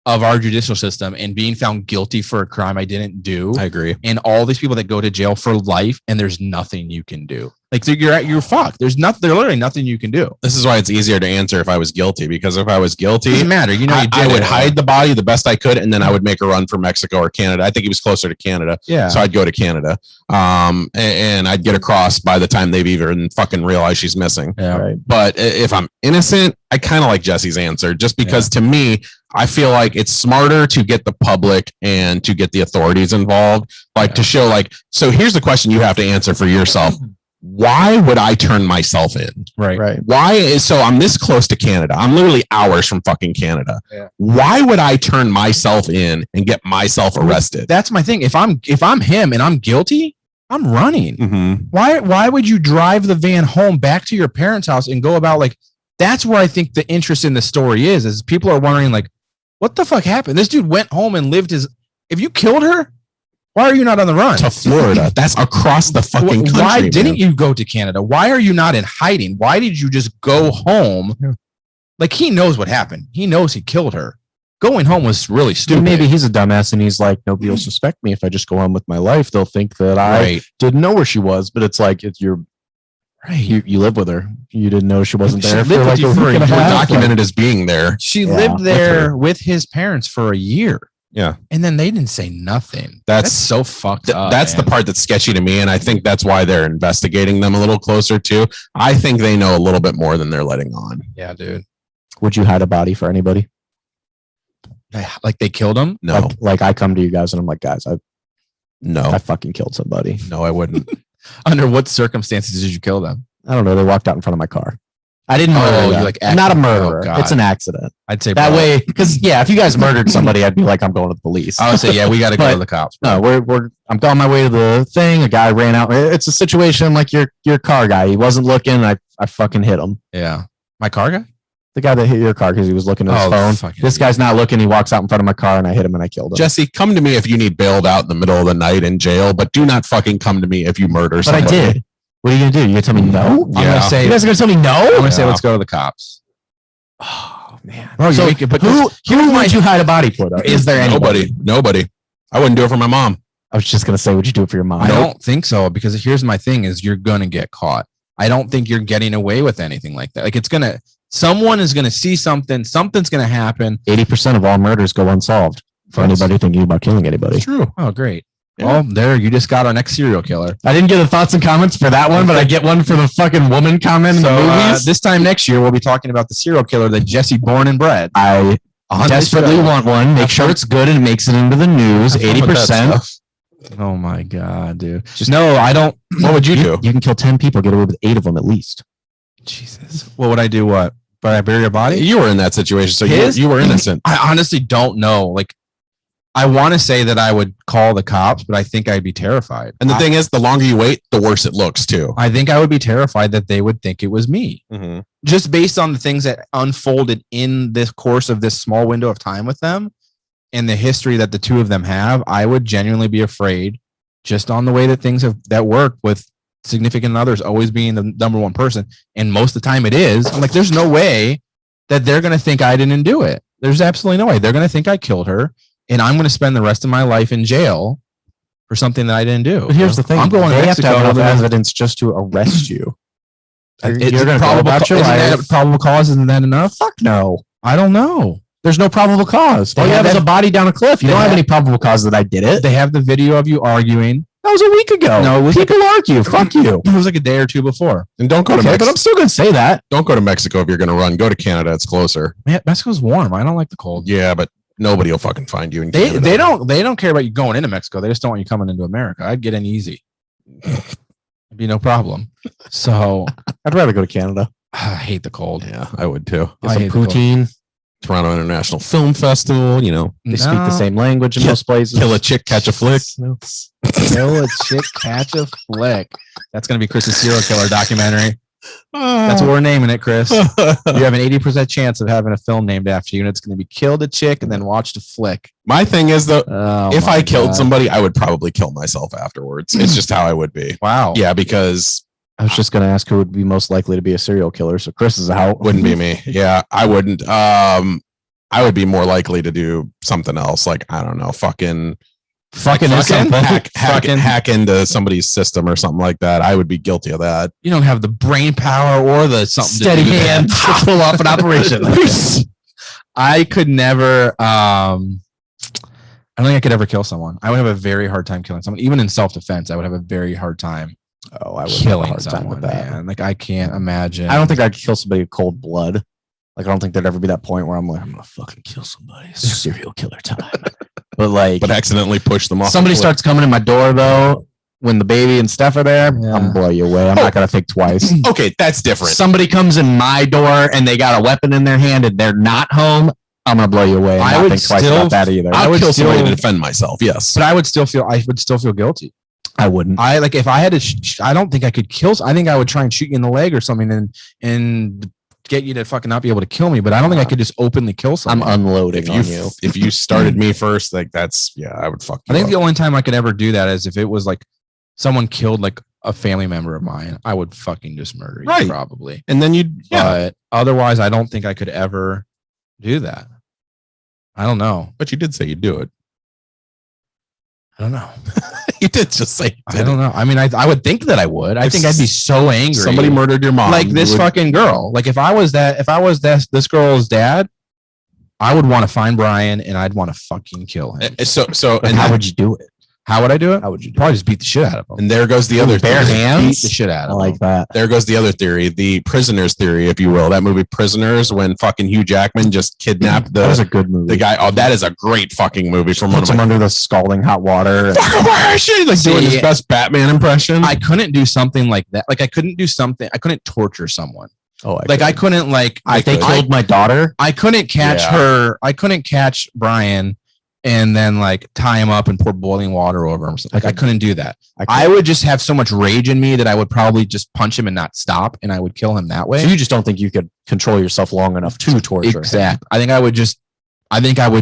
of our judicial system and being found guilty for a crime I didn't do. I agree. And all these people that go to jail for life and there's nothing you can do. Like you're fucked. There's literally nothing you can do. This is why it's easier to answer if I was guilty, because if I was guilty, It doesn't matter. You know, I would hide the body the best I could, and then I would make a run for Mexico or Canada. I think he was closer to Canada. Yeah. So I'd go to Canada. And I'd get across by the time they've even fucking realized she's missing. Yeah. Right. But if I'm innocent, I kind of like Jesse's answer, just because to me, I feel like it's smarter to get the public and to get the authorities involved, like to show like, so here's the question you have to answer for yourself. Why would I turn myself in? Right. So I'm this close to Canada. I'm literally hours from fucking Canada. Yeah. Why would I turn myself in and get myself arrested? That's my thing. If I'm him and I'm guilty, I'm running. Mm-hmm. Why would you drive the van home back to your parents' house and go about like, that's where I think the interest in the story is people are wondering like, what the fuck happened? This dude went home and lived if you killed her, why are you not on the run? To Florida. That's across the fucking country. Why didn't you go to Canada? Why are you not in hiding? Why did you just go home? Like he knows what happened. He knows he killed her. Going home was really stupid. Maybe he's a dumbass and he's like, nobody will suspect me if I just go on with my life. They'll think that I didn't know where she was. But it's like you live with her. You didn't know she wasn't there. She lived with you for a year. Documented as being there. She lived there with his parents for a year. Yeah. And then they didn't say nothing. That's so fucked up. That's the part that's sketchy to me. And I think that's why they're investigating them a little closer too. I think they know a little bit more than they're letting on. Yeah, dude. Would you hide a body for anybody? Like they killed him? No. Like I come to you guys and I'm like, guys, No. I fucking killed somebody. No, I wouldn't. Under what circumstances did you kill them? I don't know. They walked out in front of my car. I didn't murder them. You're like I'm not a murderer. God. It's an accident. I'd say That way, because if you guys murdered somebody, I'd be like, I'm going to the police. I would say, yeah, we got to go But- to the cops. No, I'm on my way to the thing. A guy ran out. It's a situation like your car guy. He wasn't looking. I fucking hit him. Yeah. My car guy? The guy that hit your car because he was looking at his phone. fucking This guy's not looking. He walks out in front of my car and I hit him and I killed him. Jesse, come to me if you need bailed out in the middle of the night in jail, but do not fucking come to me if you murder but somebody. I did. What are you gonna do? You gonna tell me no? I'm gonna say You guys are gonna tell me no? I'm gonna say let's go to the cops. Oh man. Bro, So who would you hide a body for though? Is there anybody? Nobody. I wouldn't do it for my mom. I was just gonna say, would you do it for your mom? I don't think so, because here's my thing is you're gonna get caught. I don't think you're getting away with anything like that. Like someone is gonna see something's gonna happen. 80% of all murders go unsolved for anybody thinking about killing anybody. True. Oh, great. Yeah. Well, there, you just got our next serial killer. I didn't get the thoughts and comments for that one, but I get one for the fucking woman comment in the movies. This time next year, we'll be talking about the serial killer that Jesse born and bred. I On desperately this show. want one. Make sure it's good and it makes it into the news. Have fun with that 80%. stuff. Oh my God, dude. No, I don't. What would you do? You can kill 10 people, get away with 8 of them at least. Jesus. What would I do? What? But I bury a body? You were in that situation, so His? you were innocent. I honestly don't know. Like, I want to say that I would call the cops, but I think I'd be terrified. And the thing is, the longer you wait, the worse it looks too. I think I would be terrified that they would think it was me. Mm-hmm. Just based on the things that unfolded in this course of this small window of time with them and the history that the two of them have, I would genuinely be afraid just on the way that things that work with significant others always being the number one person. And most of the time it is. I'm like, there's no way that they're going to think I didn't do it. There's absolutely no way. They're going to think I killed her. And I'm going to spend the rest of my life in jail for something that I didn't do. But here's the thing. I'm going to they Mexico. have to have enough evidence just to arrest you. It's You're going to go probable about your isn't life. that probable cause? Isn't that enough? Fuck no. I don't know. There's no probable cause. All you have is a body down a cliff. You don't have any probable cause that I did it. They have the video of you arguing. That was a week ago. No, it was people argue. Fuck you. It was like a day or two before. And don't go to Okay, Mexico. but I'm still going to say that. Don't go to Mexico if you're going to run. Go to Canada. It's closer. Man, Mexico's warm. I don't like the cold. Yeah, but nobody will fucking find you in They Canada. they don't care about you going into Mexico. They just don't want you coming into America. I'd get in easy. It'd be no problem. So I'd rather go to Canada. I hate the cold. Yeah, I would too. Get I some hate the cold. poutine. Toronto International Film Festival, you know. They speak the same language in most places. Kill a chick, catch a flick. Kill a chick, catch a flick. That's going to be Chris's serial killer documentary. That's what we're naming it, Chris. You have an 80% chance of having a film named after you, and it's going to be killed a chick and then watched a flick. My thing is, though, Oh, if my I killed God. somebody, I would probably kill myself afterwards. It's just how I would be. Wow. Yeah, because I was just going to ask who would be most likely to be a serial killer. So Chris is out. wouldn't be me. Yeah, I wouldn't. I would be more likely to do something else. Like, I don't know, fucking fucking is something. hack into somebody's system or something like that. I would be guilty of that. You don't have the brain power or the something Steady to do that. hands to pull off an operation. I could never. I don't think I could ever kill someone. I would have a very hard time killing someone. Even in self-defense, I would have a very hard time. Oh, I would killing have a hard time someone, with that. man. Like I can't imagine. I don't think I'd kill somebody with cold blood. Like I don't think there'd ever be that point where I'm like, I'm gonna fucking kill somebody. It's serial killer time. But accidentally push them off. Somebody starts coming in my door though, when the baby and Steph are there, I'm gonna blow you away. I'm not gonna think twice. Okay, that's different. Somebody comes in my door and they got a weapon in their hand and they're not home, I'm gonna blow you away. I would think twice about that either. I would kill somebody to defend myself. Yes, but I would still feel guilty. I wouldn't. If I had to. I don't think I could kill. I think I would try and shoot you in the leg or something and get you to fucking not be able to kill me. But I don't think I could just openly kill someone. I'm unloading on you. If you started me first, like I would fuck you. I think the only time I could ever do that is if it was like someone killed like a family member of mine. I would fucking just murder you probably. And then you'd. But otherwise, I don't think I could ever do that. I don't know. But you did say you'd do it. I don't know. You did just say. I don't know. I mean, I would think that I would. I think I'd be so angry. Somebody murdered your mom. Like this fucking girl. Like if I was this girl's dad, I would want to find Brian and I'd want to fucking kill him. And how would you do it? How would I do it? How would you do Probably just beat the shit out of him. And there goes the other bare theory. hands. Beat the shit out of him. I like that. There goes the other theory, the prisoners theory, if you will. That movie Prisoners, when fucking Hugh Jackman just kidnapped That was a good movie. the guy. Oh, that is a great fucking movie from one Puts of him my under the scalding hot water. And like doing his best Batman impression. I couldn't do something like that. Like I couldn't torture someone. I couldn't like if they killed my daughter. I couldn't catch her. I couldn't catch Brian and then like tie him up and pour boiling water over him. Like I couldn't do that. I would just have so much rage in me that I would probably just punch him and not stop, and I would kill him that way. So you just don't think you could control yourself long enough to torture? Exactly. I think I would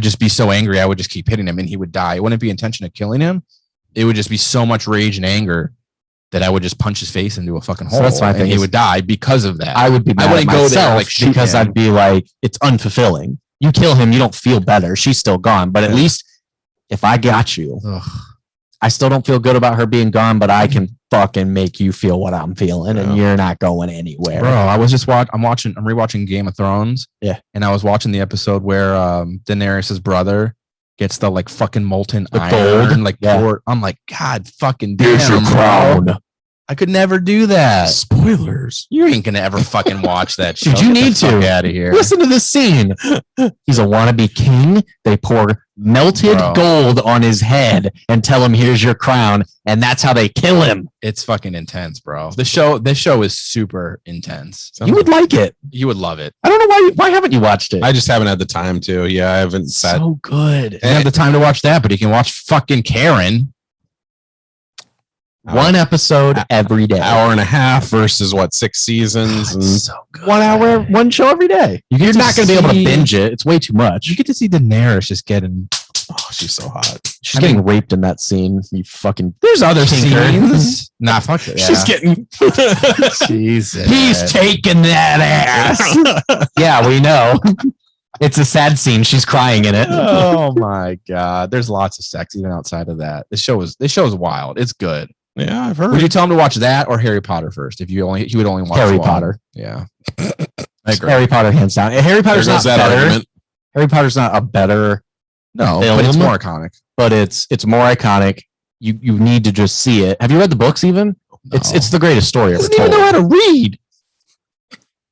just be so angry. I would just keep hitting him, and he would die. It wouldn't be intention of killing him. It would just be so much rage and anger that I would just punch his face into a fucking hole. So that's my thing. He would die because of that. I would be mad at myself because I'd be like, it's unfulfilling. You kill him, you don't feel better. She's still gone. But at least if I got you, I still don't feel good about her being gone, but I can fucking make you feel what I'm feeling, and you're not going anywhere. Bro, I'm rewatching Game of Thrones. Yeah. And I was watching the episode where Daenerys' brother gets the like fucking molten iron gold. Like I'm like, God fucking damn. Here's your crown. Bro. I could never do that. Spoilers. You ain't gonna ever fucking watch that shit. Dude, you need to. Get out of here. Listen to this scene. He's a wannabe king. They pour melted gold on his head and tell him, "Here's your crown," and that's how they kill him. It's fucking intense, bro. This show is super intense. You would like it. You would love it. I don't know why haven't you watched it? I just haven't had the time to. Yeah, I haven't sat. So good. You don't have the time to watch that, but you can watch fucking Karen. One episode every day. Hour and a half versus 6 seasons? And so good. 1 hour, one show every day. You're not going to be able to binge it. It's way too much. You get to see Daenerys just getting. Oh, she's so hot. She's getting raped in that scene. You fucking. There's other scenes. Nah, fuck it. Yeah. She's getting. Jesus. He's taking that ass. Yeah, we know. It's a sad scene. She's crying in it. Oh my god. There's lots of sex even outside of that. This show is wild. It's good. Yeah, I've heard. Would you tell him to watch that or Harry Potter first? If he would only watch Harry Potter. Yeah, I agree. Harry Potter hands down. Harry Potter's not better. Argument. Harry Potter's not a better. No, but it's more iconic. But it's more iconic. You need to just see it. Have you read the books? Even it's the greatest story ever told. Doesn't even know how to read.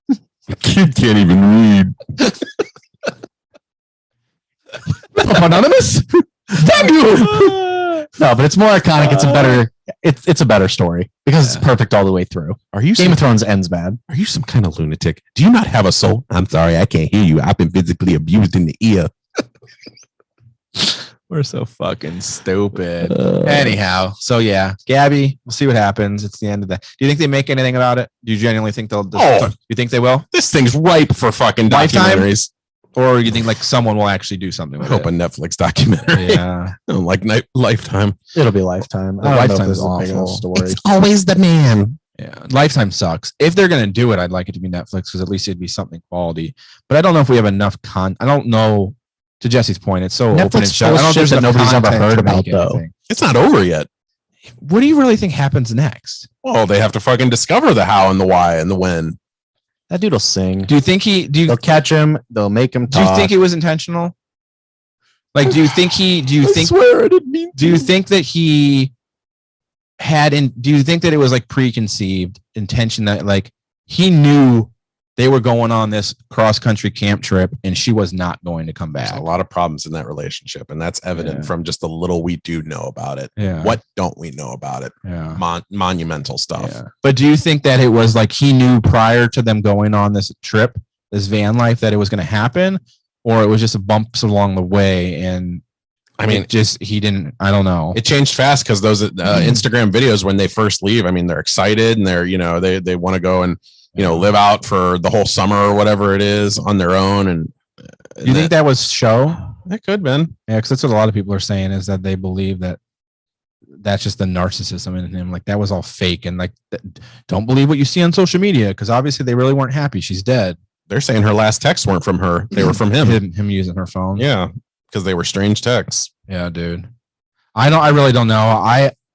The kid can't even read. Anonymous. Damn you. No, but it's more iconic. It's a better story because it's perfect all the way through. Game of Thrones ends bad. Are you some kind of lunatic? Do you not have a soul? I'm sorry, I can't hear you. I've been physically abused in the ear. We're so fucking stupid. Anyhow, so yeah, Gabby, we'll see what happens. It's the end of that. Do you think they make anything about it? Do you genuinely think they'll? You think they will? This thing's ripe for fucking documentaries. Or do you think like someone will actually do something with I hope a Netflix documentary. Yeah. Like Lifetime. It'll be Lifetime. Lifetime's awful. Story. It's always the man. Yeah. Lifetime sucks. If they're going to do it, I'd like it to be Netflix because at least it'd be something quality. But I don't know if we have enough I don't know to Jesse's point, it's so open and Netflix shut. I don't know if bullshit there's that enough nobody's ever content heard to about, make though. anything. It's not over yet. What do you really think happens next? Well, they have to fucking discover the how and the why and the when. That dude will sing. Do you think They'll catch him. They'll make him do you talk. think it was intentional? Like, do you think swear I didn't mean do you think that he had do you think that it was like preconceived intention that like he knew they were going on this cross-country camp trip and she was not going to come There's back? a lot of problems in that relationship, and that's evident from just the little we do know about it. Yeah. What don't we know about it? Yeah. Monumental stuff. Yeah. But do you think that it was like he knew prior to them going on this trip, this van life, that it was going to happen, or it was just a bumps along the way? And I mean, he didn't. I don't know. It changed fast because those Instagram videos when they first leave, I mean, they're excited and they're they want to go and live out for the whole summer or whatever it is on their own. And you think that was show? It could have been. Yeah, because that's what a lot of people are saying, is that they believe that that's just the narcissism in him. Like that was all fake, and like don't believe what you see on social media, because obviously they really weren't happy. She's dead. They're saying her last texts weren't from her; they were from him. Him using her phone. Yeah, because they were strange texts. Yeah, dude. I really don't know.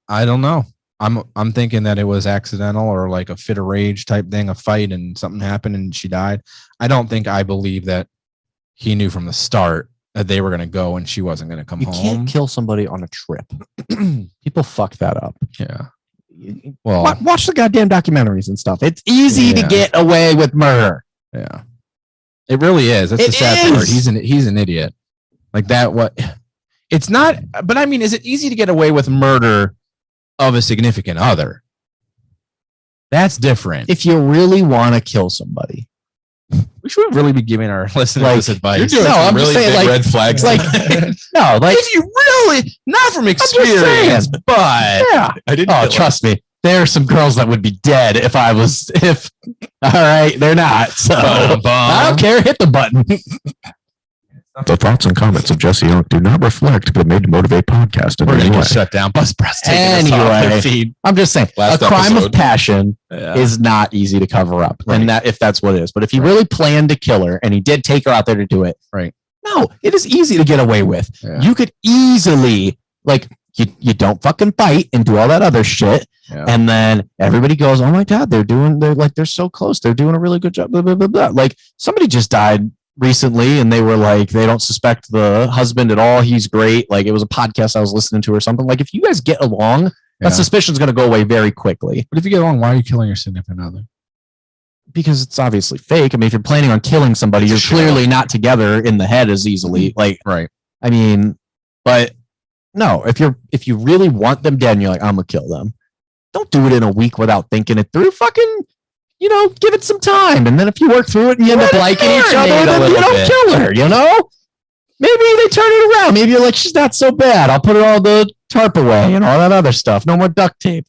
I don't know. I'm thinking that it was accidental or like a fit of rage type thing, a fight, and something happened and she died. I don't think I believe that he knew from the start that they were going to go and she wasn't going to come home. You can't kill somebody on a trip. People fuck that up. Yeah. Well, watch the goddamn documentaries and stuff. It's easy to get away with murder. Yeah. It really is. That's the sad part. He's an idiot. Like that. What? It's not. But I mean, is it easy to get away with murder of a significant other? That's different. If you really want to kill somebody, we should really be giving our listeners this advice. You're doing some really big red flags. Like, no, like if you really, not from experience, but yeah, I didn't. Oh, trust me, there are some girls that would be dead if. All right, they're not. So I don't care. Hit the button. The thoughts and comments of Jesse Young do not reflect the Made to Motivate podcast in We're any gonna way. get shut down. Bus press taking us off their feed. I'm just saying, Last a crime episode. of passion is not easy to cover up, and that if that's what it is. But if he really planned to kill her and he did take her out there to do it, right? No, it is easy to get away with. Yeah. You could easily you don't fucking fight and do all that other shit. Yeah. And then everybody goes, oh my God, they're so close. They're doing a really good job. Blah, blah, blah, blah. Like somebody just died recently and they were like, they don't suspect the husband at all. He's great. Like it was a podcast I was listening to or something. Like if you guys get along, that suspicion is going to go away very quickly. But if you get along, why are you killing your significant other? Because it's obviously fake. I mean, if you're planning on killing somebody, you're clearly not together in the head as easily. Like, right. I mean, but no, if you really want them dead and you're like, I'm gonna kill them, don't do it in a week without thinking it through. Fucking, give it some time. And then if you work through it and you end up liking each other, then you don't kill her, Maybe they turn it around. Maybe you're like, she's not so bad. I'll put all the tarp away and all that other stuff. No more duct tape.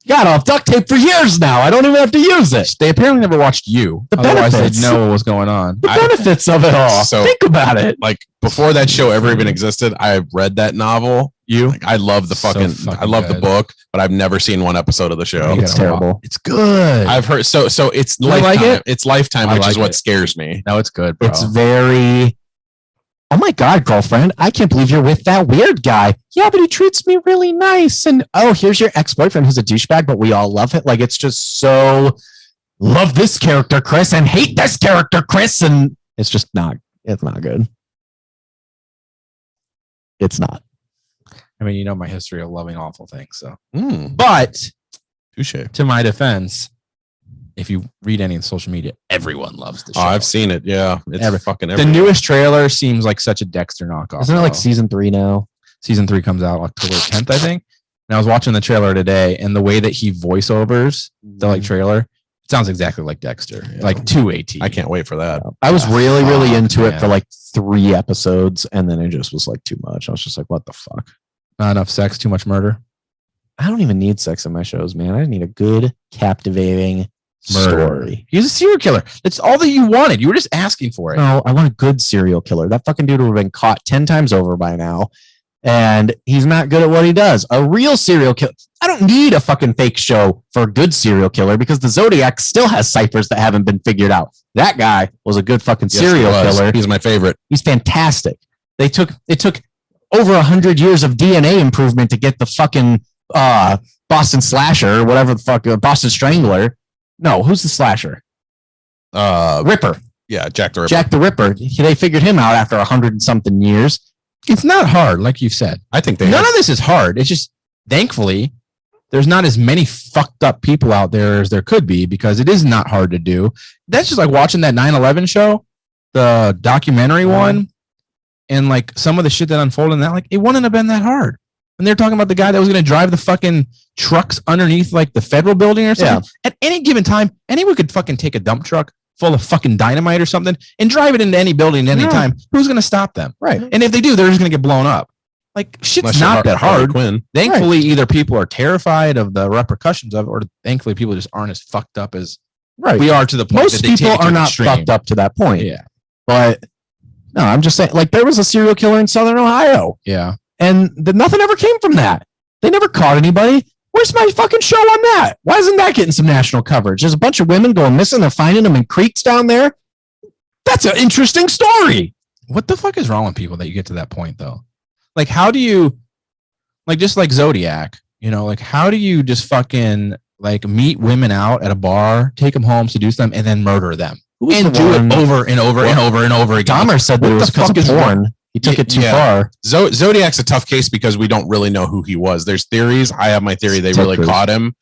God, I'll have duct tape for years now. I don't even have to use it. They apparently never watched you. The Otherwise, benefits. they'd know what was going on. The benefits of it all. So, think about it. Like before that show ever even existed, I read that novel. I love the I love the book, but I've never seen one episode of the show. It's terrible. It's good. I've heard so it's You Lifetime. like it? It's Lifetime, which like is what it. scares me. No, it's good, bro. It's very, oh my God, girlfriend, I can't believe you're with that weird guy. Yeah, but he treats me really nice. And oh, here's your ex-boyfriend who's a douchebag, but we all love it. Like, it's just so love this character, Chris, and hate this character, Chris. And it's just it's not good. It's not. I mean, my history of loving awful things. So, Mm, but touche. to my defense, if you read any of the social media, everyone loves the show. Oh, I've seen it. Yeah, it's fucking the everywhere. newest trailer seems like such a Dexter knockoff. Isn't it like though. season 3 now? Season 3 comes out October 10th, I think. And I was watching the trailer today, and the way that he voiceovers the trailer, it sounds exactly like Dexter, like 2AT. I can't wait for that. I was really, really into it man. for like 3 episodes, and then it just was like too much. I was just like, what the fuck? Not enough sex, too much murder. I don't even need sex in my shows, man. I need a good, captivating story. He's a serial killer. That's all that you wanted. You were just asking for it. No, I want a good serial killer. That fucking dude would have been caught 10 times over by now. And he's not good at what he does. A real serial killer. I don't need a fucking fake show for a good serial killer because the Zodiac still has ciphers that haven't been figured out. That guy was a good fucking serial killer. He's my favorite. He's fantastic. It took over 100 years of DNA improvement to get the fucking Boston Slasher or whatever the fuck, Boston Strangler. No, who's the slasher? Ripper. Yeah, Jack the Ripper. Jack the Ripper. They figured him out after 100 and something years. It's not hard, like you said. I think none of this is hard. It's just, thankfully, there's not as many fucked up people out there as there could be, because it is not hard to do. That's just like watching that 9/11 show, the documentary one, and like some of the shit that unfolded in that, like it wouldn't have been that hard. And they're talking about the guy that was going to drive the fucking trucks underneath like the federal building or something. Yeah. At any given time, anyone could fucking take a dump truck full of fucking dynamite or something and drive it into any building at any time. Who's going to stop them? Right. And if they do, they're just going to get blown up. Like shit's not that hard. Thankfully, either people are terrified of the repercussions of it, or thankfully people just aren't as fucked up as we are, to the point most that they people take it are to not extreme. fucked up to that point. Yeah. But no, I'm just saying, like, there was a serial killer in Southern Ohio. Yeah. And nothing ever came from that. They never caught anybody. Where's my fucking show on that? Why isn't that getting some national coverage? There's a bunch of women going missing. They're finding them in creeks down there. That's an interesting story. What the fuck is wrong with people that you get to that point, though? Like, how do you, like, just like Zodiac, you know, like, how do you just fucking, like, meet women out at a bar, take them home, seduce them, and then murder them? And do it over and over and over and over again. Dahmer said that it was because of porn. He took it too far. Zodiac's a tough case because we don't really know who he was. There's theories. I have my theory they really caught him.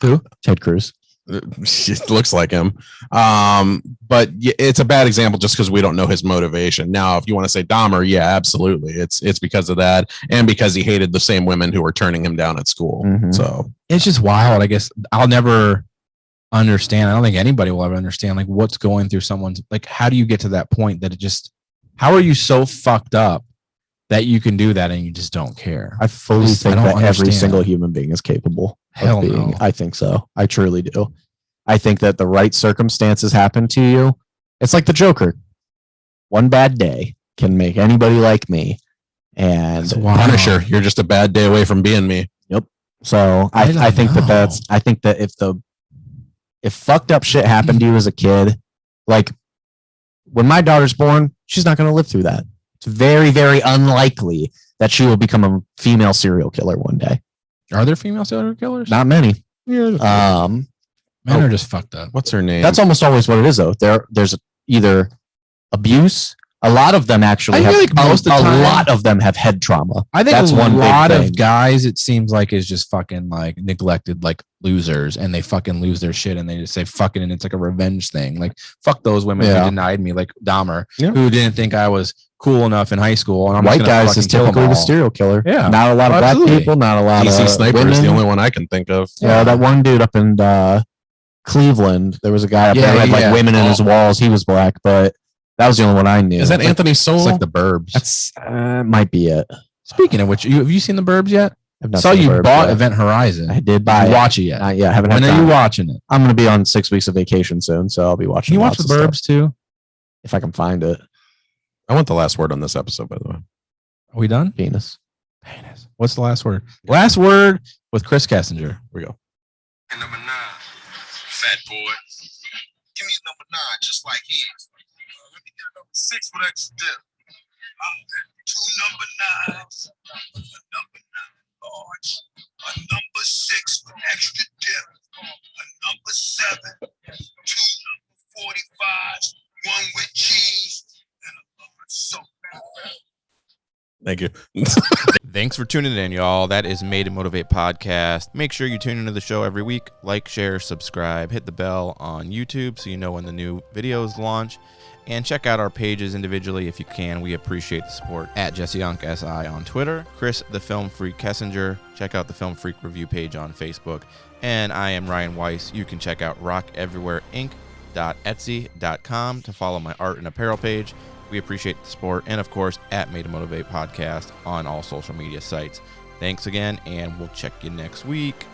Who? Ted Cruz. It looks like him. But it's a bad example just because we don't know his motivation. Now, if you want to say Dahmer, yeah, absolutely. It's because of that, and because he hated the same women who were turning him down at school. Mm-hmm. So it's just wild. I guess I'll never understand. I don't think anybody will ever understand, like, what's going through someone's, like, how do you get to that point that it just, how are you so fucked up that you can do that and you just don't care? I fully think that every single human being is capable of being. I think so. I truly do. I think that the right circumstances happen to you. It's like the Joker. One bad day can make anybody like me. And Punisher, you're just a bad day away from being me. Yep. So I think that if fucked up shit happened to you as a kid, like when my daughter's born, she's not going to live through that. It's very, very unlikely that she will become a female serial killer one day. Are there female serial killers? Not many. Men are just fucked up. What's her name? That's almost always what it is, though. There's either abuse. A lot of them actually have. Like most of the time, a lot of them have head trauma. I think that's a one lot big of thing. guys, it seems like, is just fucking like neglected, like losers, and they fucking lose their shit and they just say fuck it, and it's like a revenge thing. Like fuck those women who denied me, like Dahmer, who didn't think I was cool enough in high school. And I'm white guys is typically the serial killer. Yeah, not a lot of black people, not a lot DC of Sniper women. is the only one I can think of. Yeah, that one dude up in Cleveland. There was a guy up there who had like women in his walls. He was black, but that was the only one I knew. Is that Anthony Solo? It's like The Burbs. That's might be it. Speaking of which, have you seen The Burbs yet? I've not saw seen you The Burbs bought yet. Event Horizon. I did buy it. Watch it yet? Yeah, haven't had When time. are you watching it? I'm going to be on 6 weeks of vacation soon, so I'll be watching. Can you watch The Burbs too? If I can find it. I want the last word on this episode, by the way. Are we done? Penis. What's the last word? Last word with Chris Kessinger. Here we go. Number 9, fat boy. Give me number 9, just like his. Let me get a number 6 with extra dip. I'll have 2 number 9s, a number 9 large, a number 6 with extra dip, a number 7, 2 number 45s, 1 with cheese, and a large soda. Thank you. Thanks for tuning in, y'all. That is Made to Motivate Podcast. Make sure you tune into the show every week. Like, share, subscribe, hit the bell on YouTube so you know when the new videos launch. And check out our pages individually if you can. We appreciate the support. At Jesse Unk SI on Twitter. Chris the Film Freak Kessinger. Check out the Film Freak Review page on Facebook. And I am Ryan Weiss. You can check out rockeverywhereinc.etsy.com to follow my art and apparel page. We appreciate the support. And, of course, at Made to Motivate Podcast on all social media sites. Thanks again, and we'll check you next week.